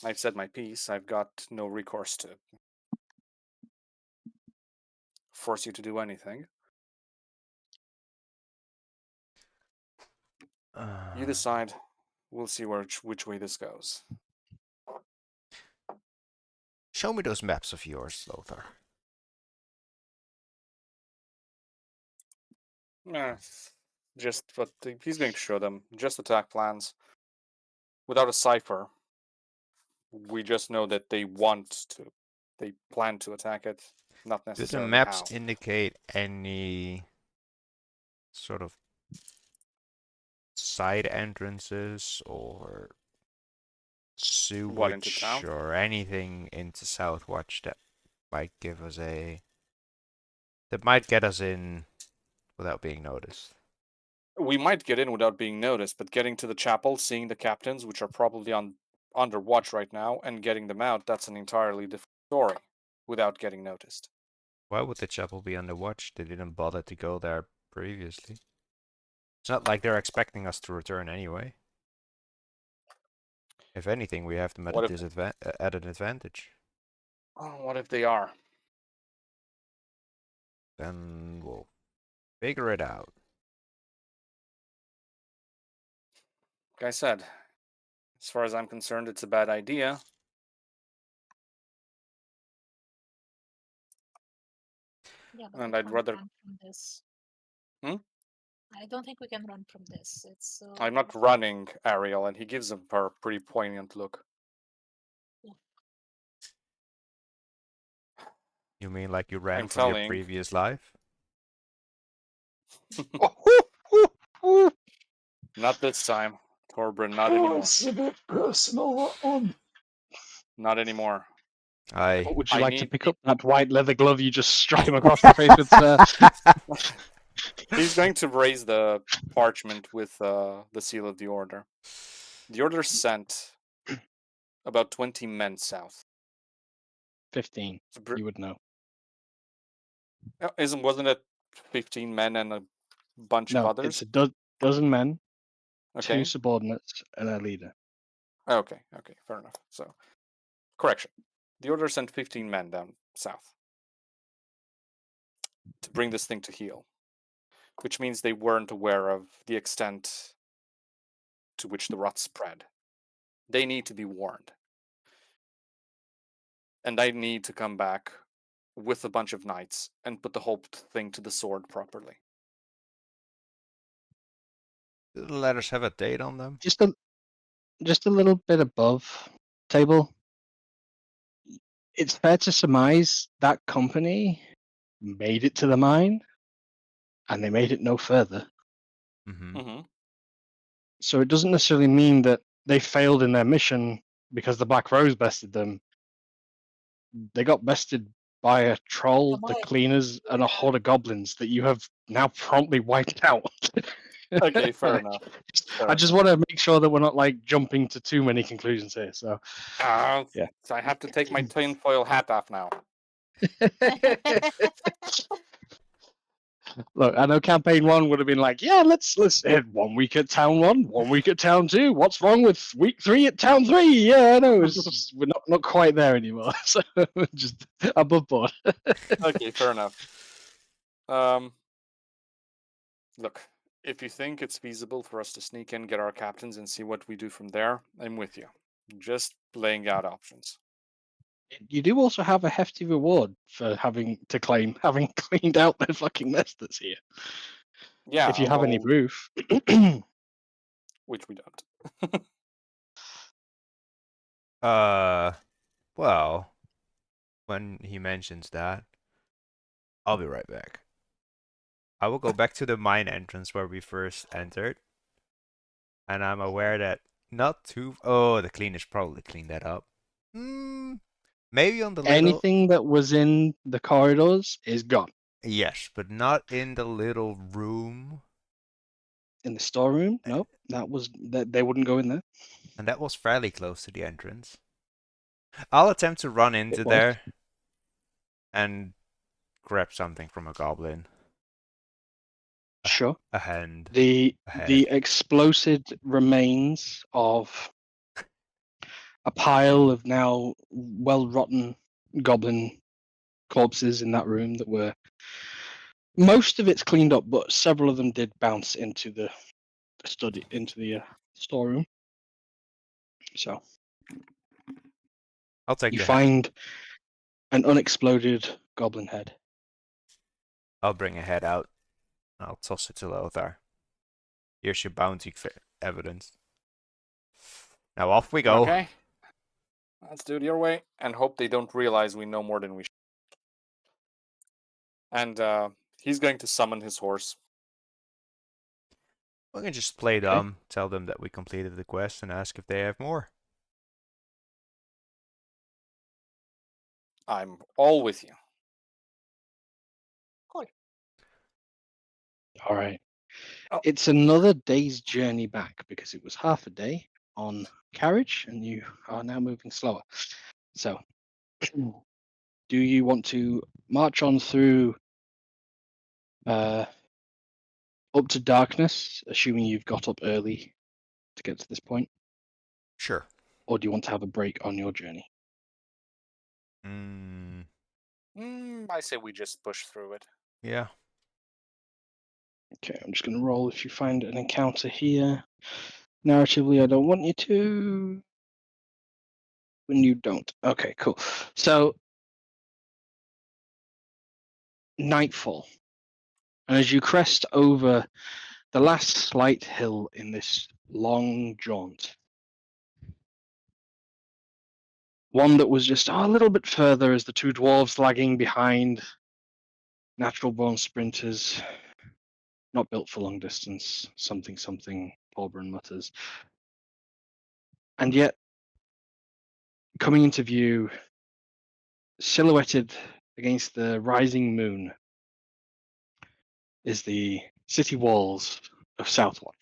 I've said my piece. I've got no recourse to force you to do anything. You decide. We'll see which way this goes. Show me those maps of yours, Lothar. Just what he's going to show them. Just attack plans. Without a cipher, we just know that they want to. They plan to attack it, not Do the necessarily maps how. indicate any sort of side entrances or What, into sewage town? or anything into Southwatch that might give us that might get us in without being noticed? We might get in without being noticed, but getting to the chapel, seeing the captains, which are probably under watch right now, and getting them out, that's an entirely different story, without getting noticed. Why would the chapel be under watch? They didn't bother to go there previously. It's not like they're expecting us to return anyway. If anything, we have them at What a if- at an advantage. Oh, what if they are? Then we'll figure it out. Like I said, as far as I'm concerned, it's a bad idea. Yeah, but And we I'd can't rather- run from this. Hmm? I don't think we can run from this. It's I'm not running, Ariel, and he gives her a pretty poignant look. You mean like you ran I'm from your telling- previous life? Not this time, Torbrin. Not Oh, anymore. it's a bit personal, that one. Not anymore. Aye. What would you I like to need- pick up? That white leather glove you just struck him across the face with, sir? He's going to raise the parchment with the seal of the order. The order sent about 20 men south. 15. to br- You would know. Wasn't it 15 men and a bunch of No, others? it's a dozen men, Okay. 2 subordinates, and a leader. Okay, fair enough. So, correction. The order sent 15 men down south to bring this thing to heel, which means they weren't aware of the extent to which the rot spread. They need to be warned. And I need to come back with a bunch of knights and put the whole thing to the sword properly. Do the letters have a date on them? Just a little bit above table. It's fair to surmise that company made it to the mine, and they made it no further. Mm-hmm. Mm-hmm. So it doesn't necessarily mean that they failed in their mission because the Black Rose bested them. They got bested by a troll, the mine. cleaners, and a horde of goblins that you have now promptly wiped out. Okay, fair enough. I just want to make sure that we're not like jumping to too many conclusions here. So Yeah. So I have to take my tinfoil hat off now. look, I know campaign 1 would have been like, yeah, let's hit 1 week at town 1, 1 week at town 2. What's wrong with week 3 at town 3? Yeah, I know. It's just, we're not quite there anymore. So just above board. Okay, fair enough. Look, if you think it's feasible for us to sneak in, get our captains, and see what we do from there, I'm with you. Just laying out options. You do also have a hefty reward for having cleaned out the fucking mess that's here. Yeah, If you have any well, proof. which we don't. Well, when he mentions that, I'll be right back. I will go back to the mine entrance where we first entered. And I'm aware that not too... Oh, the cleaners probably cleaned that up. Maybe on the little... Anything that was in the corridors is gone. Yes, but not in the little room. In the storeroom? Nope. They wouldn't go in there. And that was fairly close to the entrance. I'll attempt to run into was. there and grab something from a goblin. Sure. A hand. The Ahead. explosive remains of a pile of now well rotten goblin corpses in that room that were most of it's cleaned up, but several of them did bounce into the storeroom. So I'll take you the find an unexploded goblin head. I'll bring a head out. I'll toss it to Lothar. Here's your bounty evidence. Now off we go. Okay. Let's do it your way and hope they don't realize we know more than we should. And he's going to summon his horse. We can just play dumb, tell them that we completed the quest, and ask if they have more. I'm all with you. All right. Oh. It's another day's journey back because it was half a day on carriage and you are now moving slower. So, do you want to march on through up to darkness, assuming you've got up early to get to this point? Sure. Or do you want to have a break on your journey? I say we just push through it. Yeah. Okay, I'm just going to roll if you find an encounter here. Narratively, I don't want you to. When you don't. Okay, cool. So, nightfall. And as you crest over the last slight hill in this long jaunt, one that was just a little bit further as the two dwarves lagging behind, natural born sprinters, not built for long distance, something, Paulbrun mutters. And yet, coming into view, silhouetted against the rising moon, is the city walls of Southwark.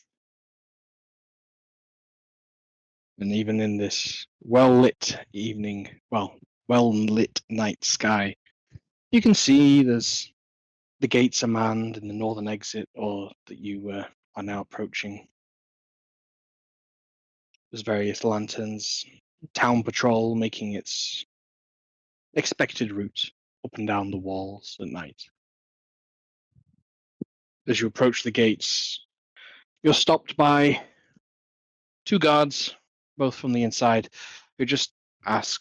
And even in this well-lit evening, well-lit night sky, you can see there's the gates are manned in the northern exit, or that you are now approaching. There's various lanterns, town patrol making its expected route up and down the walls at night. As you approach the gates, you're stopped by two guards, both from the inside, who just ask,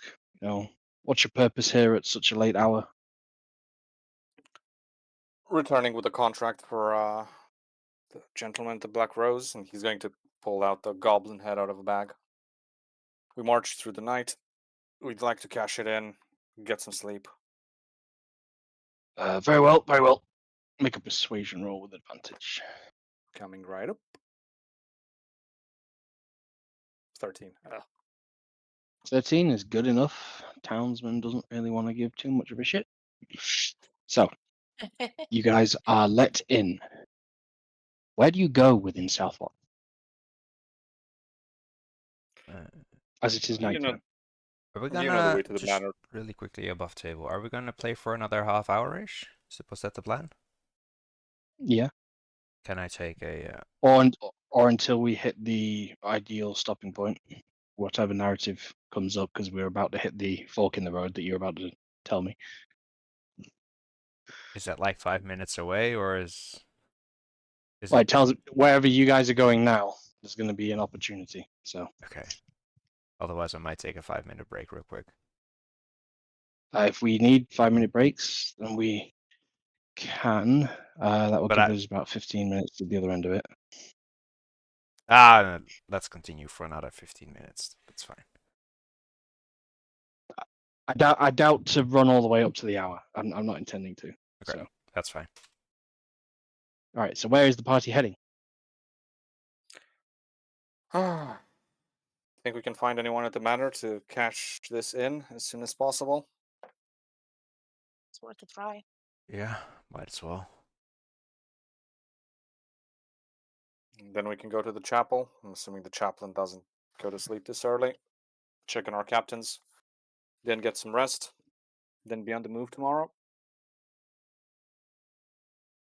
what's your purpose here at such a late hour? Returning with a contract for the gentleman at the Black Rose, and he's going to pull out the goblin head out of a bag. We marched through the night. We'd like to cash it in, get some sleep. Very well, very well. Make a persuasion roll with advantage. Coming right up. 13. 13 is good enough. Townsman doesn't really want to give too much of a shit. So, you guys are let in. Where do you go within Southwark? As it is You know, nighttime. Are we You know the gonna way to the just manor. really quickly above table? Are we gonna play for another half hour-ish? Was that the plan? Yeah. Can I take a? Or until we hit the ideal stopping point, whatever narrative comes up, because we're about to hit the fork in the road that you're about to tell me. Is that like 5 minutes away, or is Well, it it tells wherever you guys are going now, there's going to be an opportunity. So okay? Otherwise, I might take a 5-minute break real quick. if we need 5-minute breaks, then we can. That will But give us about 15 minutes to the other end of it. Let's continue for another 15 minutes. That's fine. I doubt to run all the way up to the hour. I'm not intending to. Okay, So that's fine. all right. So where is the party heading? Think we can find anyone at the manor to cash this in as soon as possible? It's worth a try. Yeah, might as well. And then we can go to the chapel. I'm assuming the chaplain doesn't go to sleep this early. Check on our captains. Then get some rest. Then be on the move tomorrow.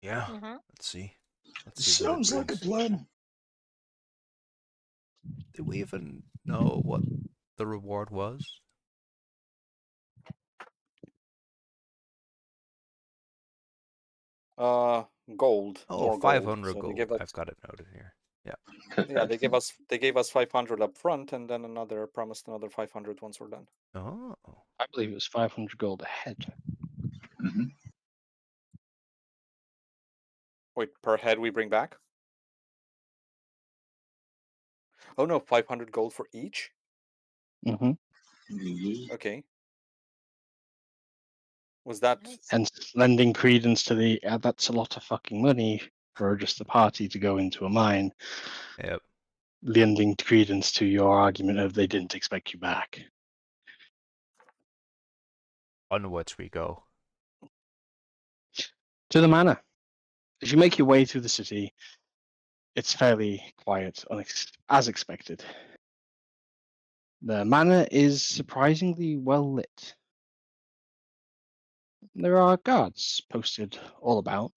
Yeah. Mm-hmm. Let's see. Let's see what it Sounds like a brings. plan. Did we even know what the reward was? Gold. Oh, More gold. 500 So they gold. give us. I've got it noted here. Yeah, they gave us 500 up front, and then promised another 500 once we're done. Oh. I believe it was 500 gold a head. Mhm. Wait, per head we bring back? Oh no, 500 gold for each? Mm-hmm. Okay. Was that Nice. Hence, lending credence to the that's a lot of fucking money for just a party to go into a mine. Yep. Lending credence to your argument of they didn't expect you back. Onwards we go. To the manor. As you make your way through the city, it's fairly quiet, as expected. The manor is surprisingly well lit. There are guards posted all about.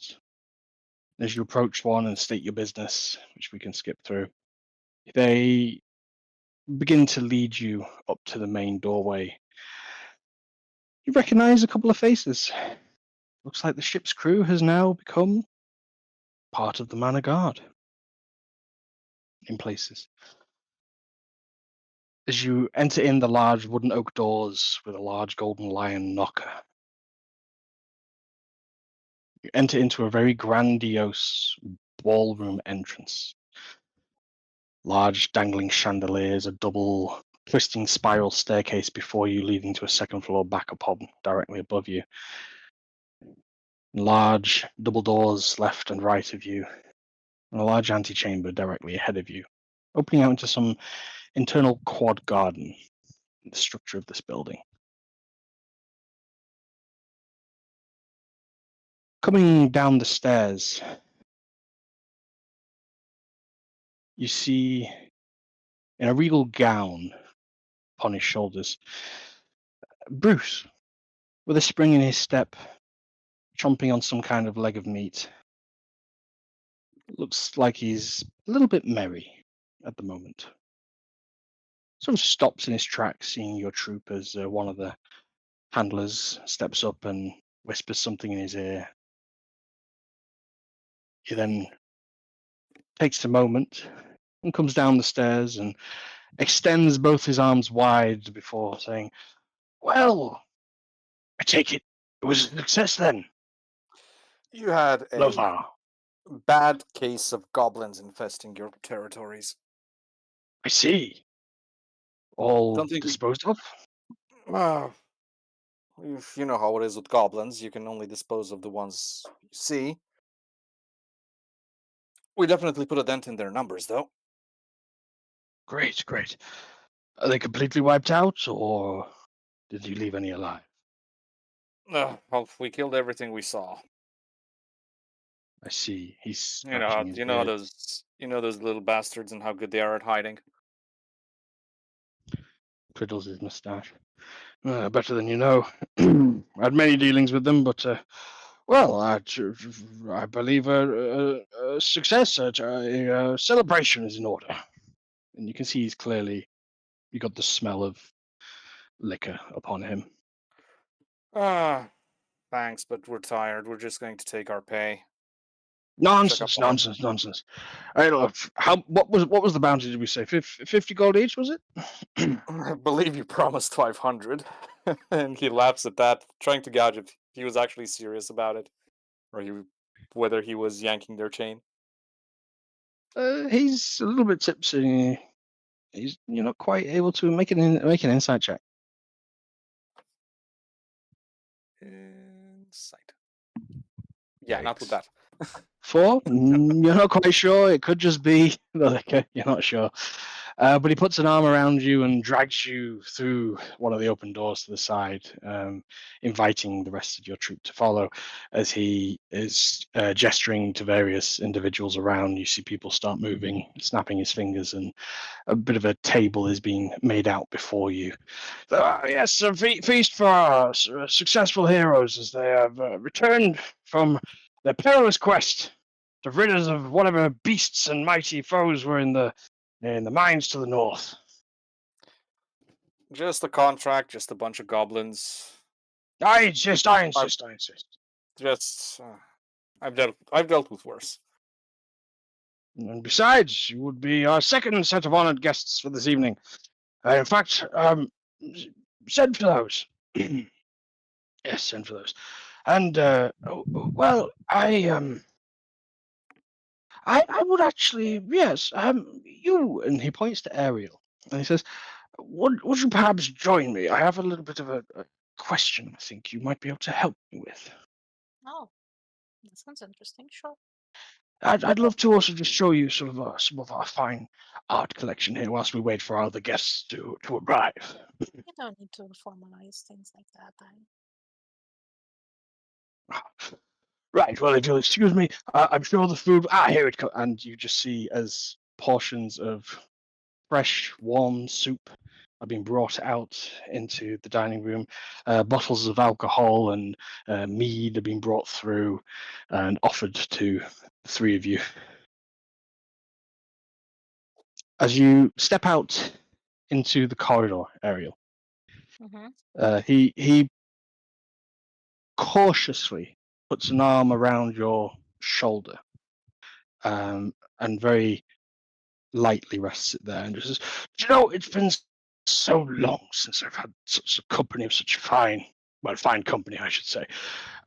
As you approach one and state your business, which we can skip through, they begin to lead you up to the main doorway. You recognize a couple of faces. Looks like the ship's crew has now become part of the Manor Guard in places. As you enter in the large wooden oak doors with a large golden lion knocker, you enter into a very grandiose ballroom entrance. Large dangling chandeliers, a double twisting spiral staircase before you, leading to a second floor back upon directly above you. Large double doors left and right of you, and a large antechamber directly ahead of you, opening out into some internal quad garden in the structure of this building. Coming down the stairs, you see, in a regal gown upon his shoulders, Bruce, with a spring in his step, chomping on some kind of leg of meat. Looks like he's a little bit merry at the moment. Sort of stops in his tracks, seeing your troop as one of the handlers steps up and whispers something in his ear. He then takes a moment and comes down the stairs and extends both his arms wide before saying, "Well, I take it was a success then, You had a Lothar." bad case of goblins infesting your territories. "I see. All Don't think we- disposed of?" If you know how it is with goblins, you can only dispose of the ones you see. We definitely put a dent in their numbers, though. Great, great. Are they completely wiped out, or did you leave any alive? Well, we killed everything we saw. I see. He's You know, scratching his you know beard. those little bastards and how good they are at hiding. Twiddles his mustache. Better than you know. I had many dealings with them, but well, I believe a success, a celebration is in order. And you can see he's clearly, you got the smell of liquor upon him. Thanks, but we're tired. We're just going to take our pay. Nonsense, on our- nonsense, nonsense. I don't know, what was the bounty? Did we say 50 gold each? Was it? I believe you promised 500. And he laughs at that, trying to gauge if he was actually serious about it, or whether he was yanking their chain. He's a little bit tipsy. You're not quite able to make an insight check. Insight. Yeah, not with Yikes. that. 4? You're not quite sure. It could just be the liquor. You're not sure. But he puts an arm around you and drags you through one of the open doors to the side, inviting the rest of your troop to follow. As he is gesturing to various individuals around, you see people start moving, snapping his fingers, and a bit of a table is being made out before you. Yes, a feast for our successful heroes as they have returned from their perilous quest to rid us of whatever beasts and mighty foes were in the mines to the north. Just a contract, just a bunch of goblins. I insist. Just I've dealt with worse. And besides, you would be our second set of honored guests for this evening. In fact, send for those. Yes, send for those. And well, I would actually, yes, you, and he points to Ariel, and he says, would you perhaps join me? I have a little bit of a question I think you might be able to help me with. Oh, that sounds interesting. Sure. I'd love to also just show you some of our fine art collection here whilst we wait for our other guests to arrive. You don't need to formalize things like that. Right, well, if you'll excuse me, I'm sure the food... here it comes. And you just see as portions of fresh, warm soup are being brought out into the dining room. Bottles of alcohol and mead are being brought through and offered to the three of you. As you step out into the corridor, Ariel, Mm-hmm. he cautiously puts an arm around your shoulder and very lightly rests it there and just says, "Do you know, it's been so long since I've had such a company of such fine company, I should say.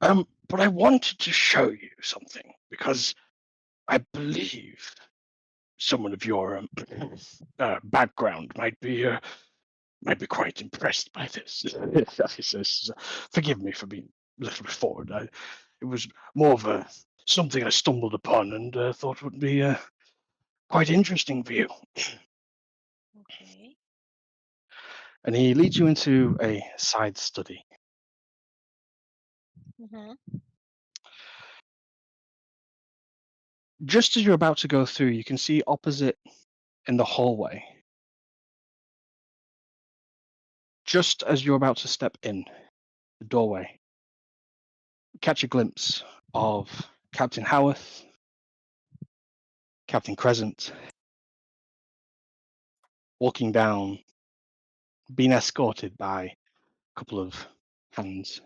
But I wanted to show you something because I believe someone of your background might be quite impressed by this." He says, "Forgive me for being a little bit forward. It was more of something I stumbled upon and thought would be quite interesting for you." Okay. And he leads you into a side study. Mm-hmm. Just as you're about to go through, you can see opposite in the hallway, just as you're about to step in the doorway, catch a glimpse of Captain Howarth, Captain Crescent, walking down, being escorted by a couple of hands.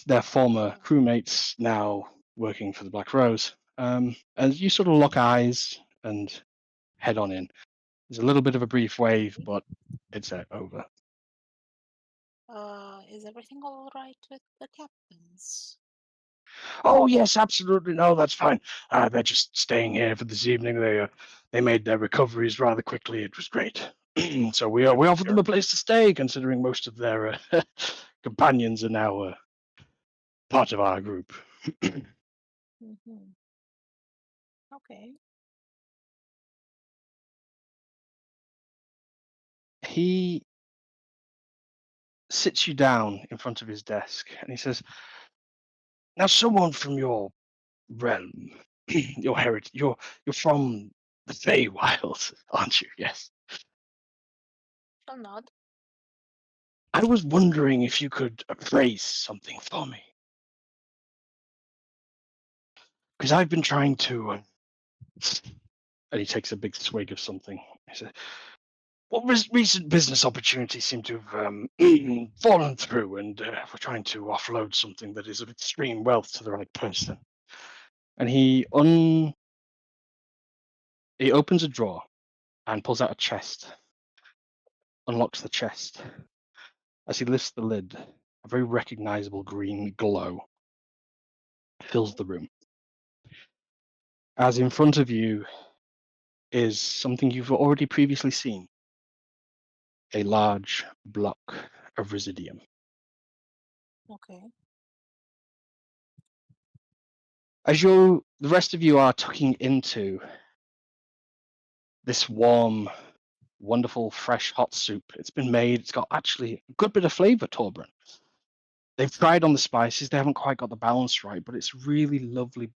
Their former crewmates now working for the Black Rose. As you sort of lock eyes and head on in. There's a little bit of a brief wave, but it's over. Is everything all right with the captains? Oh yes, absolutely. No, that's fine. They're just staying here for this evening. They made their recoveries rather quickly. It was great. So we offered them a place to stay, considering most of their companions are now part of our group. Mm-hmm. Okay. He sits you down in front of his desk and he says, "Now, someone from your realm, your heritage, you're from the Feywild, aren't you? Yes. Shall nod. I was wondering if you could appraise something for me, because I've been trying to." And he takes a big swig of something. He said, "What recent business opportunities seem to have fallen through, and we're trying to offload something that is of extreme wealth to the right person." And he opens a drawer and pulls out a chest, unlocks the chest. As he lifts the lid, a very recognizable green glow fills the room. As in front of you is something you've already previously seen, a large block of residium. Okay. As the rest of you are tucking into this warm, wonderful, fresh, hot soup, it's been made. It's got actually a good bit of flavor, Torbrun. They've tried on the spices. They haven't quite got the balance right, but it's really lovely,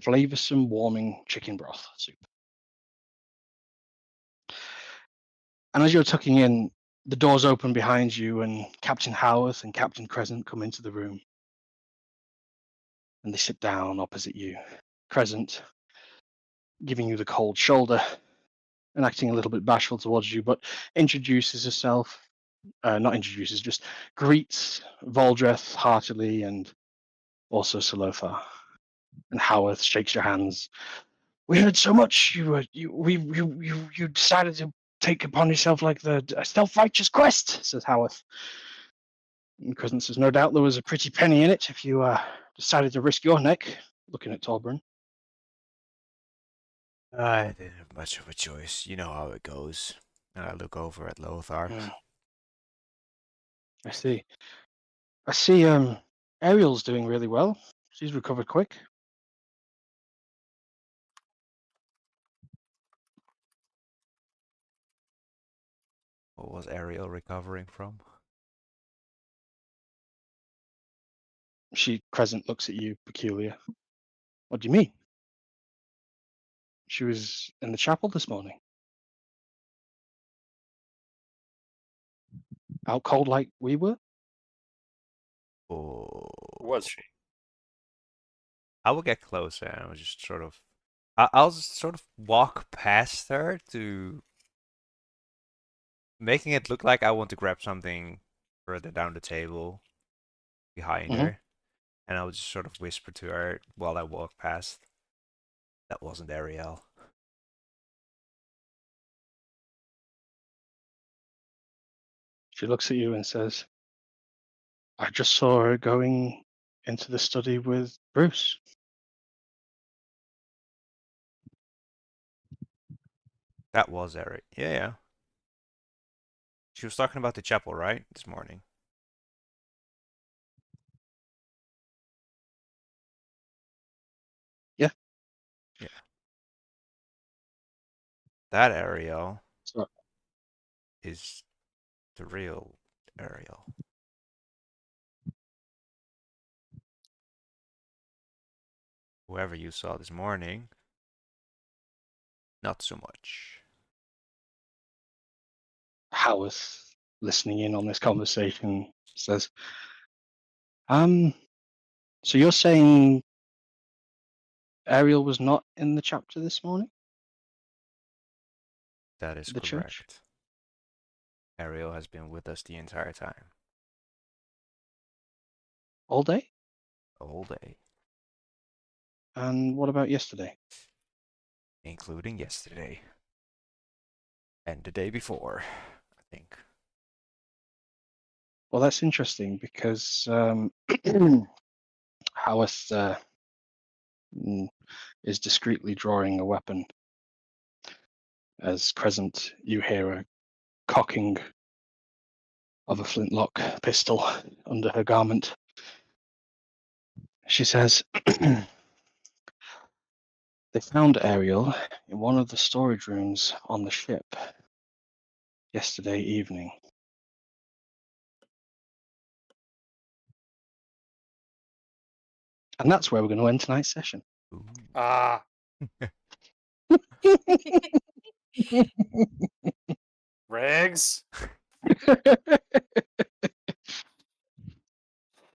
flavorsome, warming chicken broth soup. And as you're tucking in, the doors open behind you, and Captain Howarth and Captain Crescent come into the room. And they sit down opposite you. Crescent giving you the cold shoulder and acting a little bit bashful towards you, but introduces herself. Not introduces, just greets Voldreth heartily and also Salothar. And Howarth shakes your hands. "We heard so much. You decided to take upon yourself like the self-righteous quest," says Howarth. And Crescent says, "No doubt there was a pretty penny in it if you decided to risk your neck," looking at Torbrun. I didn't have much of a choice. You know how it goes. And I look over at Lothar. I see. Ariel's doing really well. She's recovered quick. What was Ariel recovering from? Crescent looks at you peculiar. "What do you mean?" "She was in the chapel this morning." out cold like we were? Oh, Was she? I will get closer and I will just sort of, I'll just sort of walk past her to making it look like I want to grab something further down the table behind Mhm. her, and I will just sort of whisper to her while I walk past. That wasn't Ariel. She looks at you and says, I just saw her going into the study with Bruce. That was Eric. Yeah, yeah. She was talking about the chapel, right? This morning. Yeah. Yeah. That Ariel So, is the real Ariel. Whoever you saw this morning, not so much. Howarth, listening in on this conversation, says, so you're saying Ariel was not in the chapter this morning That is at the church? correct. Ariel has been with us the entire time. All day? All day. And what about yesterday? Including yesterday. And the day before, I think. Well, that's interesting because Howarth is discreetly drawing a weapon. As Crescent, you hear a cocking of a flintlock pistol under her garment. She says, they found Ariel in one of the storage rooms on the ship yesterday evening. And that's where we're going to end tonight's session. Ooh. Ah, Regs.